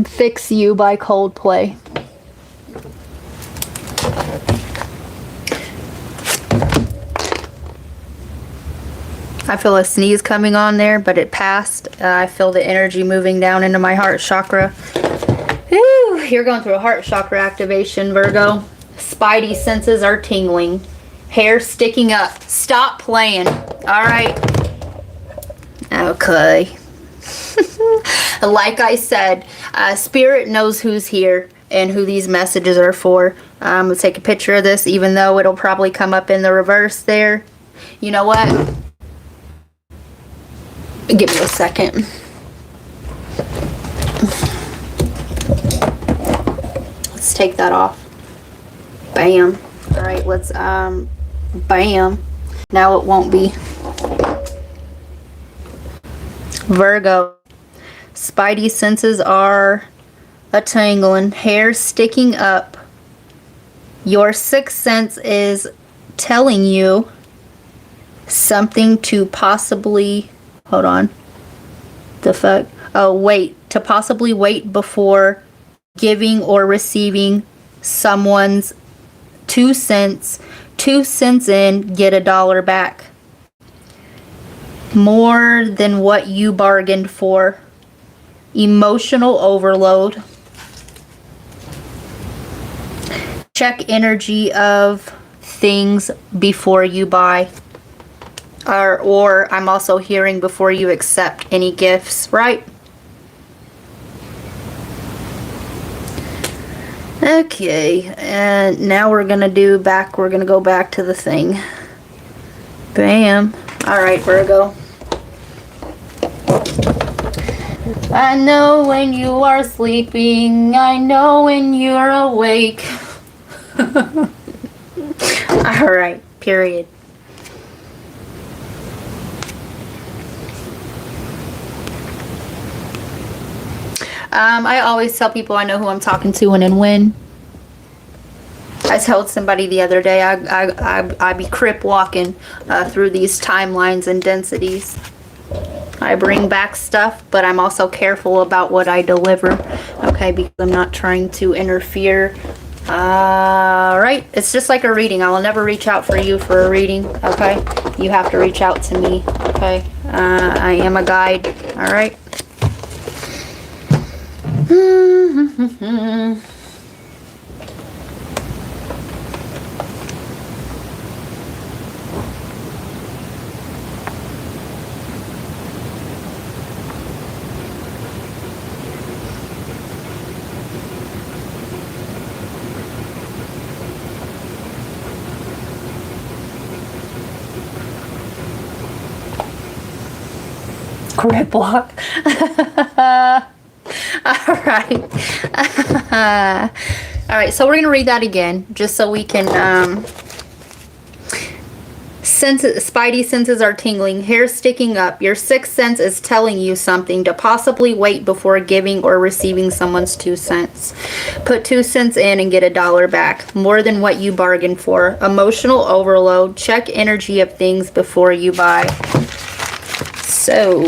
Fix You by Coldplay. I feel a sneeze coming on there, but it passed. I feel the energy moving down into my heart chakra. Whew, you're going through a heart chakra activation, Virgo. Spidey senses are tingling. Hair sticking up. Stop playing. All right. Okay. Like I said, Spirit knows who's here and who these messages are for. Let's take a picture of this, even though it'll probably come up in the reverse there. You know what? Give me a second. Let's take that off. Bam. All right, let's, bam. Now it won't be. Virgo. Spidey senses are a-tingling. Hair sticking up. Your sixth sense is telling you something to possibly... Hold on. The fuck? Oh, wait. To possibly wait before giving or receiving someone's 2 cents. 2 cents in, get $1 back. More than what you bargained for. Emotional overload. check energy of things before you buy. Or I'm also hearing before you accept any gifts, right? Okay, and now we're gonna go back to the thing. Bam. Alright, Virgo. I know when you are sleeping, I know when you're awake. Alright, period. I always tell people I know who I'm talking to and when. I told somebody the other day I be crip walking through these timelines and densities. I bring back stuff, but I'm also careful about what I deliver, okay, because I'm not trying to interfere. Right, it's just like a reading. I will never reach out for you for a reading, okay? You have to reach out to me, okay? I am a guide, all right? Grip walk. All right. All right, so we're going to read that again just so we can spidey senses are tingling, hair sticking up. Your sixth sense is telling you something to possibly wait before giving or receiving someone's 2 cents. Put 2 cents in and get $1 back, more than what you bargained for. Emotional overload. Check energy of things before you buy. So,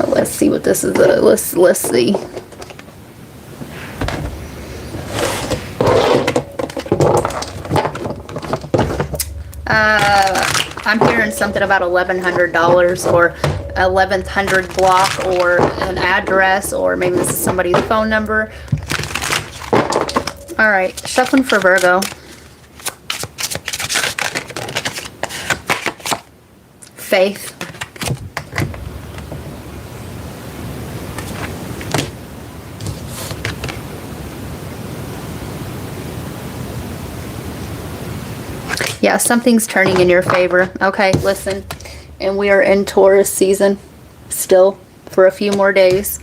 let's see what this is. Let's see. I'm hearing something about $1,100 or 1100 block or an address, or maybe this is somebody's phone number. All right, shuffling for Virgo. Faith. Yeah, something's turning in your favor. Okay, listen. And we are in Taurus season still for a few more days.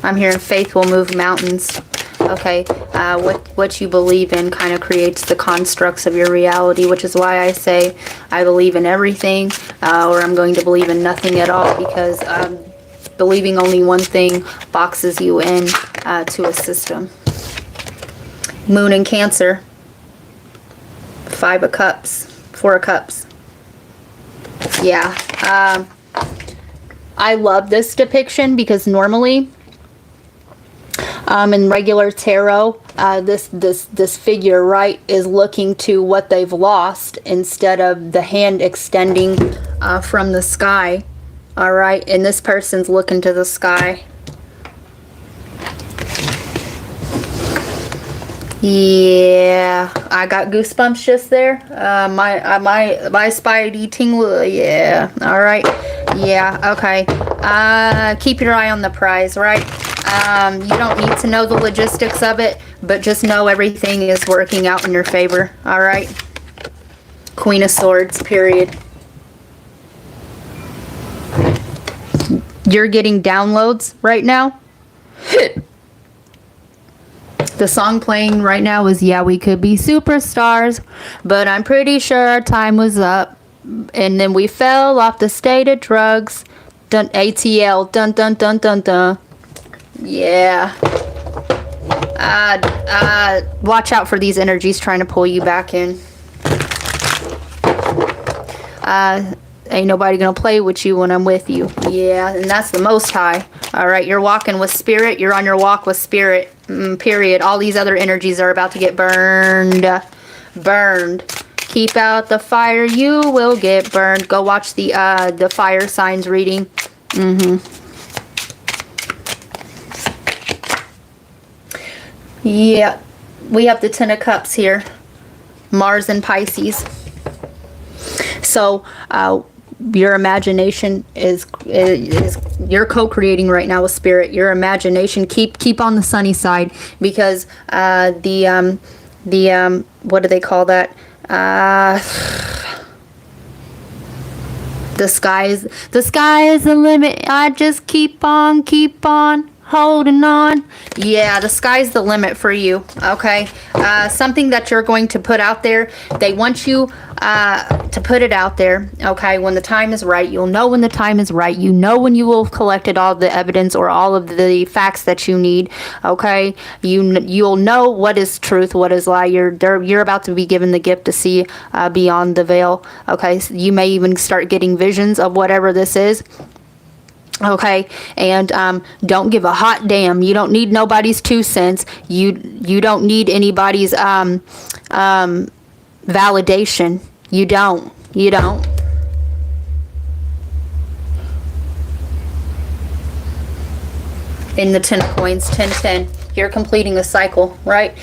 I'm hearing faith will move mountains. Okay, what you believe in kind of creates the constructs of your reality, which is why I say I believe in everything, or I'm going to believe in nothing at all, because believing only one thing boxes you in to a system. Moon in Cancer. 5 of Cups. 4 of Cups. Yeah. I love this depiction because normally in regular tarot, this figure, right, is looking to what they've lost instead of the hand extending from the sky. All right, and this person's looking to the sky. Yeah, I got goosebumps just there. My spidey tingle. Yeah. All right. Yeah. Okay. Keep your eye on the prize, right? You don't need to know the logistics of it, but just know everything is working out in your favor. All right. Queen of Swords. Period. You're getting downloads right now. The song playing right now is Yeah, We Could Be Superstars, but I'm pretty sure our time was up. And then we fell off the state of drugs. Dun ATL. Dun dun dun dun dun. Yeah. Watch out for these energies trying to pull you back in. Ain't nobody gonna play with you when I'm with you. Yeah, and that's the Most High. All right, you're walking with spirit. You're on your walk with spirit. Period. All these other energies are about to get burned. Burned. Keep out the fire. You will get burned. Go watch the fire signs reading. Yeah, we have the Ten of Cups here. Mars and Pisces. So, your imagination is you're co-creating right now with spirit. Your imagination, keep on the sunny side, because the what do they call that? The sky is the limit. I just keep on holding on. Yeah, the sky's the limit for you. Okay, something that you're going to put out there. They want you to put it out there. Okay, when the time is right, you'll know when the time is right. You know when you will have collected all the evidence or all of the facts that you need. Okay, you'll know what is truth, what is lie. You're about to be given the gift to see beyond the veil. Okay, so you may even start getting visions of whatever this is. Okay, and don't give a hot damn. You don't need nobody's 2 cents. You don't need anybody's validation. You don't. In the 10 of coins, 10. You're completing a cycle, right?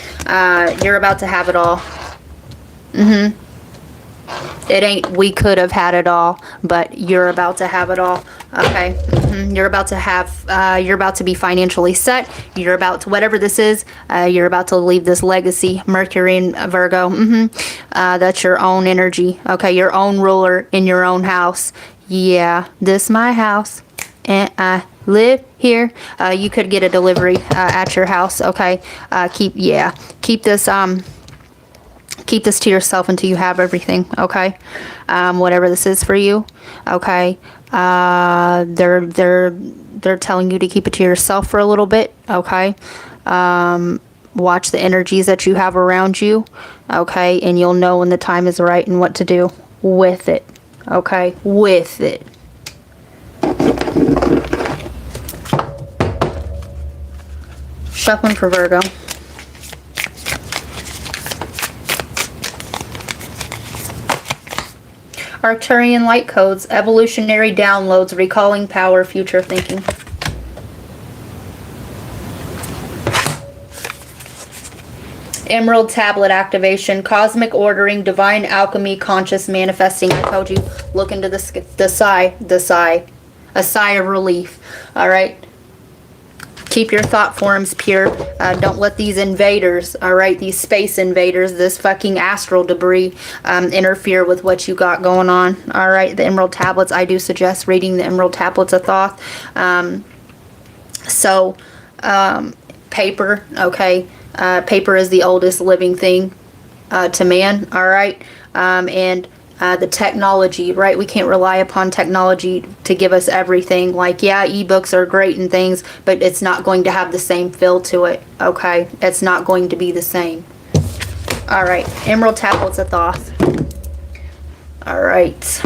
You're about to have it all. It ain't we could have had it all, but you're about to have it all. Okay, you're about to be financially set. You're about to, whatever this is, you're about to leave this legacy. Mercury and Virgo. That's your own energy. Okay, your own ruler in your own house. Yeah, this my house, and I live here. You could get a delivery at your house. Okay, keep this keep this to yourself until you have everything. Okay, whatever this is for you. Okay, they're telling you to keep it to yourself for a little bit. Okay, watch the energies that you have around you. Okay, and you'll know when the time is right and what to do with it. Okay, with it. Shuffling for Virgo. Arcturian light codes, evolutionary downloads, recalling power, future thinking. Emerald tablet activation, cosmic ordering, divine alchemy, conscious manifesting. I told you, look into the sigh, a sigh of relief. All right. Keep your thought forms pure. Don't let these invaders, all right, these space invaders, this fucking astral debris, interfere with what you got going on. All right, the Emerald Tablets. I do suggest reading the Emerald Tablets of Thoth. Paper, okay. Paper is the oldest living thing to man. All right, and the technology, right? We can't rely upon technology to give us everything. Like, yeah, ebooks are great and things, but it's not going to have the same feel to it, okay? It's not going to be the same. All right, Emerald Tablets of Thoth. All right.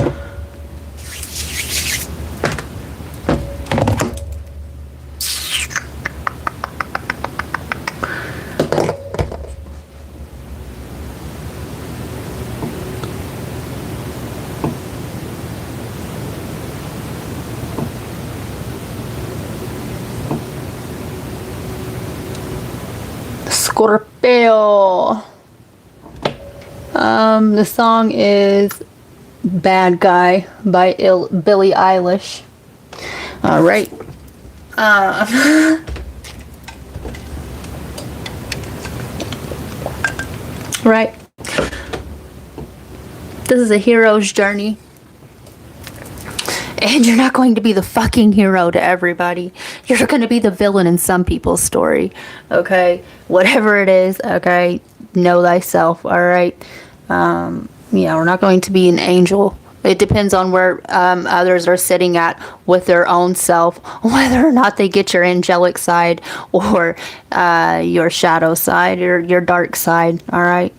Scorpio. The song is Bad Guy by Billie Eilish. All right. Right. This is a hero's journey. And you're not going to be the fucking hero to everybody. You're going to be the villain in some people's story. Okay? Whatever it is, okay? Know thyself, all right? We're not going to be an angel. It depends on where others are sitting at with their own self, whether or not they get your angelic side or your shadow side or your dark side, all right?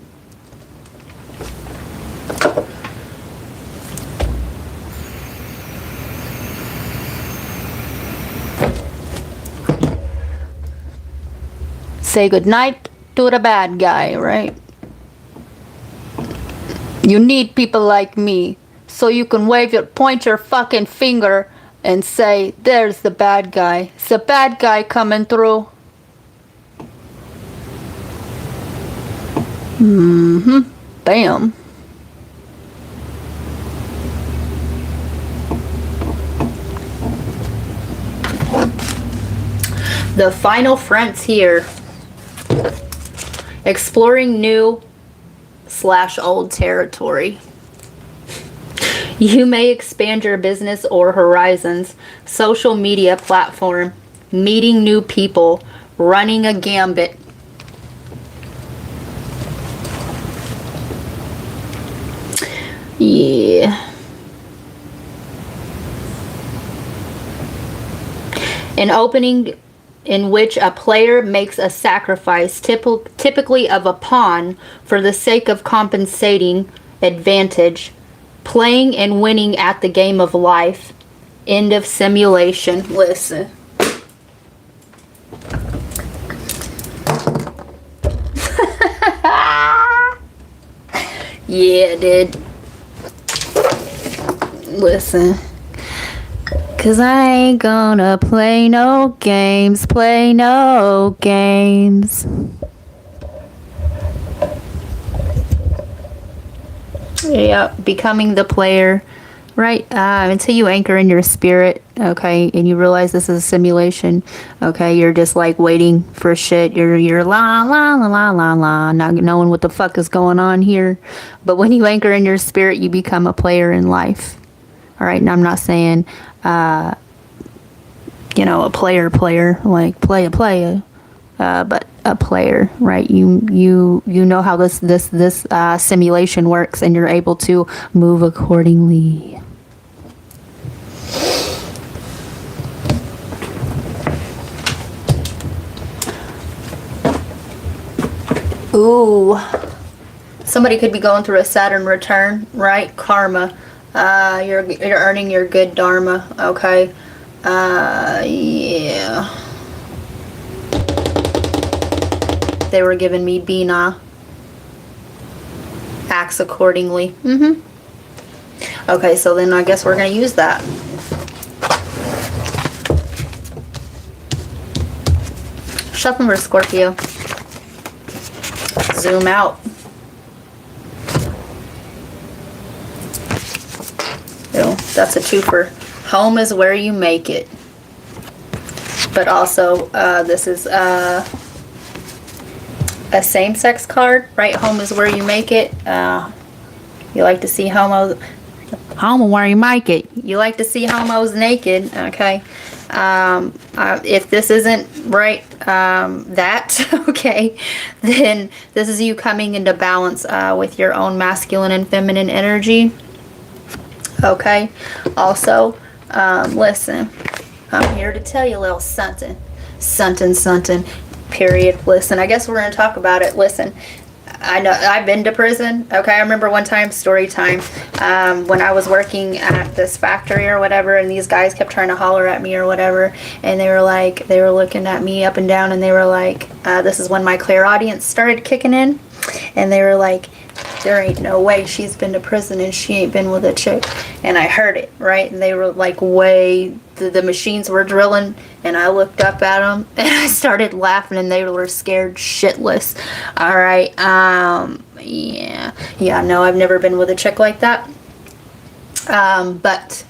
Say goodnight to the bad guy, right? You need people like me so you can point your fucking finger and say, there's the bad guy. It's the bad guy coming through. Bam. The final frontier. Exploring new / old territory. You may expand your business or horizons, social media platform, meeting new people, running a gambit. Yeah. An opening in which a player makes a sacrifice, typically of a pawn, for the sake of compensating advantage. Playing and winning at the game of life. End of simulation. Listen. Yeah, dude. Listen. 'Cause I ain't gonna play no games, Yeah, becoming the player, right? Until you anchor in your spirit, okay, and you realize this is a simulation, okay, you're just like waiting for shit. You're la la la la la la, not knowing what the fuck is going on here. But when you anchor in your spirit, you become a player in life. All right, and I'm not saying, a player, like play a player, but a player, right? You know how this simulation works, and you're able to move accordingly. Ooh, somebody could be going through a Saturn return, right? Karma. You're earning your good dharma, okay? Yeah. They were giving me Bina. Acts accordingly. Okay, so then I guess we're going to use that. Shuffling for Scorpio. Zoom out. Ew, that's a twofer. Home is where you make it. But also, this is a same-sex card, right? Home is where you make it. You like to see homos. Home where you make it. You like to see homos naked, okay? If this isn't right, okay, then this is you coming into balance with your own masculine and feminine energy. Okay. Also, listen, I'm here to tell you a little something. Period. Listen, I guess we're going to talk about it. Listen, I know I've been to prison. Okay. I remember one time, story time, when I was working at this factory or whatever, and these guys kept trying to holler at me or whatever. And they were looking at me up and down, and they were like, this is when my clairaudience started kicking in. And they were like, there ain't no way she's been to prison and she ain't been with a chick. And I heard it, right? And they were like, the machines were drilling, and I looked up at them and I started laughing, and they were scared shitless. All right. Yeah, no, I've never been with a chick like that. But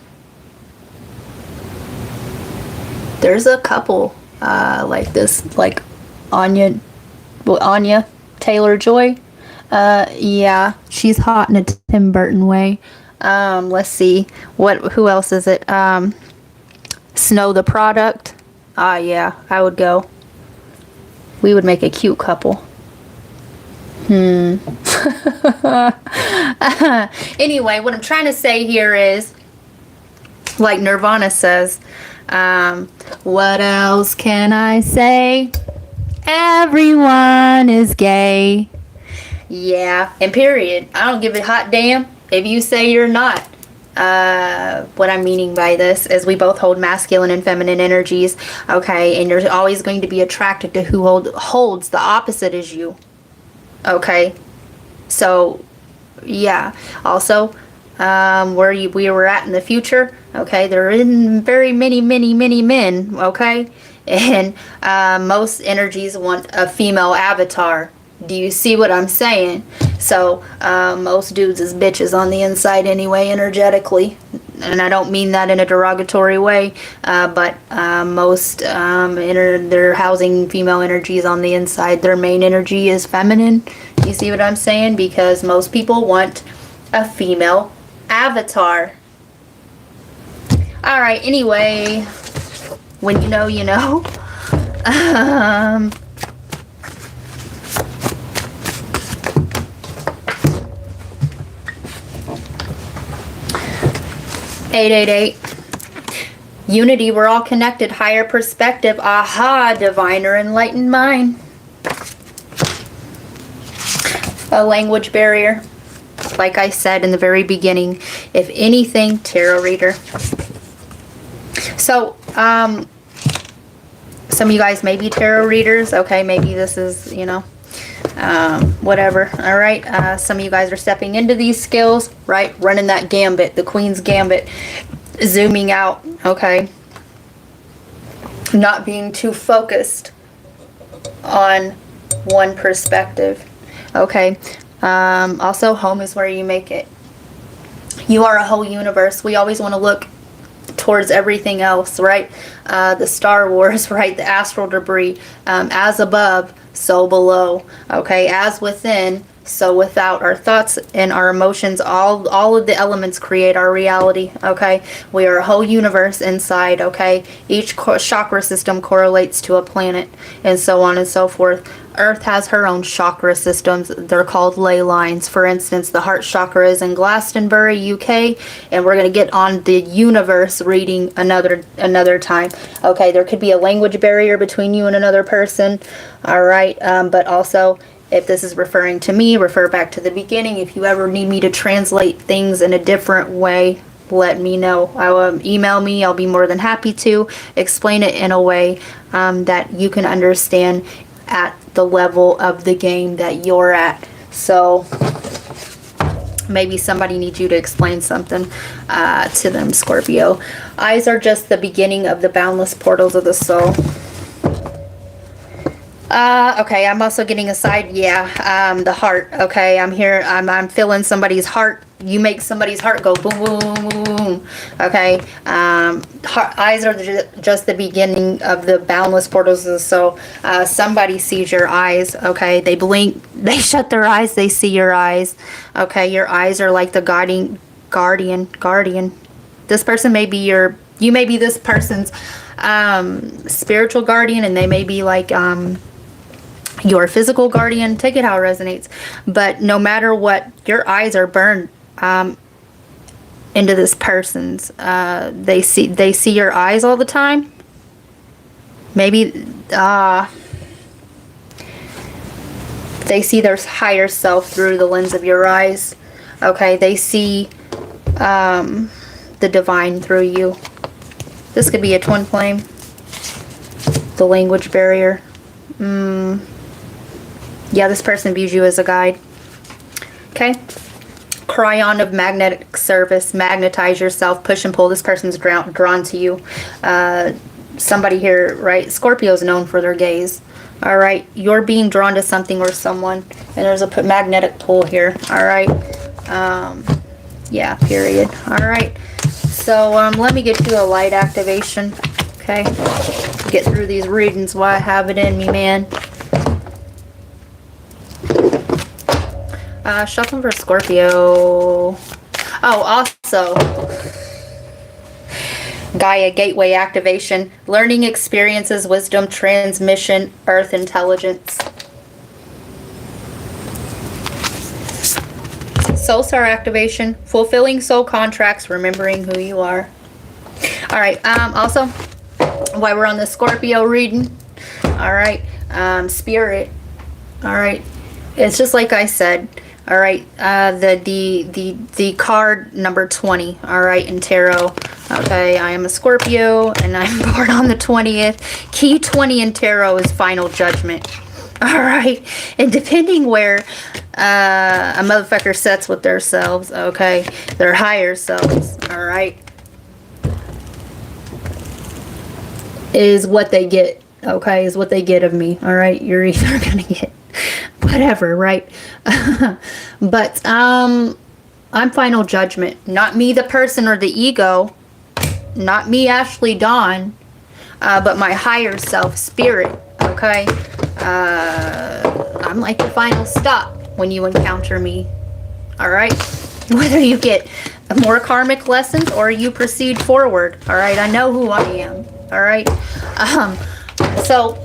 there's a couple like this, like Anya Taylor-Joy. Yeah, she's hot in a Tim Burton way. Let's see, who else is it? Snow the Product. Yeah, I would go. We would make a cute couple. Anyway, what I'm trying to say here is, like Nirvana says, what else can I say? Everyone is gay. Yeah, and period. I don't give a hot damn if you say you're not. What I'm meaning by this is we both hold masculine and feminine energies, okay? And you're always going to be attracted to who holds the opposite as you, okay? So, yeah. Also, where we were at in the future. Okay, there are very many men. Okay, and most energies want a female avatar. Do you see what I'm saying? So most dudes is bitches on the inside anyway, energetically. And I don't mean that in a derogatory way, but most they're housing female energies on the inside. Their main energy is feminine. You see what I'm saying? Because most people want a female avatar. All right. Anyway, when you know, you know. 888. Unity, we're all connected. Higher perspective. Aha, divine or enlightened mind. A language barrier. Like I said in the very beginning, if anything, tarot reader. So, some of you guys may be tarot readers. Okay, maybe this is, you know, whatever. All right. Some of you guys are stepping into these skills, right? Running that gambit, the Queen's Gambit, zooming out. Okay. Not being too focused on one perspective. Okay. Also, home is where you make it. You are a whole universe. We always want to look towards everything else, right? The Star Wars, right? The astral debris. As above, so below. Okay, as within, so without. Our thoughts and our emotions, all of the elements create our reality. Okay, we are a whole universe inside. Okay, each chakra system correlates to a planet, and so on and so forth. Earth has her own chakra systems. They're called ley lines. For instance, the heart chakra is in Glastonbury, UK, and we're going to get on the universe reading another time. Okay, there could be a language barrier between you and another person. All right, but also, if this is referring to me, refer back to the beginning. If you ever need me to translate things in a different way, let me know. Email me. I'll be more than happy to explain it in a way that you can understand at the level of the game that you're at. So maybe somebody needs you to explain something to them, Scorpio. Eyes are just the beginning of the boundless portals of the soul. Okay, I'm also getting a side, the heart. Okay, I'm here, I'm feeling somebody's heart. You make somebody's heart go boom, boom, boom, boom. Okay, eyes are just the beginning of the boundless portals of the soul. Somebody sees your eyes. Okay, they blink, they shut their eyes, they see your eyes. Okay, your eyes are like the guardian. This person may be you may be this person's spiritual guardian, and they may be like your physical guardian. Take it how it resonates. But no matter what, your eyes are burned into this person's. They see your eyes all the time. Maybe they see their higher self through the lens of your eyes. Okay, they see the divine through you. This could be a twin flame. The language barrier. Yeah, this person views you as a guide. Okay. Cryon of magnetic service. Magnetize yourself. Push and pull. This person's drawn to you. Somebody here, right? Scorpio's known for their gaze. All right. You're being drawn to something or someone. And there's a magnetic pull here. All right. Yeah, period. All right. So let me get you a light activation. Okay. Get through these readings while I have it in me, man. Shuffling for Scorpio. Oh, also, Gaia Gateway activation. Learning experiences, wisdom, transmission, earth intelligence. Soul Star activation. Fulfilling soul contracts, remembering who you are. Alright, also, while we're on the Scorpio reading, alright, Spirit, alright, it's just like I said. All right, the card number 20, all right, in tarot. Okay, I am a Scorpio, and I'm born on the 20th. Key 20 in tarot is final judgment. All right. And depending where a motherfucker sets with themselves, okay, their higher selves, all right, is what they get, okay, is what they get of me, all right? You're either gonna get whatever, right? But I'm final judgment, not me the person or the ego, not me Ashley Dawn, but my higher self, spirit, okay? I'm like the final stop when you encounter me, all right? Whether you get more karmic lessons or you proceed forward, all right? I know who I am, all right? So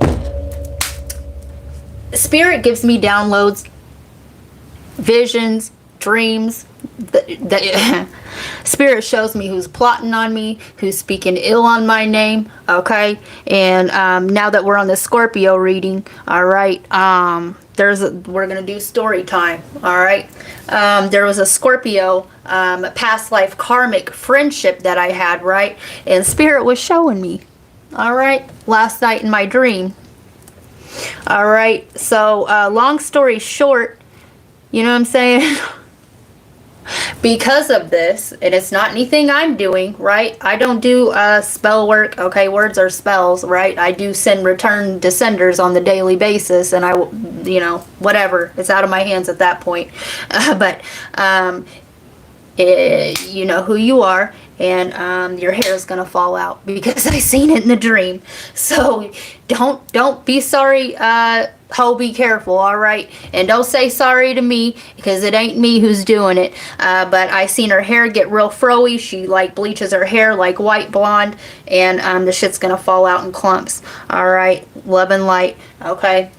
spirit gives me downloads, visions, dreams. Spirit shows me who's plotting on me, who's speaking ill on my name, okay? And now that we're on the Scorpio reading, all right, we're gonna do story time, all right? There was a Scorpio past life karmic friendship that I had, right? And Spirit was showing me, all right, last night in my dream. All right, so long story short, you know what I'm saying? Because of this, and it's not anything I'm doing, right? I don't do spell work, okay? Words are spells, right? I do send return descenders on the daily basis, and you know, whatever. It's out of my hands at that point. But you know who you are, and your hair is gonna fall out because I seen it in the dream. So don't be sorry. Ho, be careful, all right? And don't say sorry to me because it ain't me who's doing it. But I seen her hair get real froey. She like bleaches her hair like white blonde, and the shit's gonna fall out in clumps. All right, love and light. Okay.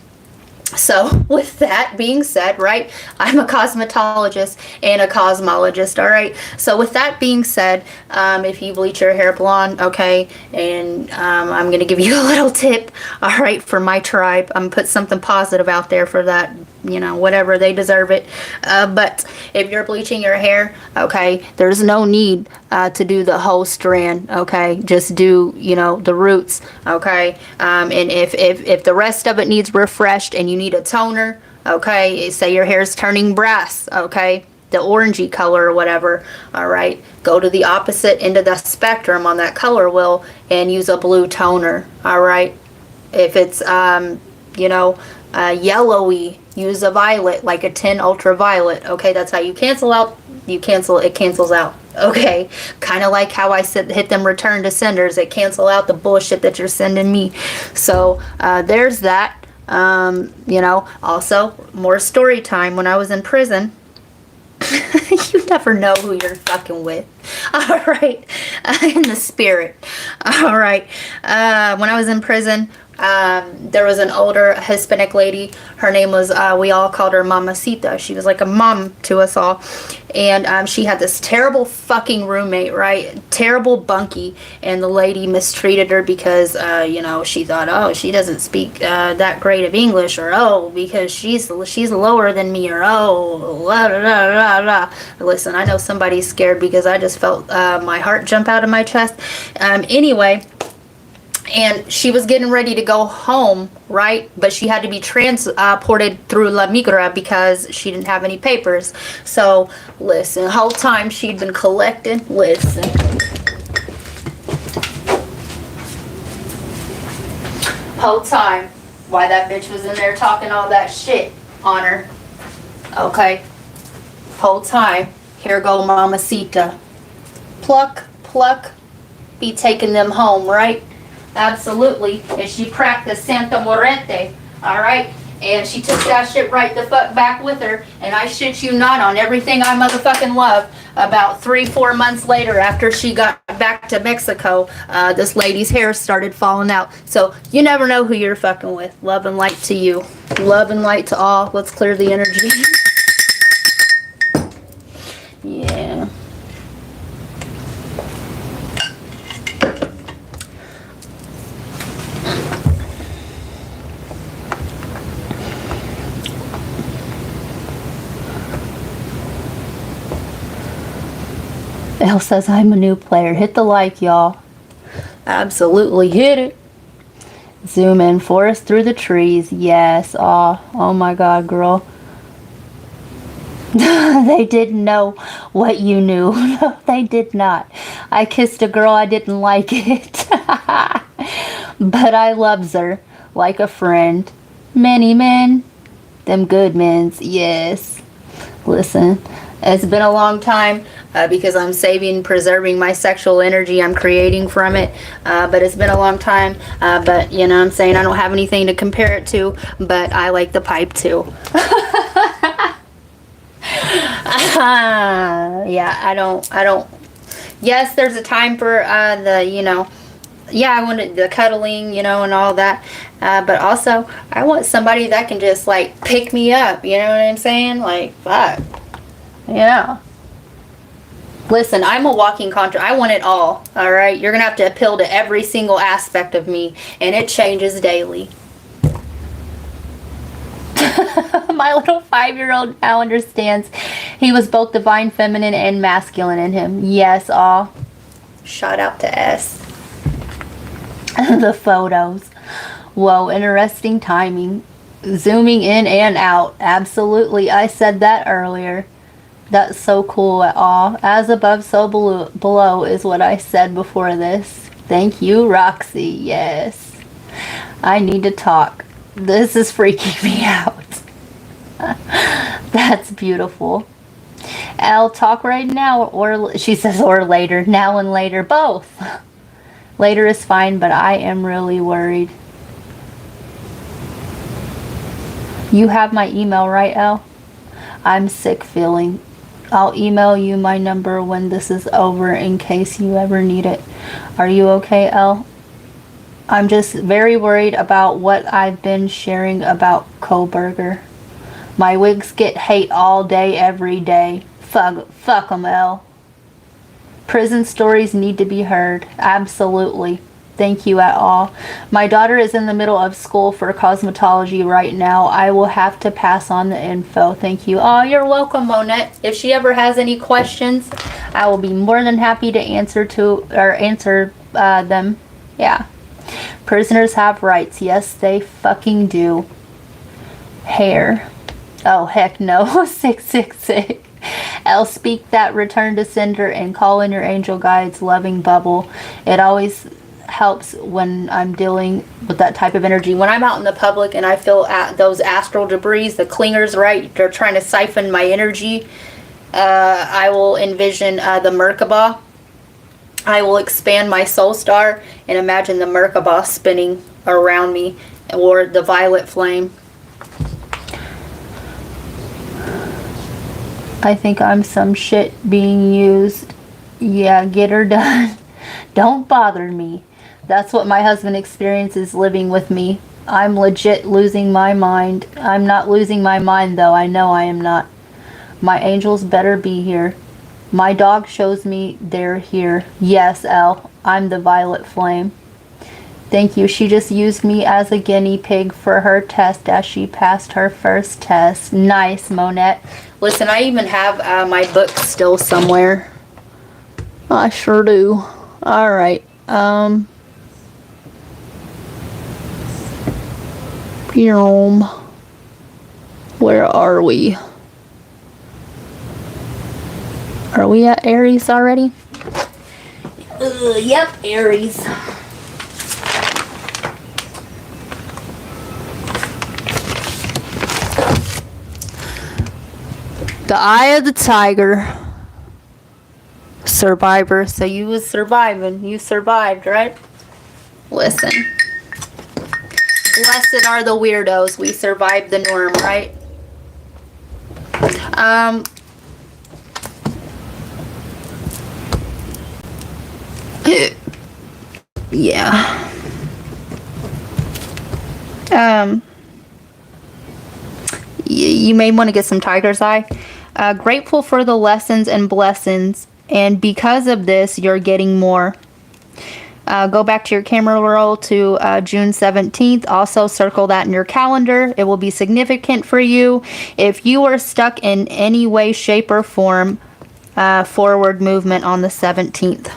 So with that being said, right, I'm a cosmetologist and a cosmologist, all right? So with that being said, if you bleach your hair blonde, okay, and I'm going to give you a little tip, all right, for my tribe. I'm going to put something positive out there for that, you know, whatever, they deserve it. But if you're bleaching your hair, okay, there's no need to do the whole strand, okay? Just do, you know, the roots, okay? And if the rest of it needs refreshed and you need a toner, okay, say your hair's turning brass, okay, the orangey color or whatever, all right, go to the opposite end of the spectrum on that color wheel and use a blue toner, all right? If it's you know, yellowy, use a violet, like a 10 ultraviolet, okay? That's how you cancel out, it cancels out, okay? Kind of like how I hit them return to senders, it cancel out the bullshit that you're sending me. So there's that. You know, also more story time. When I was in prison, you never know who you're fucking with, all right? In the spirit, all right? When I was in prison, there was an older Hispanic lady. Her name was, we all called her Mamacita. She was like a mom to us all. And she had this terrible fucking roommate, right? Terrible bunkie. And the lady mistreated her because, you know, she thought, oh, she doesn't speak that great of English, or oh, because she's lower than me, or oh, la la la la. Listen, I know somebody's scared because I just felt my heart jump out of my chest. Anyway. And she was getting ready to go home, right? But she had to be transported through La Migra because she didn't have any papers. So, listen, the whole time she'd been collecting, listen. Whole time, why that bitch was in there talking all that shit on her. Okay. Whole time, here go Mamacita. Pluck, pluck, be taking them home, right? Absolutely. And she cracked the Santa Morente, all right? And she took that shit right the fuck back with her. And I shit you not, on everything I motherfucking love, about 3-4 months later, after she got back to Mexico, this lady's hair started falling out. So you never know who you're fucking with. Love and light to you. Love and light to all. Let's clear the energy. Yeah. Elle says, I'm a new player. Hit the like, y'all. Absolutely hit it. Zoom in. Forest through the trees. Yes. Oh my God, girl. They didn't know what you knew. No, they did not. I kissed a girl, I didn't like it. But I loves her like a friend. Many men. Them good men's. Yes. Listen, it's been a long time because I'm saving, preserving my sexual energy. I'm creating from it. But it's been a long time. But, you know what I'm saying? I don't have anything to compare it to. But I like the pipe, too. Yeah, I don't. Yes, there's a time for yeah, I wanted the cuddling, and all that. But also, I want somebody that can just, like, pick me up, you know what I'm saying? Like, fuck. Yeah. Listen, I'm a walking contract. I want it all right? You're going to have to appeal to every single aspect of me, and it changes daily. My little 5-year-old now understands he was both divine feminine and masculine in him. Yes, shout out to S. The photos. Whoa, interesting timing. Zooming in and out. Absolutely. I said that earlier. That's so cool at all. As above, so below is what I said before this. Thank you, Roxy. Yes. I need to talk. This is freaking me out. That's beautiful. I'll talk right now, or she says, or later. Now and later, both. Later is fine, but I am really worried. You have my email, right, Elle? I'm sick feeling. I'll email you my number when this is over in case you ever need it. Are you okay, Elle? I'm just very worried about what I've been sharing about Koberger. My wigs get hate all day, every day. Fuck 'em, Elle. Prison stories need to be heard. Absolutely. Thank you at all. My daughter is in the middle of school for cosmetology right now. I will have to pass on the info. Thank you. Oh, you're welcome, Monette. If she ever has any questions, I will be more than happy to answer them. Yeah. Prisoners have rights. Yes, they fucking do. Hair. Oh, heck no. 666. I'll speak that return to sender and call in your angel guides, loving bubble. It always helps when I'm dealing with that type of energy. When I'm out in the public and I feel those astral debris, the clingers, right? They're trying to siphon my energy. I will envision the Merkaba. I will expand my soul star and imagine the Merkaba spinning around me, or the violet flame. I think I'm some shit being used. Yeah, get her done. Don't bother me. That's what my husband experiences living with me. I'm legit losing my mind. I'm not losing my mind, though. I know I am not. My angels better be here. My dog shows me they're here. Yes, Elle. I'm the violet flame. Thank you. She just used me as a guinea pig for her test as she passed her first test. Nice, Monette. Listen, I even have my book still somewhere. I sure do. All right. Where are we? Are we at Aries already? Yep, Aries. The Eye of the Tiger. Survivor. So you was surviving. You survived, right? Listen. Blessed are the weirdos. We survived the norm, right? Yeah. You may want to get some tiger's eye. Grateful for the lessons and blessings, and because of this, you're getting more. Go back to your camera roll to June 17th. Also circle that in your calendar. It will be significant for you. If you are stuck in any way, shape, or form, forward movement on the 17th.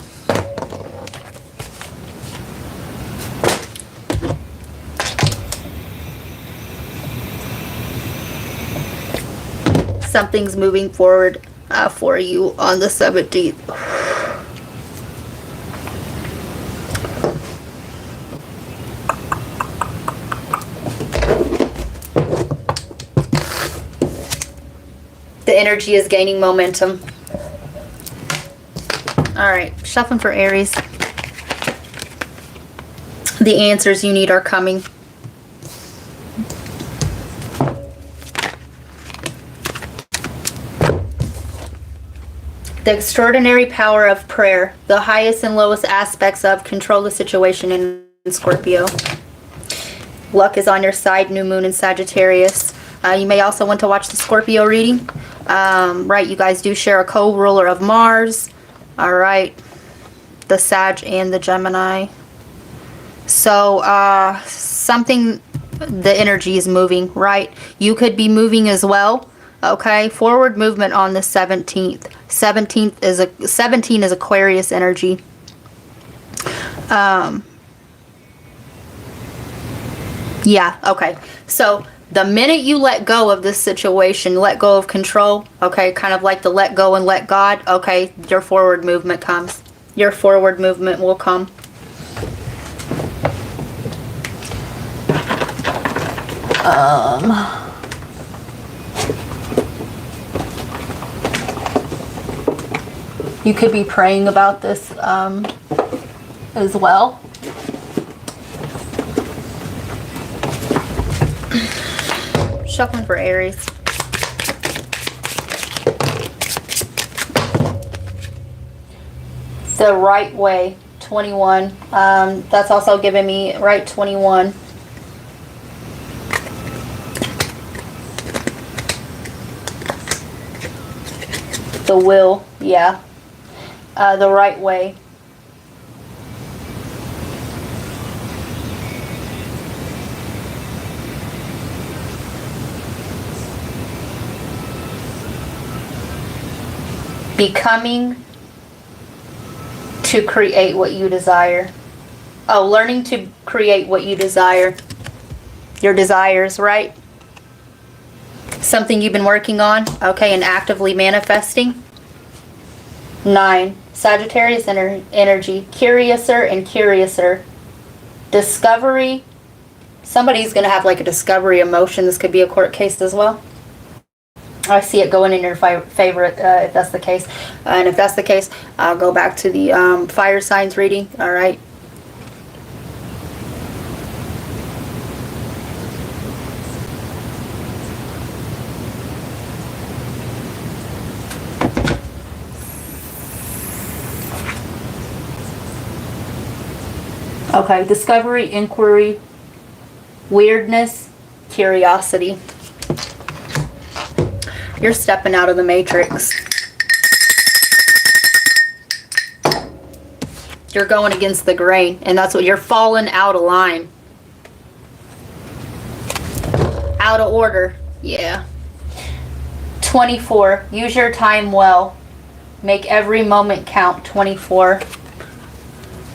something's moving forward for you on the 17th. The energy is gaining momentum. All right, shuffling for Aries. The answers you need are coming. The extraordinary power of prayer. The highest and lowest aspects of control the situation in Scorpio. Luck is on your side. New moon in Sagittarius. You may also want to watch the Scorpio reading. Right, you guys do share a co-ruler of Mars. All right. The Sag and the Gemini. So, something, the energy is moving, right? You could be moving as well. Okay, forward movement on the 17th. 17 is Aquarius energy. Yeah, okay. So the minute you let go of this situation, let go of control, okay, kind of like the let go and let God, okay, your forward movement comes. Your forward movement will come. You could be praying about this as well. Shuffling for Aries. The right way, 21. That's also giving me right 21. The will, yeah. The right way. Becoming to create what you desire. Oh, learning to create what you desire. Your desires, right? Something you've been working on, okay, and actively manifesting. 9. Sagittarius energy. Curiouser and curiouser. Discovery. Somebody's going to have like a discovery emotion. This could be a court case as well. I see it going in your favorite if that's the case. And if that's the case, I'll go back to the fire signs reading. All right. Okay, discovery, inquiry, weirdness, curiosity. You're stepping out of the matrix. You're going against the grain, and that's what you're falling out of line. Out of order, yeah. 24, use your time well. Make every moment count, 24.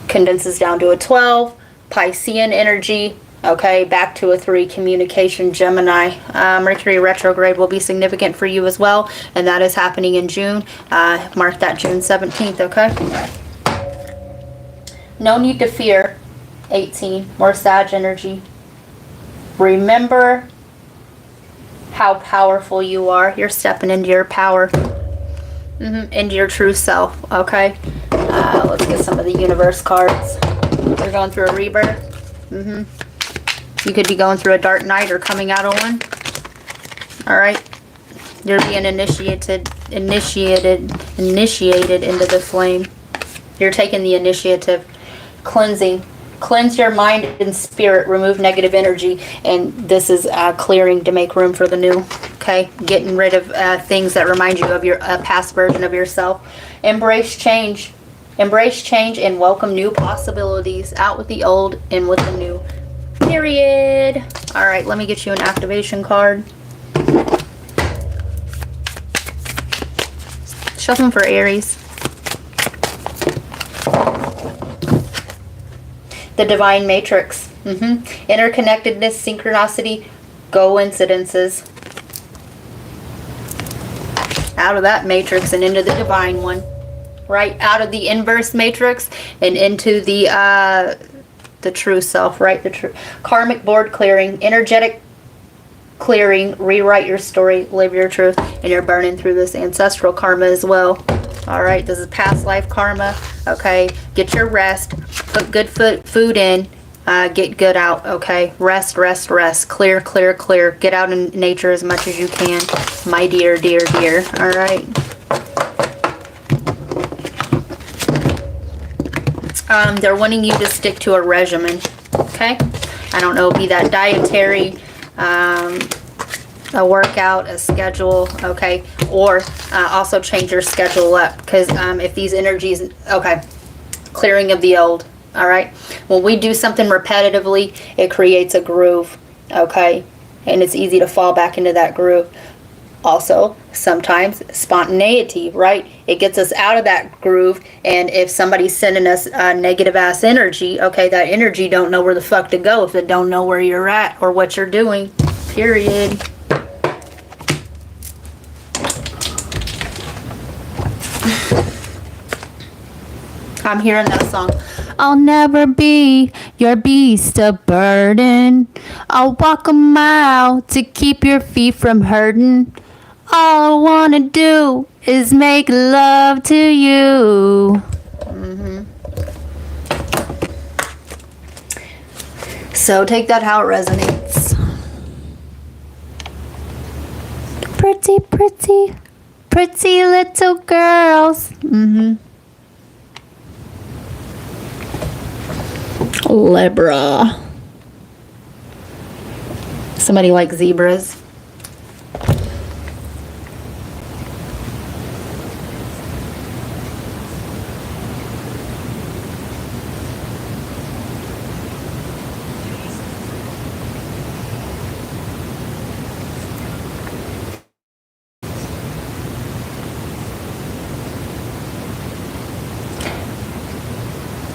Condenses down to a 12. Piscean energy. Okay, back to a 3, communication, Gemini. Mercury retrograde will be significant for you as well, and that is happening in June. Mark that June 17th, okay? No need to fear, 18, more Sag energy. Remember how powerful you are. You're stepping into your power, into your true self, okay? Let's get some of the universe cards. We're going through a rebirth. You could be going through a dark night or coming out of one. All right. You're being initiated into the flame. You're taking the initiative. Cleansing. Cleanse your mind and spirit. Remove negative energy. And this is clearing to make room for the new. Okay. Getting rid of things that remind you of your past version of yourself. Embrace change. Embrace change and welcome new possibilities. Out with the old, in with the new. Period. All right, let me get you an activation card. Shuffling for Aries. The divine matrix. Interconnectedness, synchronicity, coincidences. out of that matrix and into the divine one. Right? Out of the inverse matrix and into the true self, right? The true karmic board clearing, energetic clearing, rewrite your story, live your truth, and you're burning through this ancestral karma as well. All right, this is past life karma. Okay, get your rest, put good food in, get good out. Okay, rest, rest, rest, clear, clear, clear. Get out in nature as much as you can, my dear, dear, dear. All right. They're wanting you to stick to a regimen. Okay, I don't know, be that dietary, a workout, a schedule, okay, or also change your schedule up, because if these energies, okay, clearing of the old. All right, when we do something repetitively, it creates a groove, okay, and it's easy to fall back into that groove. Also, sometimes spontaneity, right? It gets us out of that groove, and if somebody's sending us negative ass energy, okay, that energy don't know where the fuck to go if it don't know where you're at or what you're doing, period. I'm hearing that song. I'll never be your beast of burden. I'll walk a mile to keep your feet from hurting. All I want to do is make love to you. So take that how it resonates. Pretty, pretty, pretty little girls. Libra. Somebody like zebras.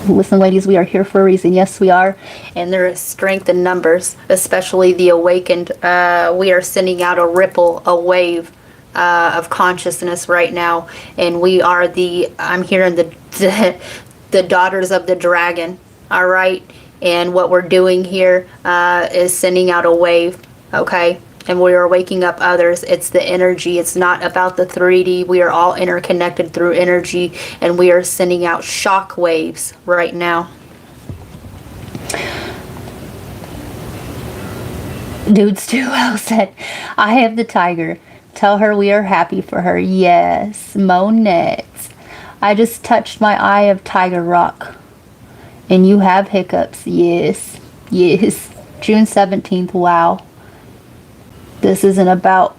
Listen, ladies, we are here for a reason. Yes, we are. And there is strength in numbers, especially the awakened. We are sending out a ripple, a wave of consciousness right now. And we are I'm hearing the daughters of the dragon. All right. And what we're doing here is sending out a wave. Okay. And we are waking up others. It's the energy. It's not about the 3D. We are all interconnected through energy, and we are sending out shock waves right now. Dudes too well said, I have the tiger. Tell her we are happy for her. Yes, Monette. I just touched my eye of Tiger Rock. And you have hiccups. Yes. Yes. June 17th. Wow. This isn't about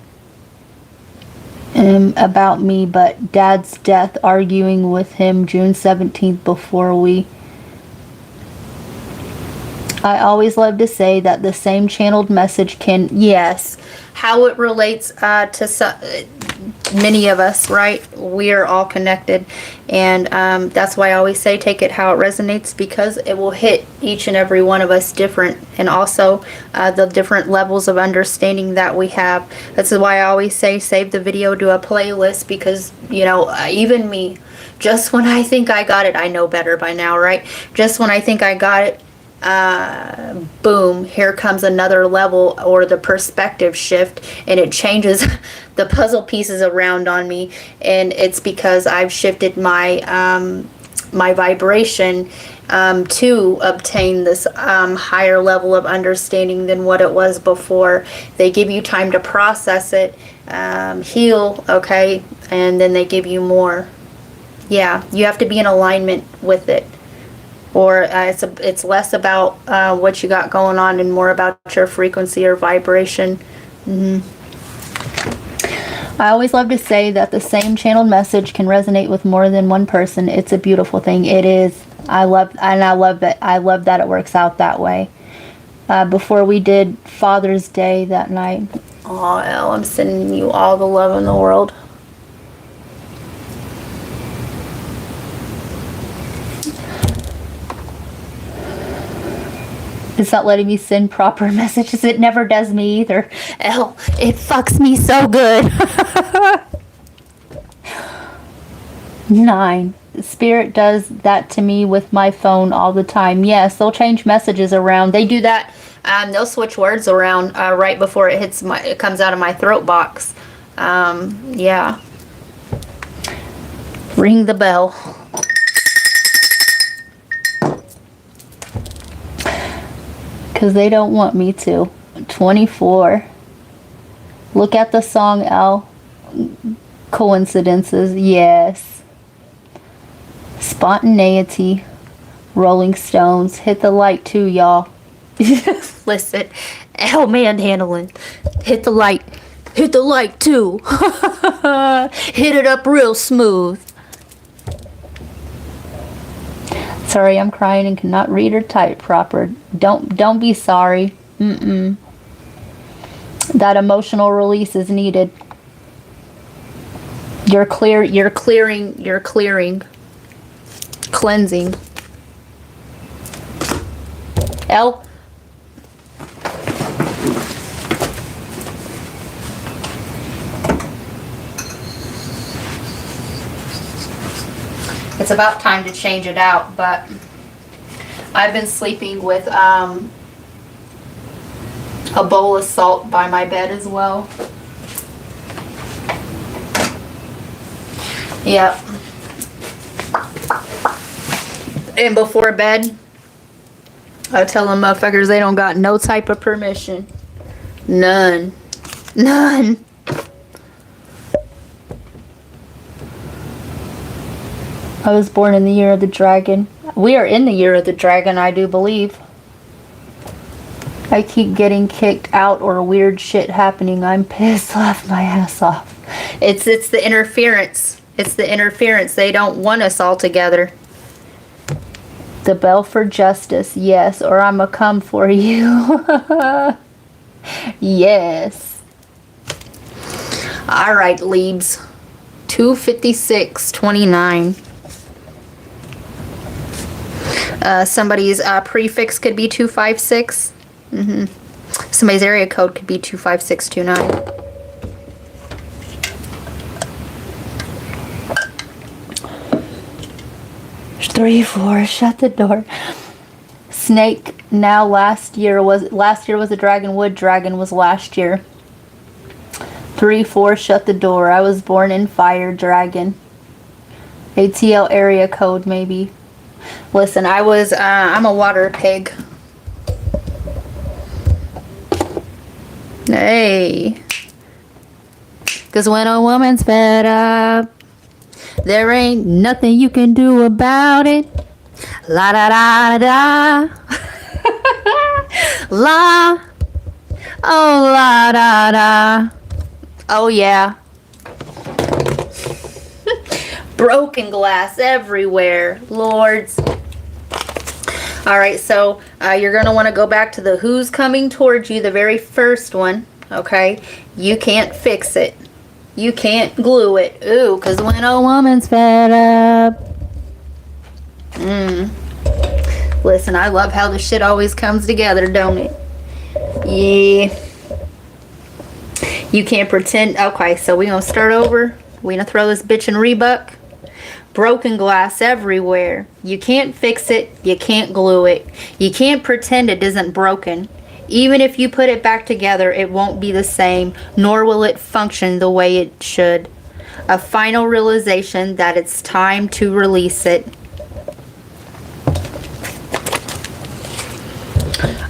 me, but Dad's death, arguing with him June 17th before we. I always love to say that the same channeled message can, yes, how it relates to many of us, right? We are all connected, and that's why I always say take it how it resonates, because it will hit each and every one of us different, and also the different levels of understanding that we have. That's why I always say save the video to a playlist, because, you know, even me, just when I think I got it, I know better by now, right? Just when I think I got it, boom, here comes another level, or the perspective shift, and it changes the puzzle pieces around on me. And it's because I've shifted my my vibration to obtain this higher level of understanding than what it was before. They give you time to process it, heal, okay, and then they give you more. Yeah, you have to be in alignment with it. Or it's less about what you got going on and more about your frequency or vibration. I always love to say that the same channeled message can resonate with more than one person. It's a beautiful thing. It is. I love that. I love that it works out that way. Before we did Father's Day that night. Oh, Elle, I'm sending you all the love in the world. It's not letting me send proper messages. It never does me either. Elle, it fucks me so good. 9. Spirit does that to me with my phone all the time. Yes, they'll change messages around. They do that. They'll switch words around right before it comes out of my throat box. Yeah. Ring the bell. Because they don't want me to. 24. Look at the song, L. Coincidences. Yes. Spontaneity. Rolling Stones. Hit the light too, y'all. Listen. L manhandling. Hit the light. Hit the light too. Hit it up real smooth. Sorry, I'm crying and cannot read or type proper. Don't be sorry. That emotional release is needed. You're clearing. Cleansing. L. It's about time to change it out, but I've been sleeping with a bowl of salt by my bed as well. Yep. And before bed, I tell them motherfuckers they don't got no type of permission. None. None. I was born in the year of the dragon. We are in the year of the dragon, I do believe. I keep getting kicked out or weird shit happening. I'm pissed, laugh my ass off. It's the interference. It's the interference. They don't want us all together. The bell for justice, yes, or I'ma come for you. Yes. All right, Leaves. 25629. Somebody's prefix could be 256. Somebody's area code could be 25629. Three, 4, shut the door. Snake. Now last year was a dragon. Wood dragon was last year. 3, 4, shut the door. I was born in fire dragon. ATL area code maybe. Listen, I'm a water pig. Hey. Because when a woman's fed up, there ain't nothing you can do about it. La da da da. La. Oh la da da. Oh yeah. Broken glass everywhere, lords. All right, so you're going to want to go back to the who's coming towards you, the very first one, okay? You can't fix it. You can't glue it. Ooh, because when a woman's fed up. Listen, I love how the shit always comes together, don't it? Yeah. You can't pretend. Okay, so we're going to start over. We're going to throw this bitch in rebuck. Broken glass everywhere. You can't fix it. You can't glue it. You can't pretend it isn't broken. Even if you put it back together, it won't be the same, nor will it function the way it should. A final realization that it's time to release it.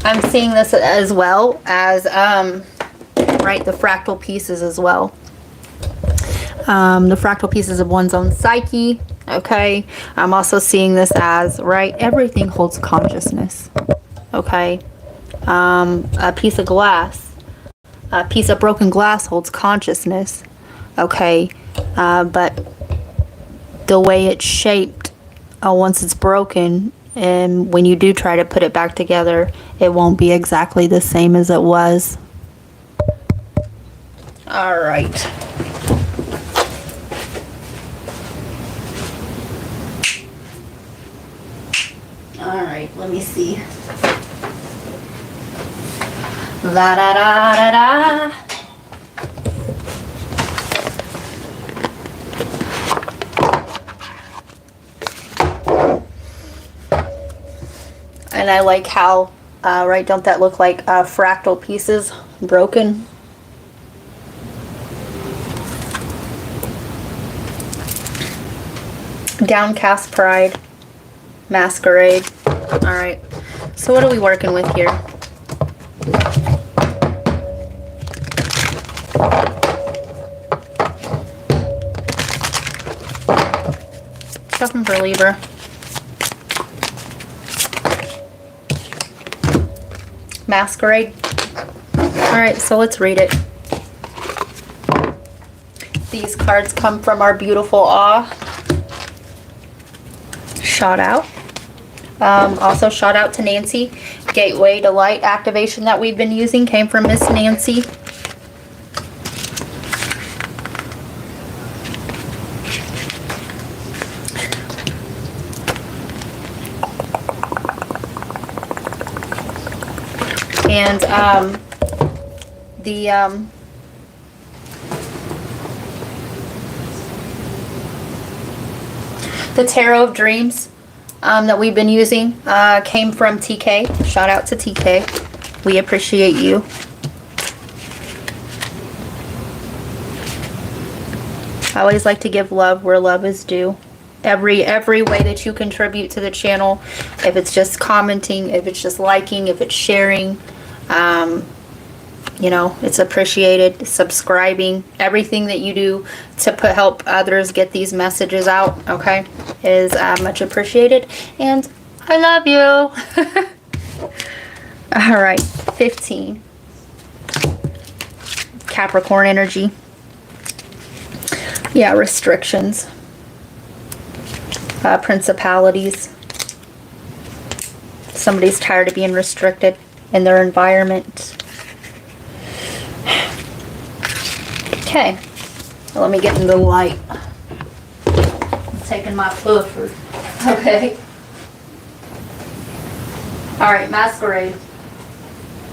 I'm seeing this as well as, right, the fractal pieces as well. The fractal pieces of one's own psyche. Okay, I'm also seeing this as, right, everything holds consciousness. Okay, a piece of glass, a piece of broken glass holds consciousness. Okay, but the way it's shaped, once it's broken, and when you do try to put it back together, it won't be exactly the same as it was. All right. All right, let me see. La da da da da. And I like how, right, don't that look like fractal pieces broken? Downcast pride, masquerade. All right, so what are we working with here? Something for Libra. Masquerade. All right, so let's read it. These cards come from our beautiful awe. Shout out. Also shout out to Nancy. Gateway to Light activation that we've been using came from Miss Nancy. And the Tarot of Dreams that we've been using came from TK. Shout out to TK. We appreciate you. I always like to give love where love is due. Every way that you contribute to the channel, if it's just commenting, if it's just liking, if it's sharing, you know, it's appreciated. Subscribing, everything that you do to help others get these messages out, okay, is much appreciated. And I love you. All right, 15. Capricorn energy. Yeah, restrictions. Principalities. Somebody's tired of being restricted in their environment. Okay, well, let me get in the light. I'm taking my puffer. Okay. All right, masquerade.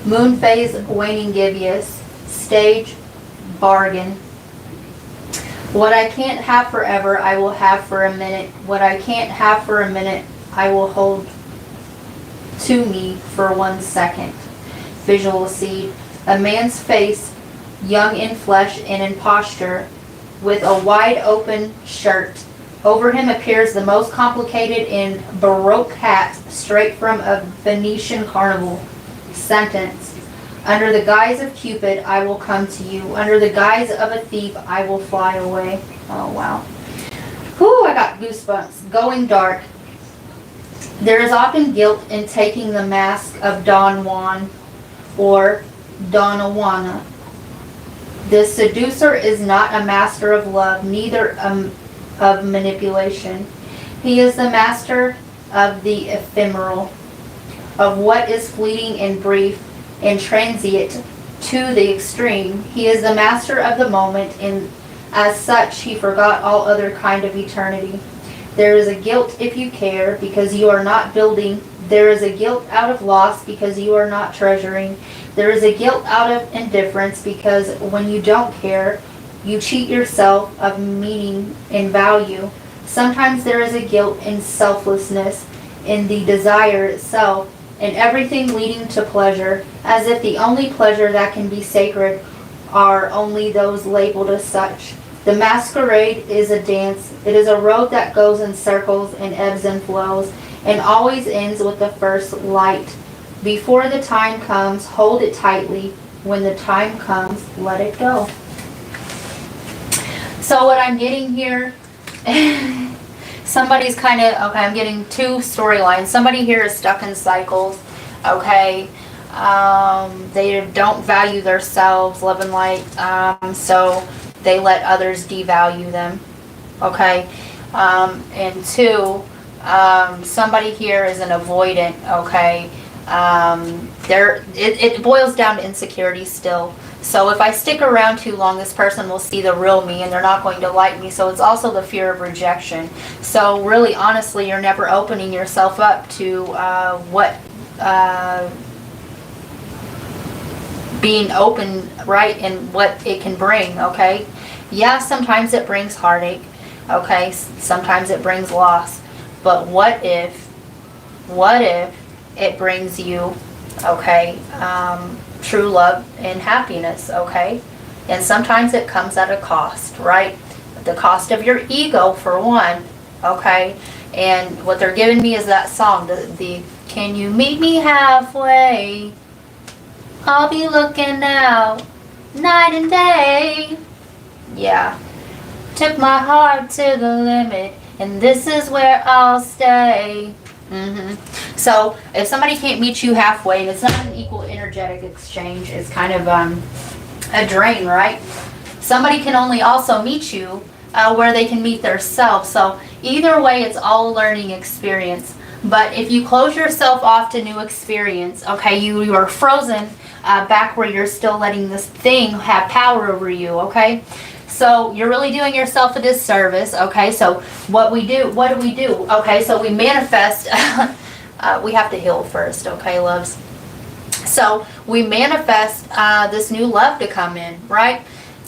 Moon phase waning giveous. Stage bargain. What I can't have forever, I will have for a minute. What I can't have for a minute, I will hold to me for 1 second. Visual seed. A man's face, young in flesh and in posture, with a wide open shirt. Over him appears the most complicated and Baroque hat straight from a Venetian carnival. Sentence. Under the guise of Cupid, I will come to you. Under the guise of a thief, I will fly away. Oh, wow. Whew, I got goosebumps. Going dark. There is often guilt in taking the mask of Don Juan or Donna Juana. The seducer is not a master of love, neither of manipulation. He is the master of the ephemeral, of what is fleeting and brief and transient to the extreme. He is the master of the moment, and as such he forgot all other kind of eternity. There is a guilt if you care, because you are not building. There is a guilt out of loss, because you are not treasuring. There is a guilt out of indifference, because when you don't care, you cheat yourself of meaning and value. Sometimes there is a guilt in selflessness, in the desire itself, in everything leading to pleasure, as if the only pleasure that can be sacred are only those labeled as such. The masquerade is a dance. It is a road that goes in circles and ebbs and flows, and always ends with the first light. Before the time comes, hold it tightly. When the time comes, let it go. So what I'm getting here, somebody's kind of, okay, I'm getting two storylines. Somebody here is stuck in cycles, okay? They don't value themselves, love and light, so they let others devalue them, okay? And two, somebody here is an avoidant, okay? It boils down to insecurity still. So if I stick around too long, this person will see the real me and they're not going to like me. So it's also the fear of rejection. So really, honestly, you're never opening yourself up to what being open, right, and what it can bring, okay? Yeah, sometimes it brings heartache, okay? Sometimes it brings loss. But what if it brings you, okay, true love and happiness, okay? And sometimes it comes at a cost, right? The cost of your ego, for one, okay? And what they're giving me is that song, the Can You Meet Me Halfway? I'll be looking out night and day. Yeah. Took my heart to the limit, and this is where I'll stay. So if somebody can't meet you halfway, and it's not an equal energetic exchange, it's kind of a drain, right? Somebody can only also meet you where they can meet their self. So either way, it's all a learning experience. But if you close yourself off to new experience, okay, you are frozen back where you're still letting this thing have power over you, okay? So you're really doing yourself a disservice, okay? So what do we do? Okay, so we manifest, we have to heal first, okay, loves? So we manifest this new love to come in, right?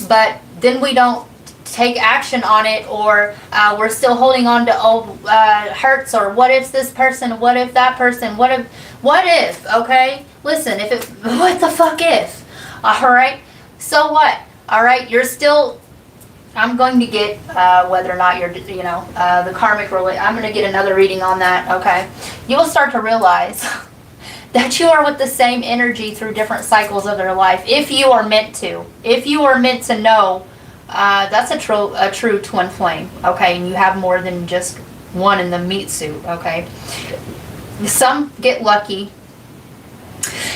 But then we don't take action on it, or we're still holding on to old hurts, or what if this person, what if that person, what if, okay? Listen, what the fuck if? All right? So what? All right, you're still, I'm going to get whether or not you're, the karmic relate. I'm going to get another reading on that, okay? You will start to realize that you are with the same energy through different cycles of their life, if you are meant to. If you are meant to know, that's a true twin flame, okay? And you have more than just one in the meat suit, okay? Some get lucky,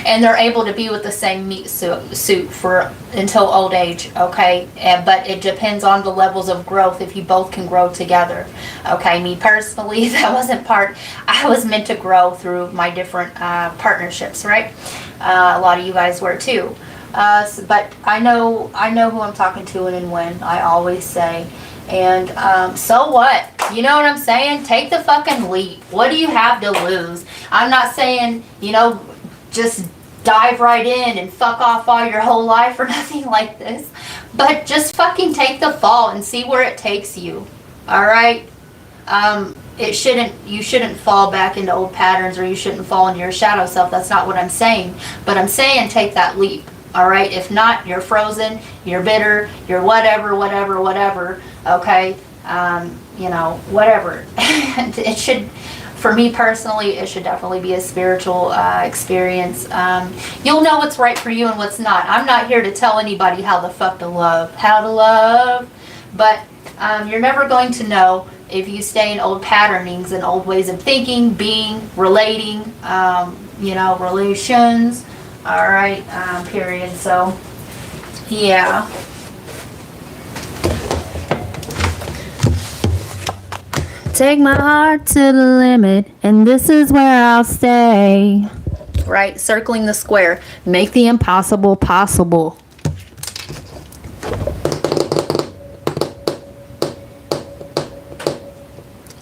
and they're able to be with the same meat suit for until old age, okay? But it depends on the levels of growth, if you both can grow together, okay? Me personally, that wasn't part. I was meant to grow through my different partnerships, right? A lot of you guys were too. But I know who I'm talking to and when, I always say. And so what? You know what I'm saying? Take the fucking leap. What do you have to lose? I'm not saying, just dive right in and fuck off all your whole life or nothing like this. But just fucking take the fall and see where it takes you. Alright? You shouldn't fall back into old patterns, or you shouldn't fall into your shadow self. That's not what I'm saying. But I'm saying take that leap. Alright? If not, you're frozen, you're bitter, you're whatever, okay? Whatever. It should, for me personally, it should definitely be a spiritual experience. You'll know what's right for you and what's not. I'm not here to tell anybody how the fuck to love, but you're never going to know if you stay in old patternings and old ways of thinking, being, relating, relations. Alright, period. So, yeah. Take my heart to the limit, and this is where I'll stay. Right? Circling the square. Make the impossible possible.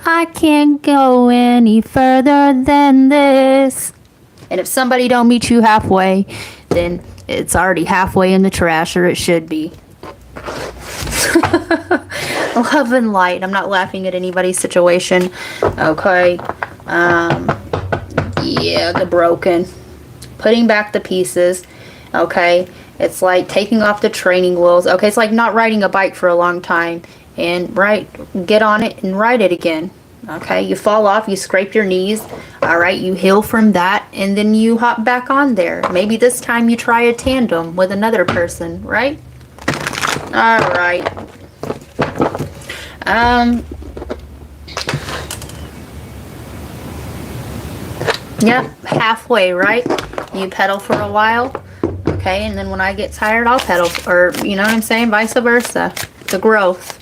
I can't go any further than this. And if somebody don't meet you halfway, then it's already halfway in the trash, or it should be. Love and light. I'm not laughing at anybody's situation. Okay. Yeah, the broken. Putting back the pieces. Okay. It's like taking off the training wheels. Okay. It's like not riding a bike for a long time. And get on it and ride it again. Okay. You fall off. You scrape your knees. Alright. You heal from that. And then you hop back on there. Maybe this time you try a tandem with another person. Right? Alright. Yep, halfway, right? You pedal for a while, okay, and then when I get tired, I'll pedal, or, you know what I'm saying, vice versa. The growth.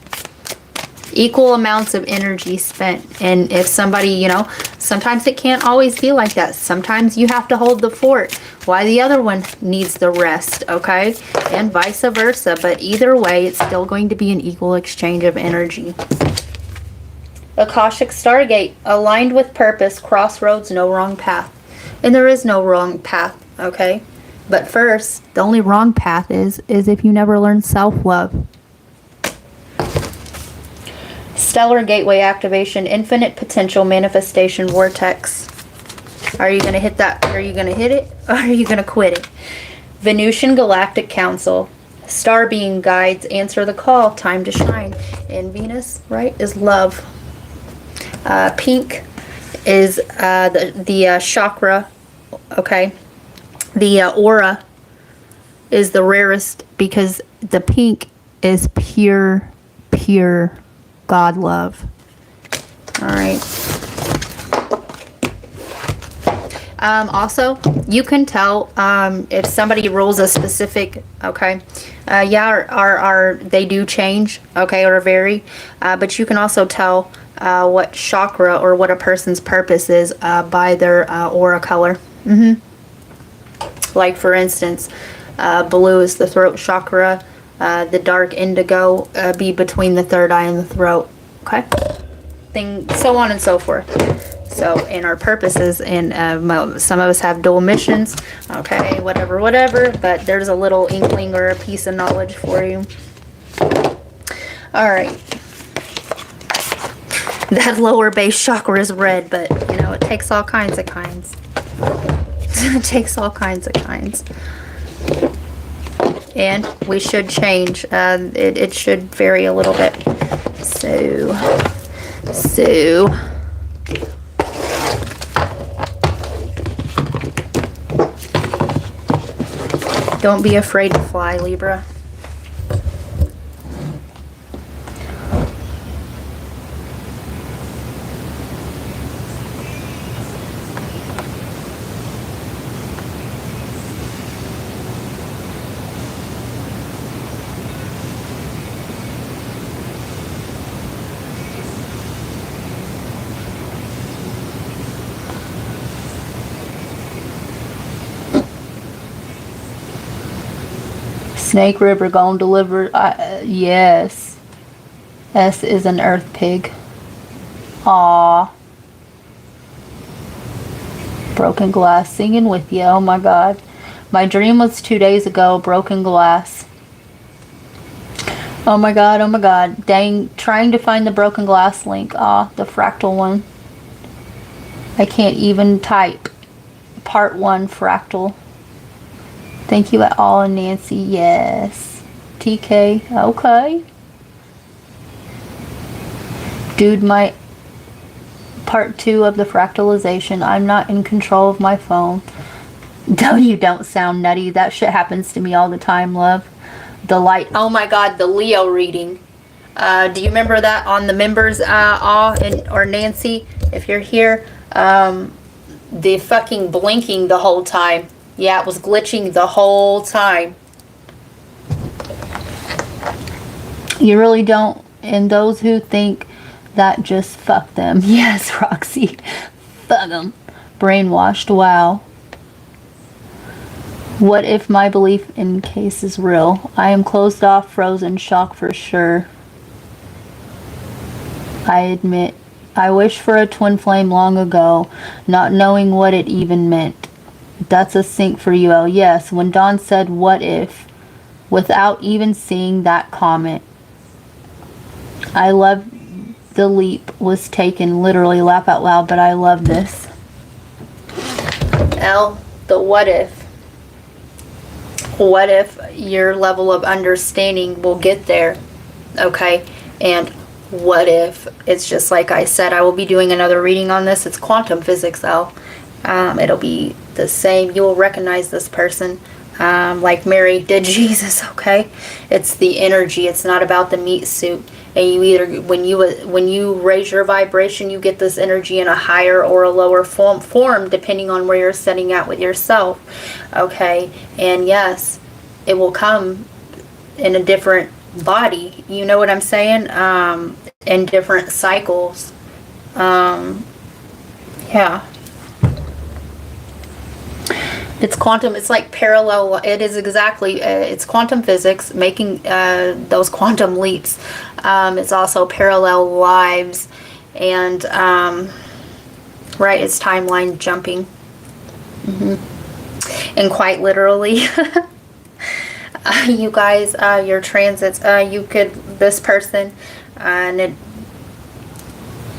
Equal amounts of energy spent. And if somebody, sometimes it can't always be like that. Sometimes you have to hold the fort while the other one needs the rest, okay? And vice versa. But either way, it's still going to be an equal exchange of energy. Akashic Stargate. Aligned with purpose, crossroads, no wrong path. And there is no wrong path, okay? But first, the only wrong path is if you never learn self-love. Stellar Gateway Activation, Infinite Potential Manifestation Vortex. Are you going to hit that? Are you going to hit it? Or are you going to quit it? Venusian Galactic Council. Star being guides, answer the call, time to shine. And Venus, right, is love. Pink is the chakra, okay? The aura is the rarest because the pink is pure, pure God love. All right. Also, you can tell if somebody rules a specific, okay, they do change, okay, or vary, but you can also tell what chakra or what a person's purpose is by their aura color. Like, for instance, blue is the throat chakra, the dark indigo be between the third eye and the throat, okay, so on and so forth. So, in our purposes, and some of us have dual missions, okay, whatever, but there's a little inkling or a piece of knowledge for you. All right. That lower base chakra is red, but, you know, it takes all kinds of kinds. It takes all kinds of kinds. And we should change. It should vary a little bit. So... Don't be afraid to fly, Libra. Snake River gonna deliver. Yes. S is an earth pig. Aww. Broken glass, singing with you. Oh my God. My dream was 2 days ago. Broken glass. Oh my God. Oh my God. Dang. Trying to find the broken glass link. The fractal one. I can't even type. Part 1 fractal. Thank you at all, Nancy. Yes. TK. Okay. Dude, my part 2 of the fractalization. I'm not in control of my phone. No, you don't sound nutty. That shit happens to me all the time, love. The light. Oh my God, the Leo reading. Do you remember that on the members, or Nancy, if you're here? The fucking blinking the whole time. Yeah, it was glitching the whole time. You really don't. And those who think that, just fuck them. Yes, Roxy. Fuck them. Brainwashed. Wow. What if my belief in case is real? I am closed off, frozen, shocked for sure. I admit. I wished for a twin flame long ago, not knowing what it even meant. That's a sync for you, El. Yes, when Dawn said, what if, without even seeing that comment. I love the leap was taken, literally laugh out loud, but I love this. El, the what if. What if your level of understanding will get there, okay? And what if, it's just like I said, I will be doing another reading on this. It's quantum physics, El. It'll be the same. You will recognize this person like Mary did Jesus, okay? It's the energy. It's not about the meat suit. And you either, when you raise your vibration, you get this energy in a higher or a lower form depending on where you're setting out with yourself, okay? And yes, it will come in a different body. You know what I'm saying? In different cycles. Yeah. It's quantum, it's like parallel, it is exactly, it's quantum physics, making those quantum leaps. It's also parallel lives, and, right, it's timeline jumping. And quite literally, you guys, your transits, you could, this person, and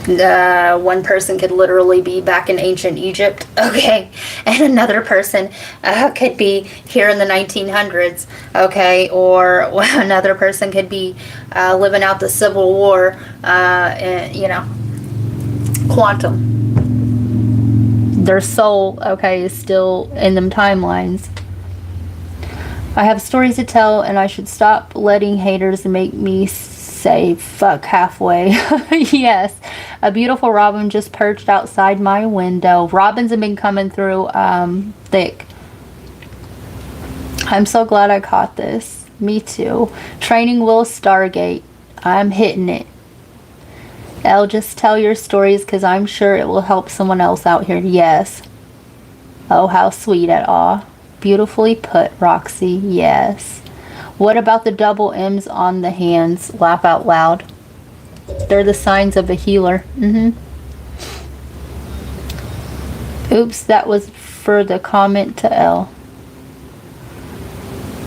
One person could literally be back in ancient Egypt, okay, and another person could be here in the 1900s, okay, or another person could be living out the Civil War, and, you know, quantum. Their soul, okay, is still in them timelines. I have stories to tell, and I should stop letting haters make me say fuck halfway. Yes, a beautiful robin just perched outside my window. Robins have been coming through thick. I'm so glad I caught this. Me too. Training Will Stargate. I'm hitting it. Elle, just tell your stories because I'm sure it will help someone else out here. Yes. Oh, how sweet at all. Beautifully put, Roxy. Yes. What about the double M's on the hands? Laugh out loud. They're the signs of a healer. Oops, that was for the comment to Elle.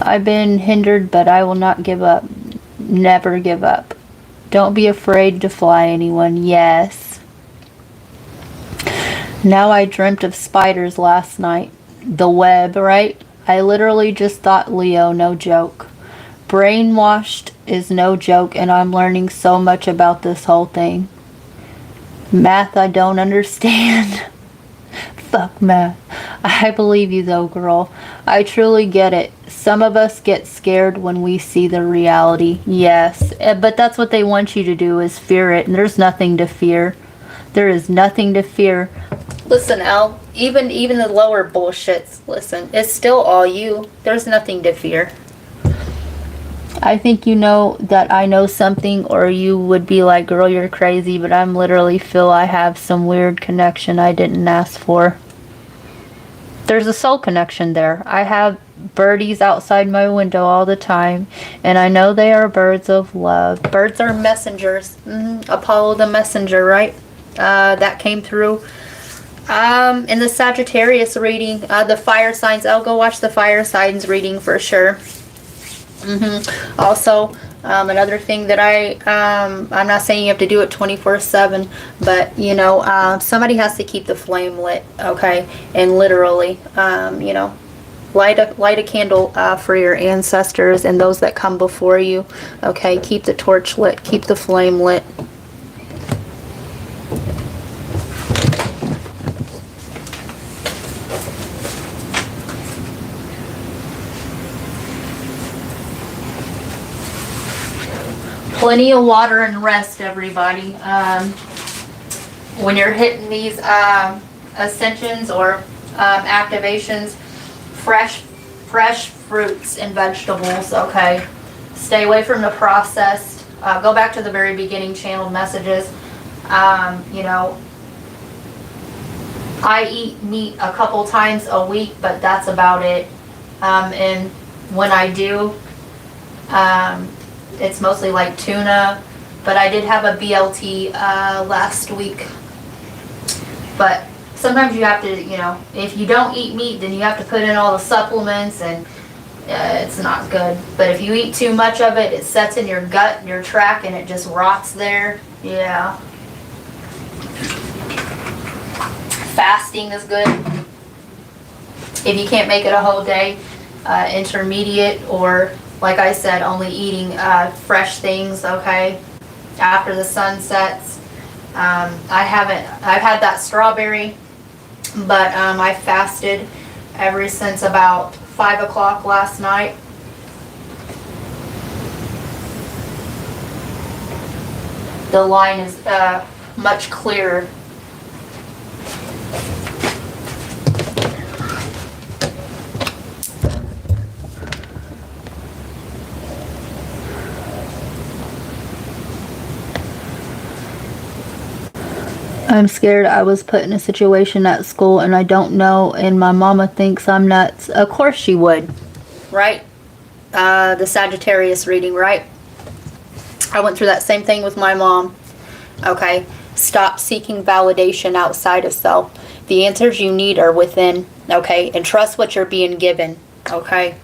I've been hindered, but I will not give up. Never give up. Don't be afraid to fly, anyone. Yes. Now I dreamt of spiders last night. The web, right? I literally just thought Leo, no joke. Brainwashed is no joke, and I'm learning so much about this whole thing. Math I don't understand. Fuck math. I believe you though, girl. I truly get it. Some of us get scared when we see the reality. Yes, but that's what they want you to do, is fear it. And there's nothing to fear. There is nothing to fear. Listen, Elle, even the lower bullshits, listen, it's still all you. There's nothing to fear. I think you know that I know something, or you would be like, girl, you're crazy, but I'm literally feel I have some weird connection I didn't ask for. There's a soul connection there. I have birdies outside my window all the time, and I know they are birds of love. Birds are messengers. Apollo the messenger, right? That came through in the Sagittarius reading, the fire signs. I'll go watch the fire signs reading for sure. Also, another thing that I'm not saying you have to do it 24/7, but you know, somebody has to keep the flame lit, okay? And literally, you know, light a candle for your ancestors and those that come before you, okay? Keep the torch lit, keep the flame lit. Plenty of water and rest, everybody. When you're hitting these ascensions or activations, fresh fruits and vegetables, okay? Stay away from the processed. Go back to the very beginning channeled messages. You know, I eat meat a couple times a week, but that's about it. And when I do, it's mostly like tuna, but I did have a BLT last week. But sometimes you have to, you know, if you don't eat meat, then you have to put in all the supplements, and it's not good. But if you eat too much of it, it sets in your gut and your tract, and it just rots there. Yeah. Fasting is good. If you can't make it a whole day, intermediate, or like I said, only eating fresh things, okay, after the sun sets. I've had that strawberry, but I fasted ever since about 5 o'clock last night. The line is much clearer. I'm scared I was put in a situation at school and I don't know, and my mama thinks I'm nuts. Of course she would, right? The Sagittarius reading, right? I went through that same thing with my mom. Okay, stop seeking validation outside of self. The answers you need are within, okay? And trust what you're being given, okay?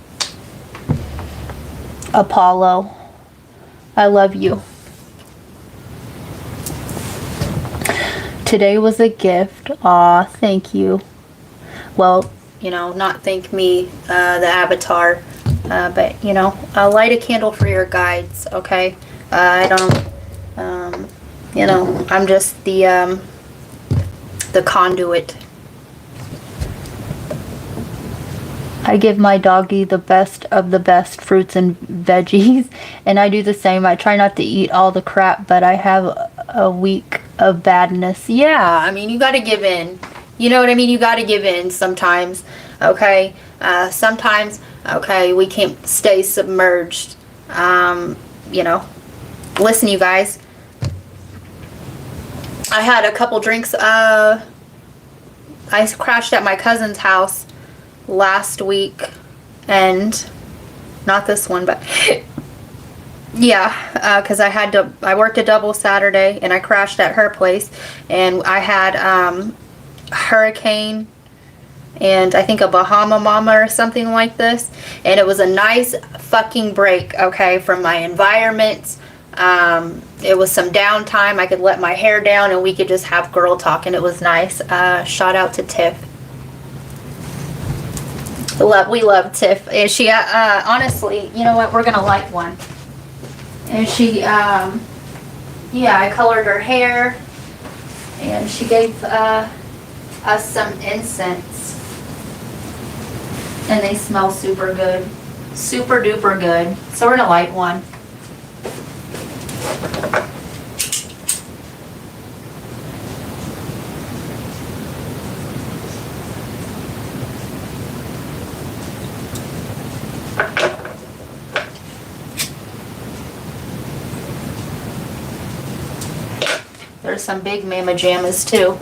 Apollo, I love you. Today was a gift. Aw, thank you. Well, you know, not thank me, the avatar, but, you know, light a candle for your guides, okay? I don't, you know, I'm just the conduit. I give my doggy the best of the best fruits and veggies, and I do the same. I try not to eat all the crap, but I have a week of badness. Yeah, I mean, you gotta give in. You know what I mean? You gotta give in sometimes, okay? Sometimes, okay, we can't stay submerged. You know, listen, you guys. I had a couple drinks. I crashed at my cousin's house last week, and not this one, but yeah, because I worked a double Saturday, and I crashed at her place, and I had hurricane and I think a Bahama Mama or something like this, and it was a nice fucking break, okay, from my environment. It was some downtime. I could let my hair down and we could just have girl talk, and it was nice. Shout out to Tiff. We love Tiff. And she, honestly, you know what? We're gonna light one. And she, yeah, I colored her hair, and she gave us some incense, and they smell super good, super duper good. So we're gonna light one. There's some big mama jammas too.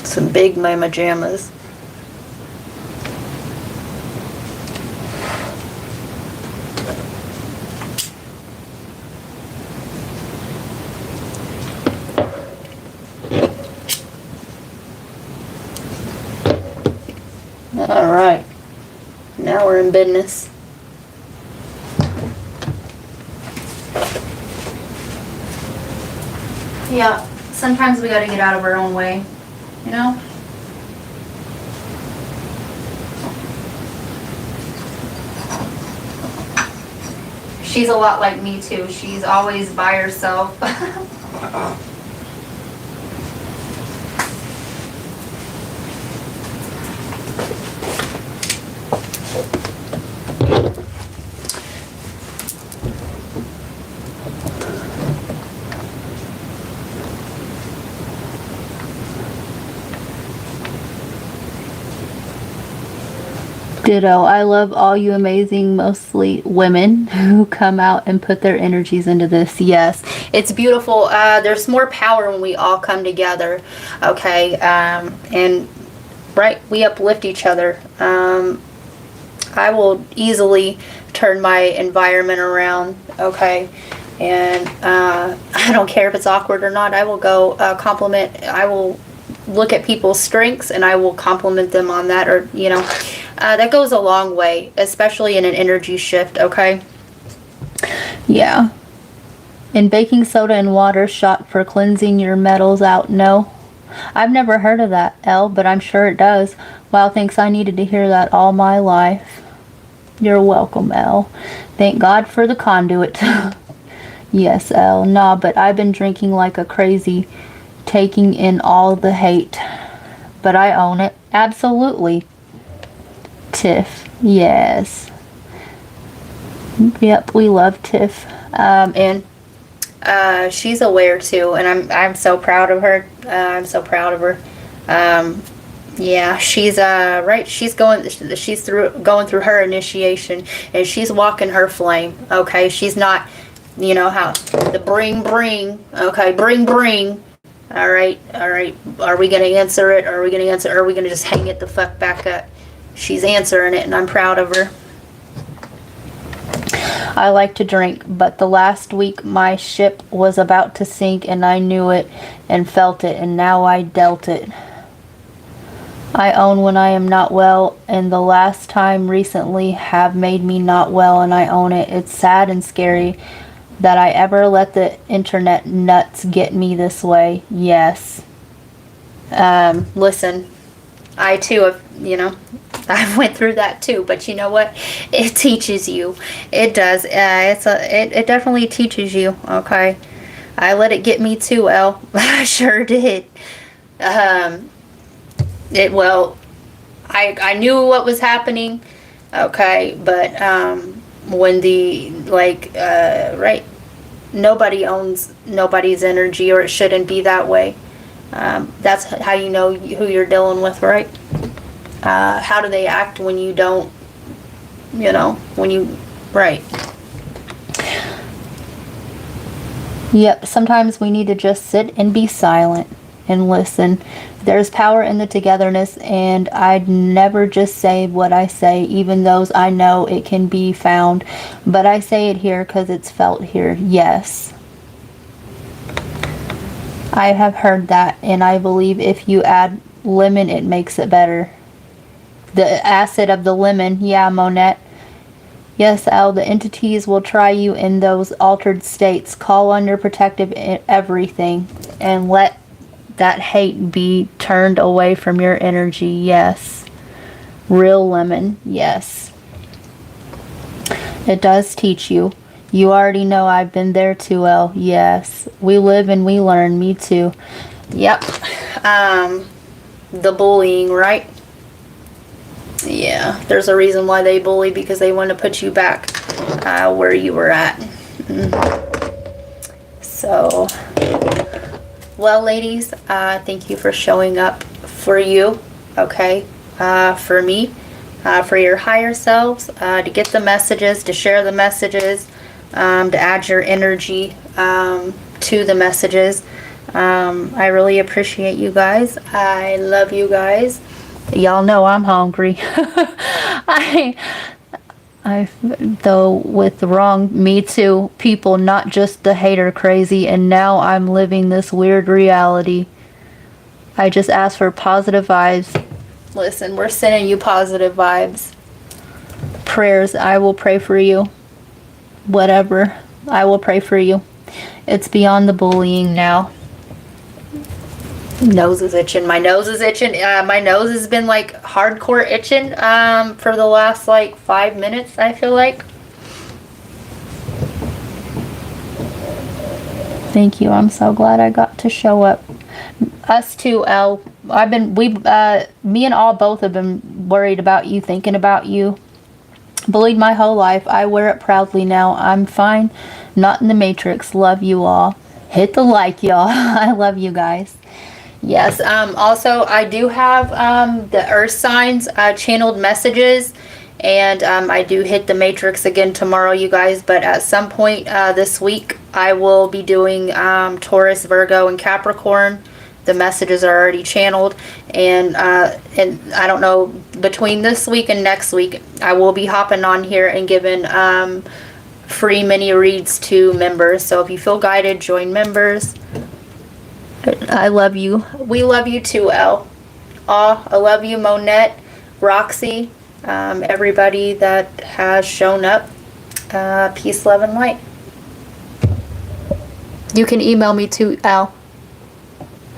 Some big mama jammas. All right, now we're in business. Yeah, sometimes we gotta get out of our own way, you know? She's a lot like me too. She's always by herself. Ditto. I love all you amazing, mostly women, who come out and put their energies into this. Yes, it's beautiful. There's more power when we all come together, okay? And, right, we uplift each other. I will easily turn my environment around, okay? And I don't care if it's awkward or not. I will go compliment. I will look at people's strengths and I will compliment them on that, or, you know. That goes a long way, especially in an energy shift, okay? Yeah. In baking soda and water shot for cleansing your metals out, no? I've never heard of that, Elle, but I'm sure it does. Wow, thanks, I needed to hear that all my life. You're welcome, Elle. Thank God for the conduit. Yes, Elle. Nah, but I've been drinking like a crazy, taking in all the hate. But I own it. Absolutely. Tiff, yes. Yep, we love Tiff. And she's aware too, and I'm so proud of her. I'm so proud of her. Yeah, she's right. She's going through her initiation, and she's walking her flame. Okay, she's not, you know how the bring. Okay, bring. All right. Are we gonna answer it? Or are we gonna just hang it the fuck back up? She's answering it, and I'm proud of her. I like to drink, but the last week my ship was about to sink, and I knew it and felt it, and now I dealt it. I own when I am not well, and the last time recently have made me not well, and I own it. It's sad and scary, that I ever let the internet nuts get me this way. Yes. Listen, I too have, I went through that too, but you know what? It teaches you. It does. It definitely teaches you. Okay. I let it get me too, Elle. I sure did. I knew what was happening. Okay, but when right, nobody owns nobody's energy, or it shouldn't be that way. That's how you know who you're dealing with, right? How do they act when you don't, right. Yep, sometimes we need to just sit and be silent and listen. There's power in the togetherness, and I'd never just say what I say, even though I know it can be found. But I say it here because it's felt here. Yes. I have heard that, and I believe if you add lemon, it makes it better. The acid of the lemon, yeah, Monette. Yes, Al, the entities will try you in those altered states. Call on your protective everything, and let that hate be turned away from your energy. Yes. Real lemon. Yes. It does teach you. You already know I've been there too, El. Yes. We live and we learn. Me too. Yep. The bullying, right? Yeah. There's a reason why they bully, because they want to put you back where you were at. So, well, ladies, thank you for showing up for you, okay? For me, for your higher selves, to get the messages, to share the messages, to add your energy to the messages. I really appreciate you guys. I love you guys. Y'all know I'm hungry. Though with the wrong Me Too people, not just the hater crazy, and now I'm living this weird reality. I just ask for positive vibes. Listen, we're sending you positive vibes. Prayers, I will pray for you. Whatever, I will pray for you. It's beyond the bullying now. Nose is itching. My nose is itching. My nose has been like hardcore itching for the last like 5 minutes, I feel like. Thank you. I'm so glad I got to show up. Us too, Elle. Me and all both have been worried about you, thinking about you. Bullied my whole life. I wear it proudly now. I'm fine. Not in the Matrix. Love you all. Hit the like, y'all. I love you guys. Yes. Also, I do have the earth signs channeled messages, and I do hit the Matrix again tomorrow, you guys. But at some point this week, I will be doing Taurus, Virgo, and Capricorn. The messages are already channeled, and I don't know, between this week and next week, I will be hopping on here and giving free mini reads to members. So if you feel guided, join members. I love you. We love you too, Elle. I love you, Monette, Roxy, everybody that has shown up. Peace, love, and light. You can email me too, Elle.